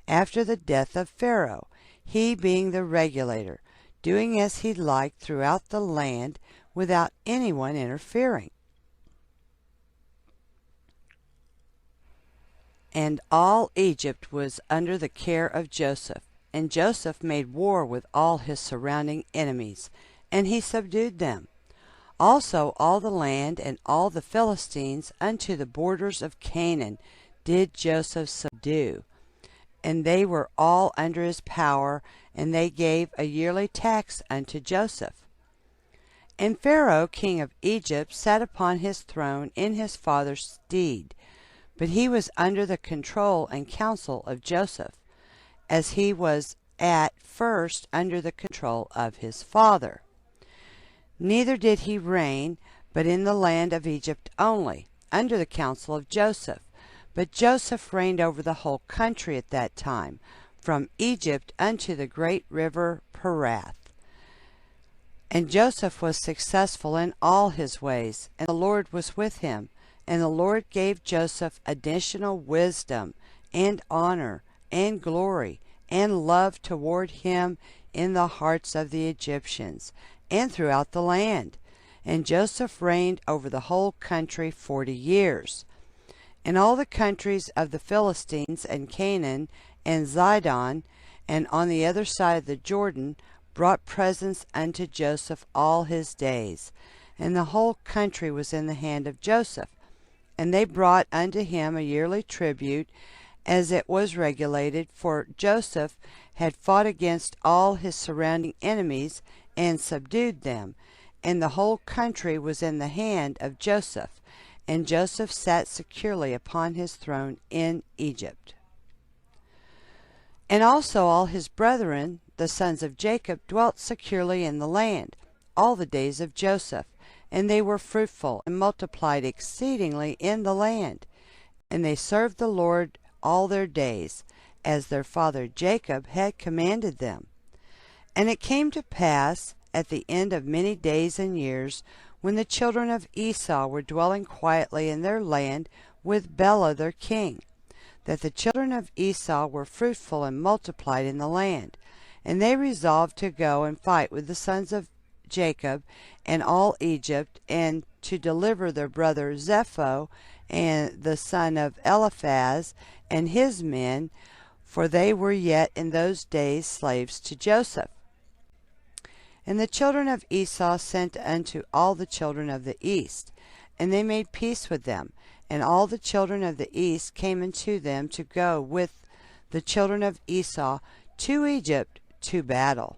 after the death of Pharaoh, he being the regulator, doing as he liked throughout the land without anyone interfering. And all Egypt was under the care of Joseph, and Joseph made war with all his surrounding enemies, and he subdued them. Also all the land and all the Philistines unto the borders of Canaan did Joseph subdue, and they were all under his power, and they gave a yearly tax unto Joseph. And Pharaoh king of Egypt sat upon his throne in his father's stead, but he was under the control and counsel of Joseph, as he was at first under the control of his father. Neither did he reign, but in the land of Egypt only, under the counsel of Joseph. But Joseph reigned over the whole country at that time, from Egypt unto the great river Perath. And Joseph was successful in all his ways, and the Lord was with him. And the Lord gave Joseph additional wisdom, and honor, and glory, and love toward him in the hearts of the Egyptians, and throughout the land. And Joseph reigned over the whole country 40 years. And all the countries of the Philistines, and Canaan, and Zidon, and on the other side of the Jordan, brought presents unto Joseph all his days. And the whole country was in the hand of Joseph. And they brought unto him a yearly tribute, as it was regulated, for Joseph had fought against all his surrounding enemies, and subdued them, and the whole country was in the hand of Joseph, and Joseph sat securely upon his throne in Egypt. And also all his brethren, the sons of Jacob, dwelt securely in the land, all the days of Joseph, and they were fruitful and multiplied exceedingly in the land. And they served the Lord all their days, as their father Jacob had commanded them. And it came to pass, at the end of many days and years, when the children of Esau were dwelling quietly in their land with Bela their king, that the children of Esau were fruitful and multiplied in the land. And they resolved to go and fight with the sons of Jacob and all Egypt, and to deliver their brother Zepho, and the son of Eliphaz, and his men, for they were yet in those days slaves to Joseph. And the children of Esau sent unto all the children of the east, and they made peace with them. And all the children of the east came unto them to go with the children of Esau to Egypt to battle.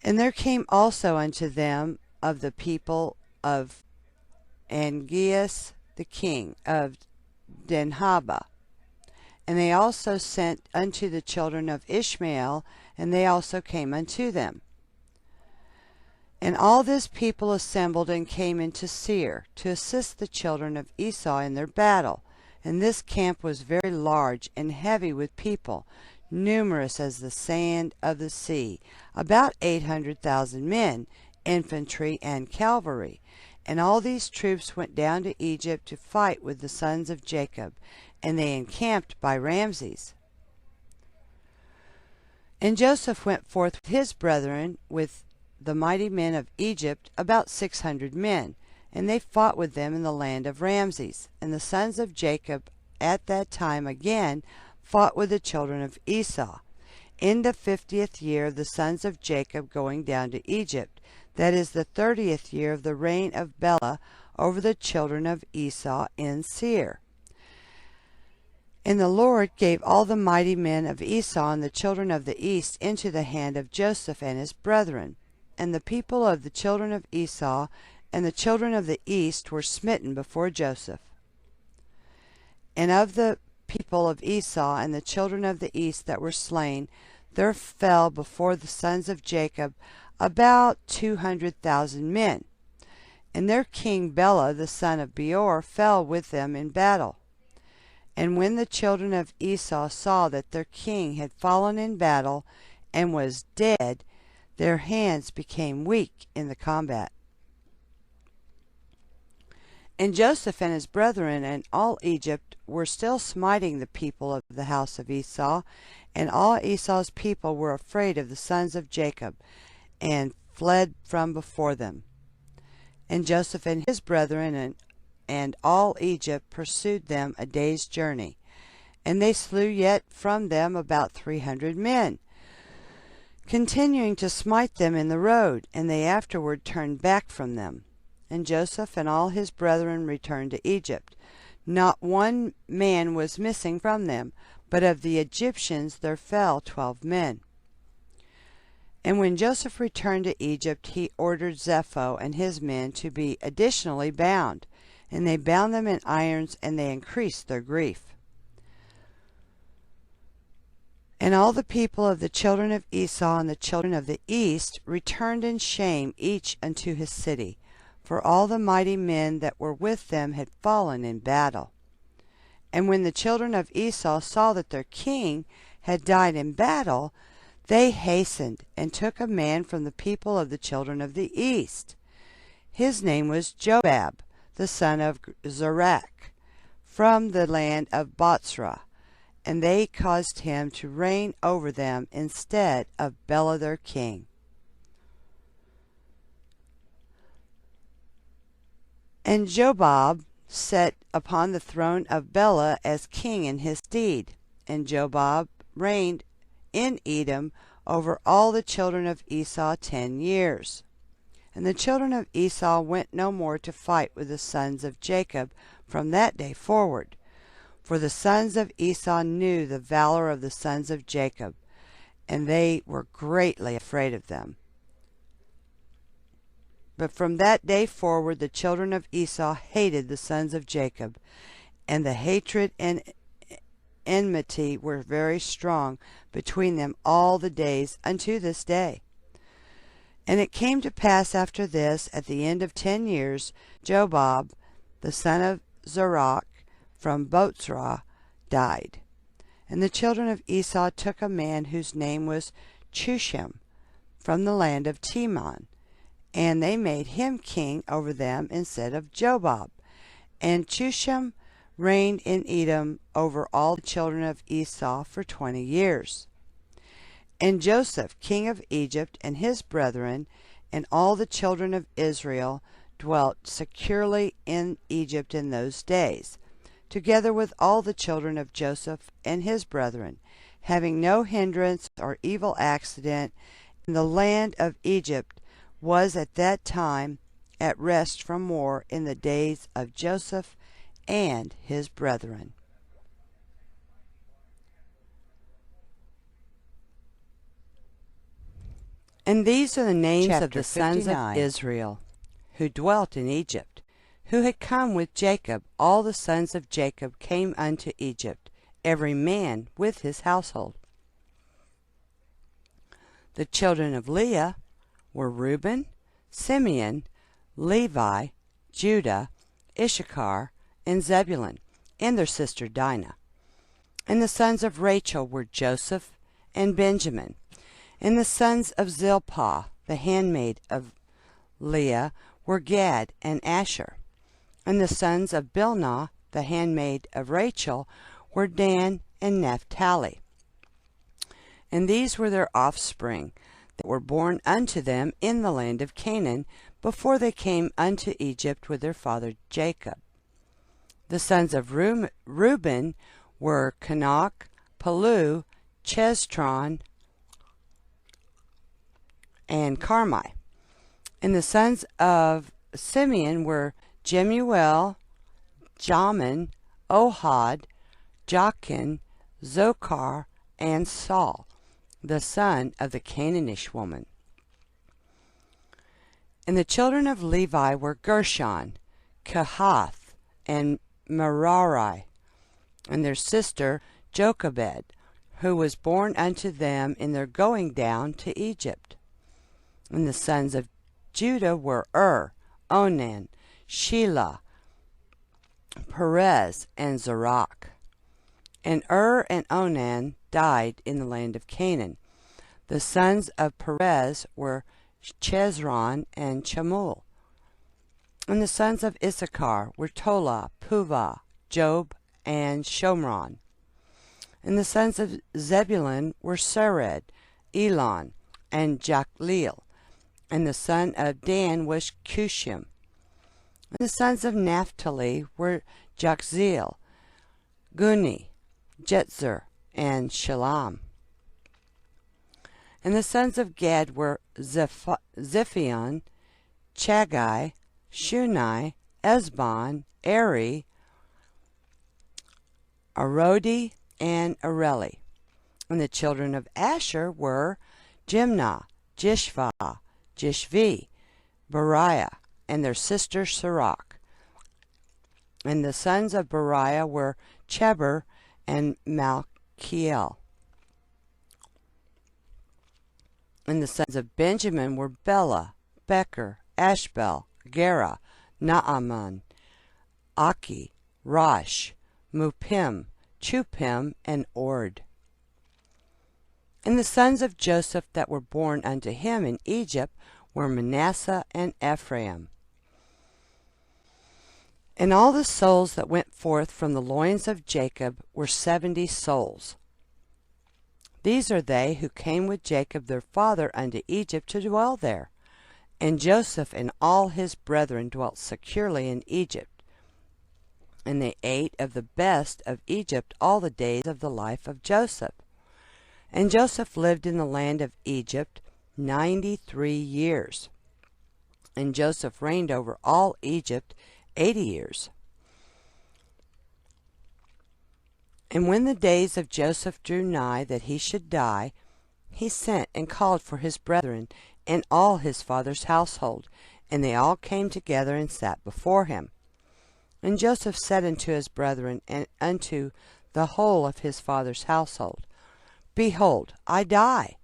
And there came also unto them of the people of Angeas the king of Dinhaba. And they also sent unto the children of Ishmael, and they also came unto them. And all this people assembled and came into Seir, to assist the children of Esau in their battle. And this camp was very large and heavy with people, numerous as the sand of the sea, about 800,000 men, infantry and cavalry. And all these troops went down to Egypt to fight with the sons of Jacob, and they encamped by Ramses. And Joseph went forth with his brethren, with the mighty men of Egypt, about 600 men, and they fought with them in the land of Ramses. And the sons of Jacob at that time again fought with the children of Esau, in the 50th year of the sons of Jacob going down to Egypt, that is the 30th year of the reign of Bela over the children of Esau in Seir. And the Lord gave all the mighty men of Esau and the children of the east into the hand of Joseph and his brethren. And the people of the children of Esau and the children of the east were smitten before Joseph. And of the people of Esau and the children of the east that were slain, there fell before the sons of Jacob about 200,000 men. And their king Bela the son of Beor fell with them in battle. And when the children of Esau saw that their king had fallen in battle and was dead, their hands became weak in the combat. And Joseph and his brethren and all Egypt were still smiting the people of the house of Esau, and all Esau's people were afraid of the sons of Jacob, and fled from before them. And Joseph and his brethren and all Egypt pursued them a day's journey, and they slew yet from them about 300 men, continuing to smite them in the road, and they afterward turned back from them. And Joseph and all his brethren returned to Egypt. Not one man was missing from them, but of the Egyptians there fell 12 men. And when Joseph returned to Egypt, he ordered Zepho and his men to be additionally bound, and they bound them in irons, and they increased their grief. And all the people of the children of Esau and the children of the east returned in shame each unto his city, for all the mighty men that were with them had fallen in battle. And when the children of Esau saw that their king had died in battle, they hastened and took a man from the people of the children of the east. His name was Jobab, the son of Zerach, from the land of Botzrah, and they caused him to reign over them instead of Bela their king. And Jobab sat upon the throne of Bela as king in his stead, and Jobab reigned in Edom over all the children of Esau 10 years. And the children of Esau went no more to fight with the sons of Jacob from that day forward. For the sons of Esau knew the valor of the sons of Jacob, and they were greatly afraid of them. But from that day forward the children of Esau hated the sons of Jacob, and the hatred and enmity were very strong between them all the days unto this day. And it came to pass after this, at the end of 10 years, Jobab, the son of Zerach, from Botzrah, died. And the children of Esau took a man whose name was Chushem, from the land of Timon, and they made him king over them instead of Jobab. And Chushem reigned in Edom over all the children of Esau for 20 years. And Joseph, king of Egypt, and his brethren, and all the children of Israel, dwelt securely in Egypt in those days, together with all the children of Joseph and his brethren, having no hindrance or evil accident. And the land of Egypt was at that time at rest from war in the days of Joseph and his brethren. And these are the names of the sons of Israel, who dwelt in Egypt, who had come with Jacob. All the sons of Jacob came unto Egypt, every man with his household. The children of Leah were Reuben, Simeon, Levi, Judah, Issachar, and Zebulun, and their sister Dinah. And the sons of Rachel were Joseph and Benjamin. And the sons of Zilpah, the handmaid of Leah, were Gad and Asher. And the sons of Bilnah, the handmaid of Rachel, were Dan and Naphtali. And these were their offspring that were born unto them in the land of Canaan, before they came unto Egypt with their father Jacob. The sons of Reuben were Canach, Palu, Chestron, and Carmi. And the sons of Simeon were Jemuel, Jamin, Ohad, Jachin, Zochar, and Saul, the son of the Canaanish woman. And the children of Levi were Gershon, Kehath, and Merari. and their sister Jochebed, who was born unto them in their going down to Egypt. And the sons of Judah were Onan, Shelah, Perez, and Zerach. And and Onan died in the land of Canaan. The sons of Perez were Chezron and Chamul. And the sons of Issachar were Tola, Puvah, Job, and Shomron. And the sons of Zebulun were Sered, Elon, and Jachleel. And the son of Dan was Cushim. And the sons of Naphtali were Jachzeel, Guni, Jetzer, and Shalom. And the sons of Gad were Ziphion, Chagai, Shunai, Esbon, Eri, Arodi, and Areli. And the children of Asher were Jimnah, Jishvah, Jishvi, Beriah, and their sister Sirach. And the sons of Beriah were Cheber and Malchiel. And the sons of Benjamin were Bela, Becher, Ashbel, Gera, Naaman, Aki, Rosh, Mupim, Chupim, and Ord. And the sons of Joseph that were born unto him in Egypt were Manasseh and Ephraim. And all the souls that went forth from the loins of Jacob were 70 souls. These are they who came with Jacob their father unto Egypt to dwell there. And Joseph and all his brethren dwelt securely in Egypt. And they ate of the best of Egypt all the days of the life of Joseph. And Joseph lived in the land of Egypt 93 years. And Joseph reigned over all Egypt 80 years. And when the days of Joseph drew nigh that he should die, he sent and called for his brethren and all his father's household, and they all came together and sat before him. And Joseph said unto his brethren and unto the whole of his father's household, Behold, I die,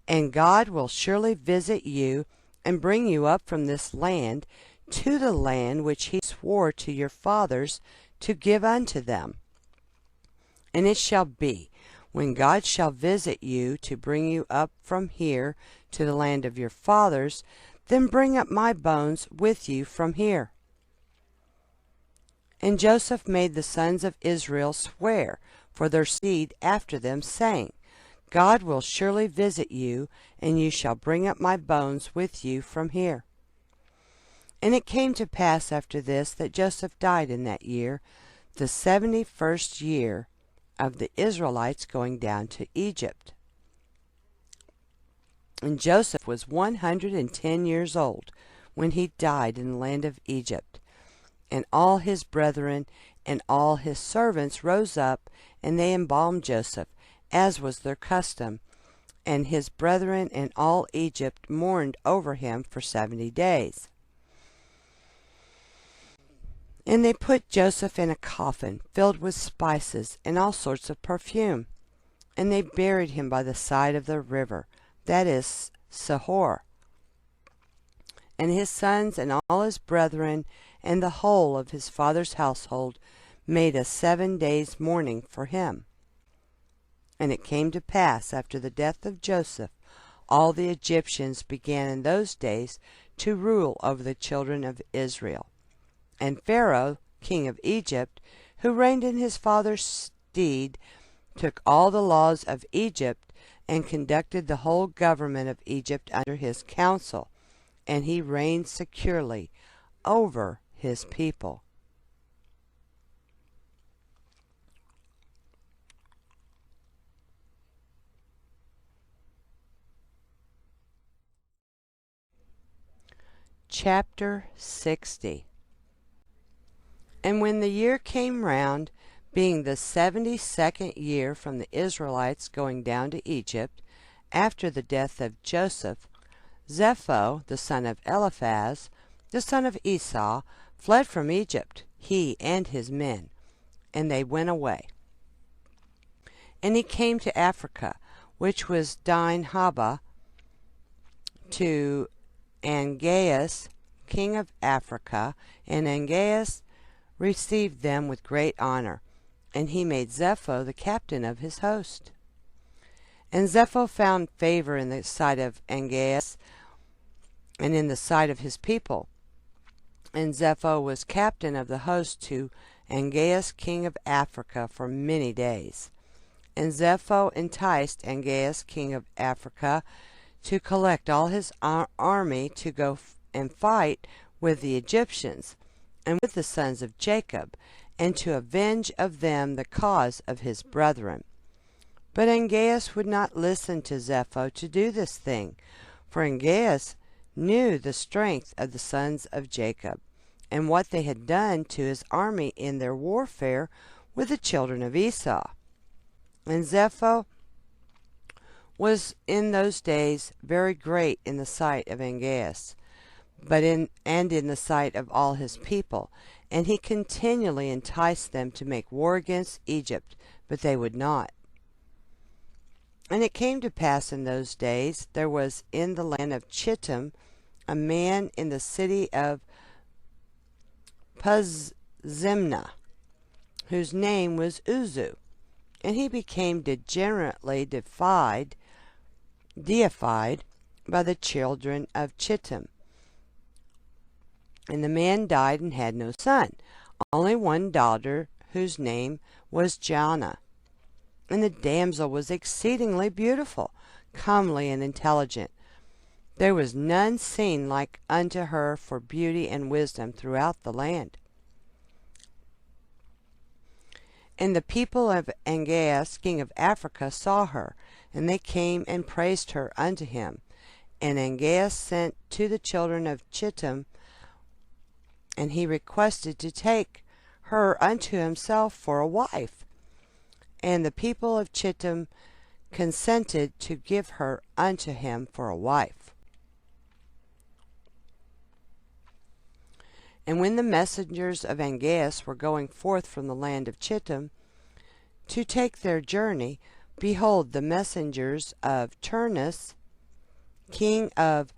and God will surely visit you and bring you up from this land to the land which he swore to your fathers to give unto them. And it shall be, when God shall visit you to bring you up from here to the land of your fathers, then bring up my bones with you from here. And Joseph made the sons of Israel swear for their seed after them, saying, God will surely visit you, and you shall bring up my bones with you from here. And it came to pass after this that Joseph died in that year, the 71st year of the Israelites going down to Egypt. And Joseph was 110 years old when he died in the land of Egypt. And all his brethren and all his servants rose up, and they embalmed Joseph, as was their custom. And his brethren and all Egypt mourned over him for 70 days. And they put Joseph in a coffin filled with spices and all sorts of perfume. And they buried him by the side of the river, that is Sihor. And his sons and all his brethren and the whole of his father's household made a 7 days' mourning for him. And it came to pass after the death of Joseph, all the Egyptians began in those days to rule over the children of Israel. And Pharaoh, king of Egypt, who reigned in his father's stead, took all the laws of Egypt and conducted the whole government of Egypt under his counsel, and he reigned securely over his people. Chapter 60. And when the year came round, being the 72nd year from the Israelites going down to Egypt, after the death of Joseph, Zepho, the son of Eliphaz, the son of Esau, fled from Egypt, he and his men, and they went away. And he came to Africa, which was Dinhaba, to Angeas, king of Africa, and Angeas received them with great honor, and he made Zepho the captain of his host. And Zepho found favor in the sight of Angeas and in the sight of his people. And Zepho was captain of the host to Angeas, king of Africa, for many days. And Zepho enticed Angeas, king of Africa, to collect all his army to go and fight with the Egyptians and with the sons of Jacob, and to avenge of them the cause of his brethren. But Angeas would not listen to Zepho to do this thing, for Angeas knew the strength of the sons of Jacob, and what they had done to his army in their warfare with the children of Esau. And Zepho was in those days very great in the sight of Angeas, and in the sight of all his people, and he continually enticed them to make war against Egypt, but they would not. And it came to pass in those days, there was in the land of Chittim a man in the city of Puzimna, whose name was Uzu, and he became degenerately deified by the children of Chittim. And the man died and had no son, only one daughter, whose name was Janna. And the damsel was exceedingly beautiful, comely, and intelligent. There was none seen like unto her for beauty and wisdom throughout the land. And the people of Angeas, king of Africa, saw her, and they came and praised her unto him. And Angeas sent to the children of Chittim, and he requested to take her unto himself for a wife. And the people of Chittim consented to give her unto him for a wife. And when the messengers of Angeas were going forth from the land of Chittim to take their journey, behold, the messengers of Turnus, king of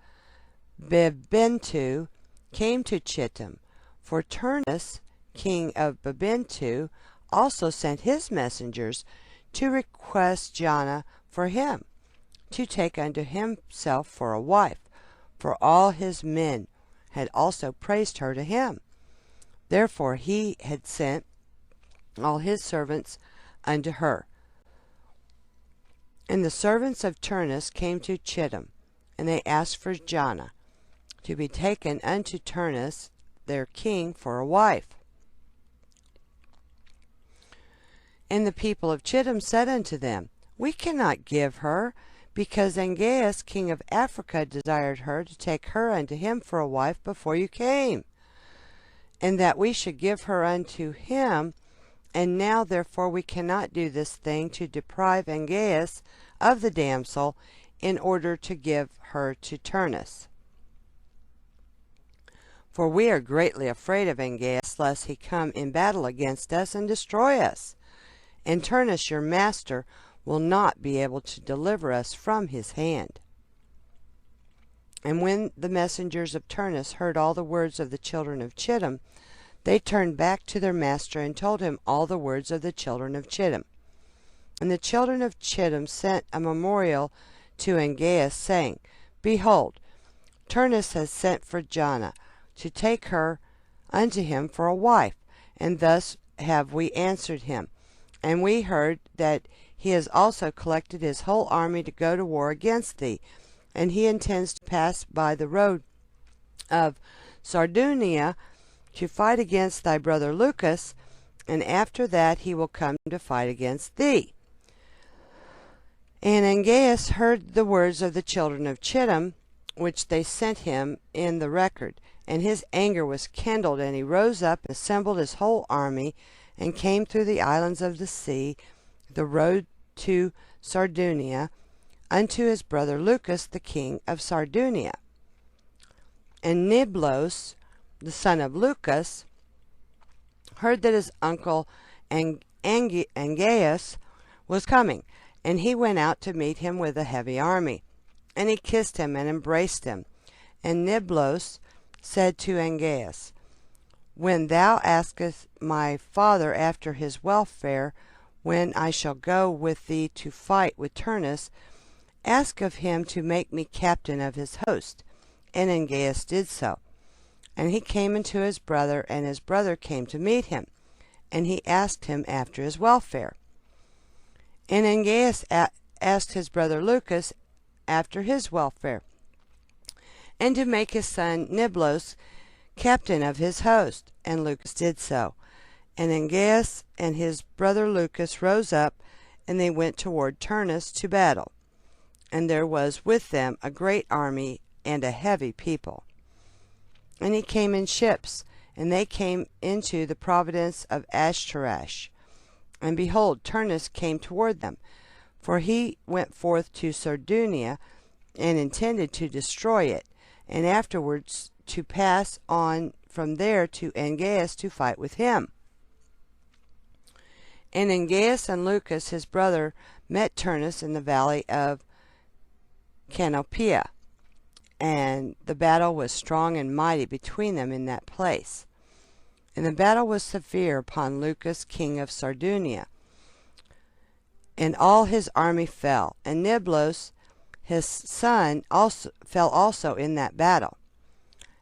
Bibentu, came to Chittim. For Turnus, king of Bibentu, also sent his messengers to request Janna for him, to take unto himself for a wife, for all his men had also praised her to him. Therefore he had sent all his servants unto her. And the servants of Turnus came to Chittim, and they asked for Janna, to be taken unto Turnus their king for a wife. And the people of Chittim said unto them, We cannot give her, because Angeas king of Africa desired her to take her unto him for a wife before you came, and that we should give her unto him. And now therefore we cannot do this thing to deprive Angeas of the damsel, in order to give her to Turnus. For we are greatly afraid of Angeas, lest he come in battle against us and destroy us. And Turnus your master will not be able to deliver us from his hand. And when the messengers of Turnus heard all the words of the children of Chittim, they turned back to their master and told him all the words of the children of Chittim. And the children of Chittim sent a memorial to Angeas, saying, Behold, Turnus has sent for Janna, to take her unto him for a wife. And thus have we answered him. And we heard that he has also collected his whole army to go to war against thee, and he intends to pass by the road of Sardunia to fight against thy brother Lucas, and after that he will come to fight against thee. And Angeas heard the words of the children of Chittim, which they sent him in the record, and his anger was kindled, and he rose up and assembled his whole army, and came through the islands of the sea, the road to Sardunia, unto his brother Lucas the king of Sardunia. And Niblos, the son of Lucas, heard that his uncle Angeas was coming, and he went out to meet him with a heavy army. And he kissed him and embraced him. And Niblos said to Angeas, When thou askest my father after his welfare, when I shall go with thee to fight with Turnus, ask of him to make me captain of his host. And Angeas did so. And he came unto his brother, and his brother came to meet him, and he asked him after his welfare. And Angeas asked his brother Lucas after his welfare, and to make his son Niblos captain of his host. And Lucas did so. And Angeas and his brother Lucas rose up, and they went toward Turnus to battle. And there was with them a great army and a heavy people. And he came in ships, and they came into the province of Ashtarash. And behold, Turnus came toward them, for he went forth to Sardunia, and intended to destroy it, and afterwards to pass on from there to Angeas to fight with him. And Angeas and Lucas his brother met Turnus in the valley of Canopia, and the battle was strong and mighty between them in that place. And the battle was severe upon Lucas king of Sardunia, and all his army fell, and Niblos his son fell also in that battle.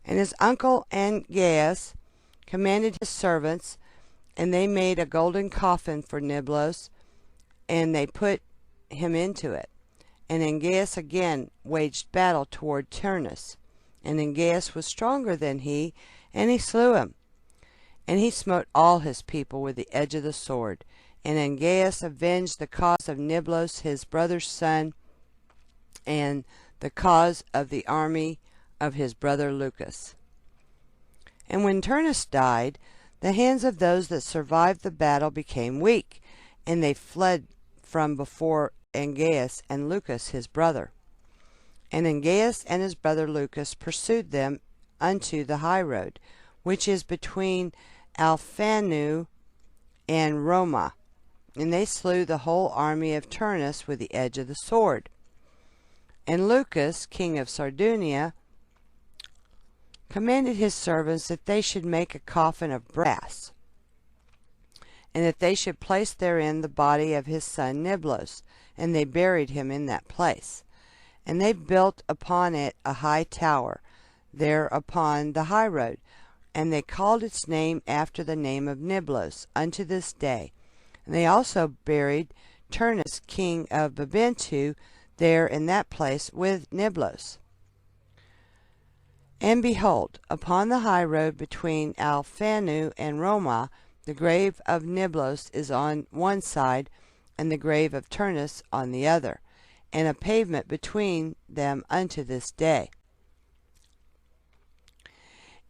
And his uncle Angeas commanded his servants, and they made a golden coffin for Niblos, and they put him into it. And Angeas again waged battle toward Turnus. And Angeas was stronger than he, and he slew him. And he smote all his people with the edge of the sword. And Angeas avenged the cause of Niblos his brother's son, and the cause of the army of his brother Lucas. And when Turnus died, the hands of those that survived the battle became weak, and they fled from before Angeas and Lucas his brother. And Angeas and his brother Lucas pursued them unto the high road, which is between Alphanu and Roma, and they slew the whole army of Turnus with the edge of the sword. And Lucas, king of Sardunia, commanded his servants that they should make a coffin of brass, and that they should place therein the body of his son Niblos, and they buried him in that place. And they built upon it a high tower, there upon the high road, and they called its name after the name of Niblos unto this day. And they also buried Turnus king of Babentu there in that place with Niblos. And behold, upon the high road between Alphanu and Roma, the grave of Niblos is on one side, and the grave of Turnus on the other, and a pavement between them unto this day.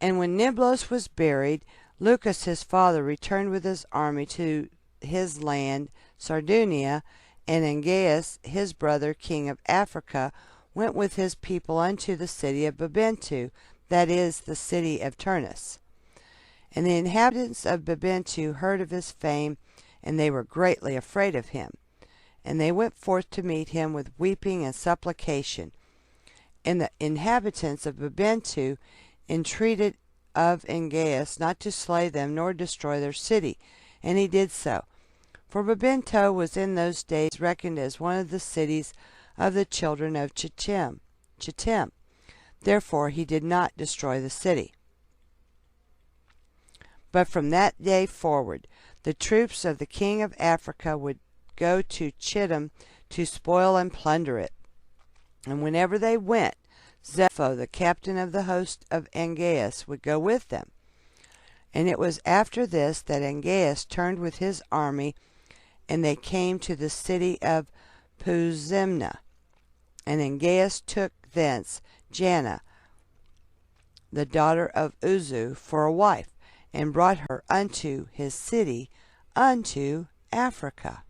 And when Niblos was buried, Lucas his father returned with his army to his land Sardunia, and Angeas his brother king of Africa went with his people unto the city of Babentu, that is, the city of Turnus. And the inhabitants of Babentu heard of his fame, and they were greatly afraid of him. And they went forth to meet him with weeping and supplication. And the inhabitants of Babentu entreated of Angeas not to slay them nor destroy their city, and he did so. For Babentu was in those days reckoned as one of the cities of the children of Chittim. Therefore he did not destroy the city. But from that day forward, the troops of the king of Africa would go to Chittim to spoil and plunder it. And whenever they went, Zepho, the captain of the host of Angeas, would go with them. And it was after this that Angeas turned with his army, and they came to the city of Puzimna. And Angeas took thence Janna, the daughter of Uzu, for a wife, and brought her unto his city, unto Africa.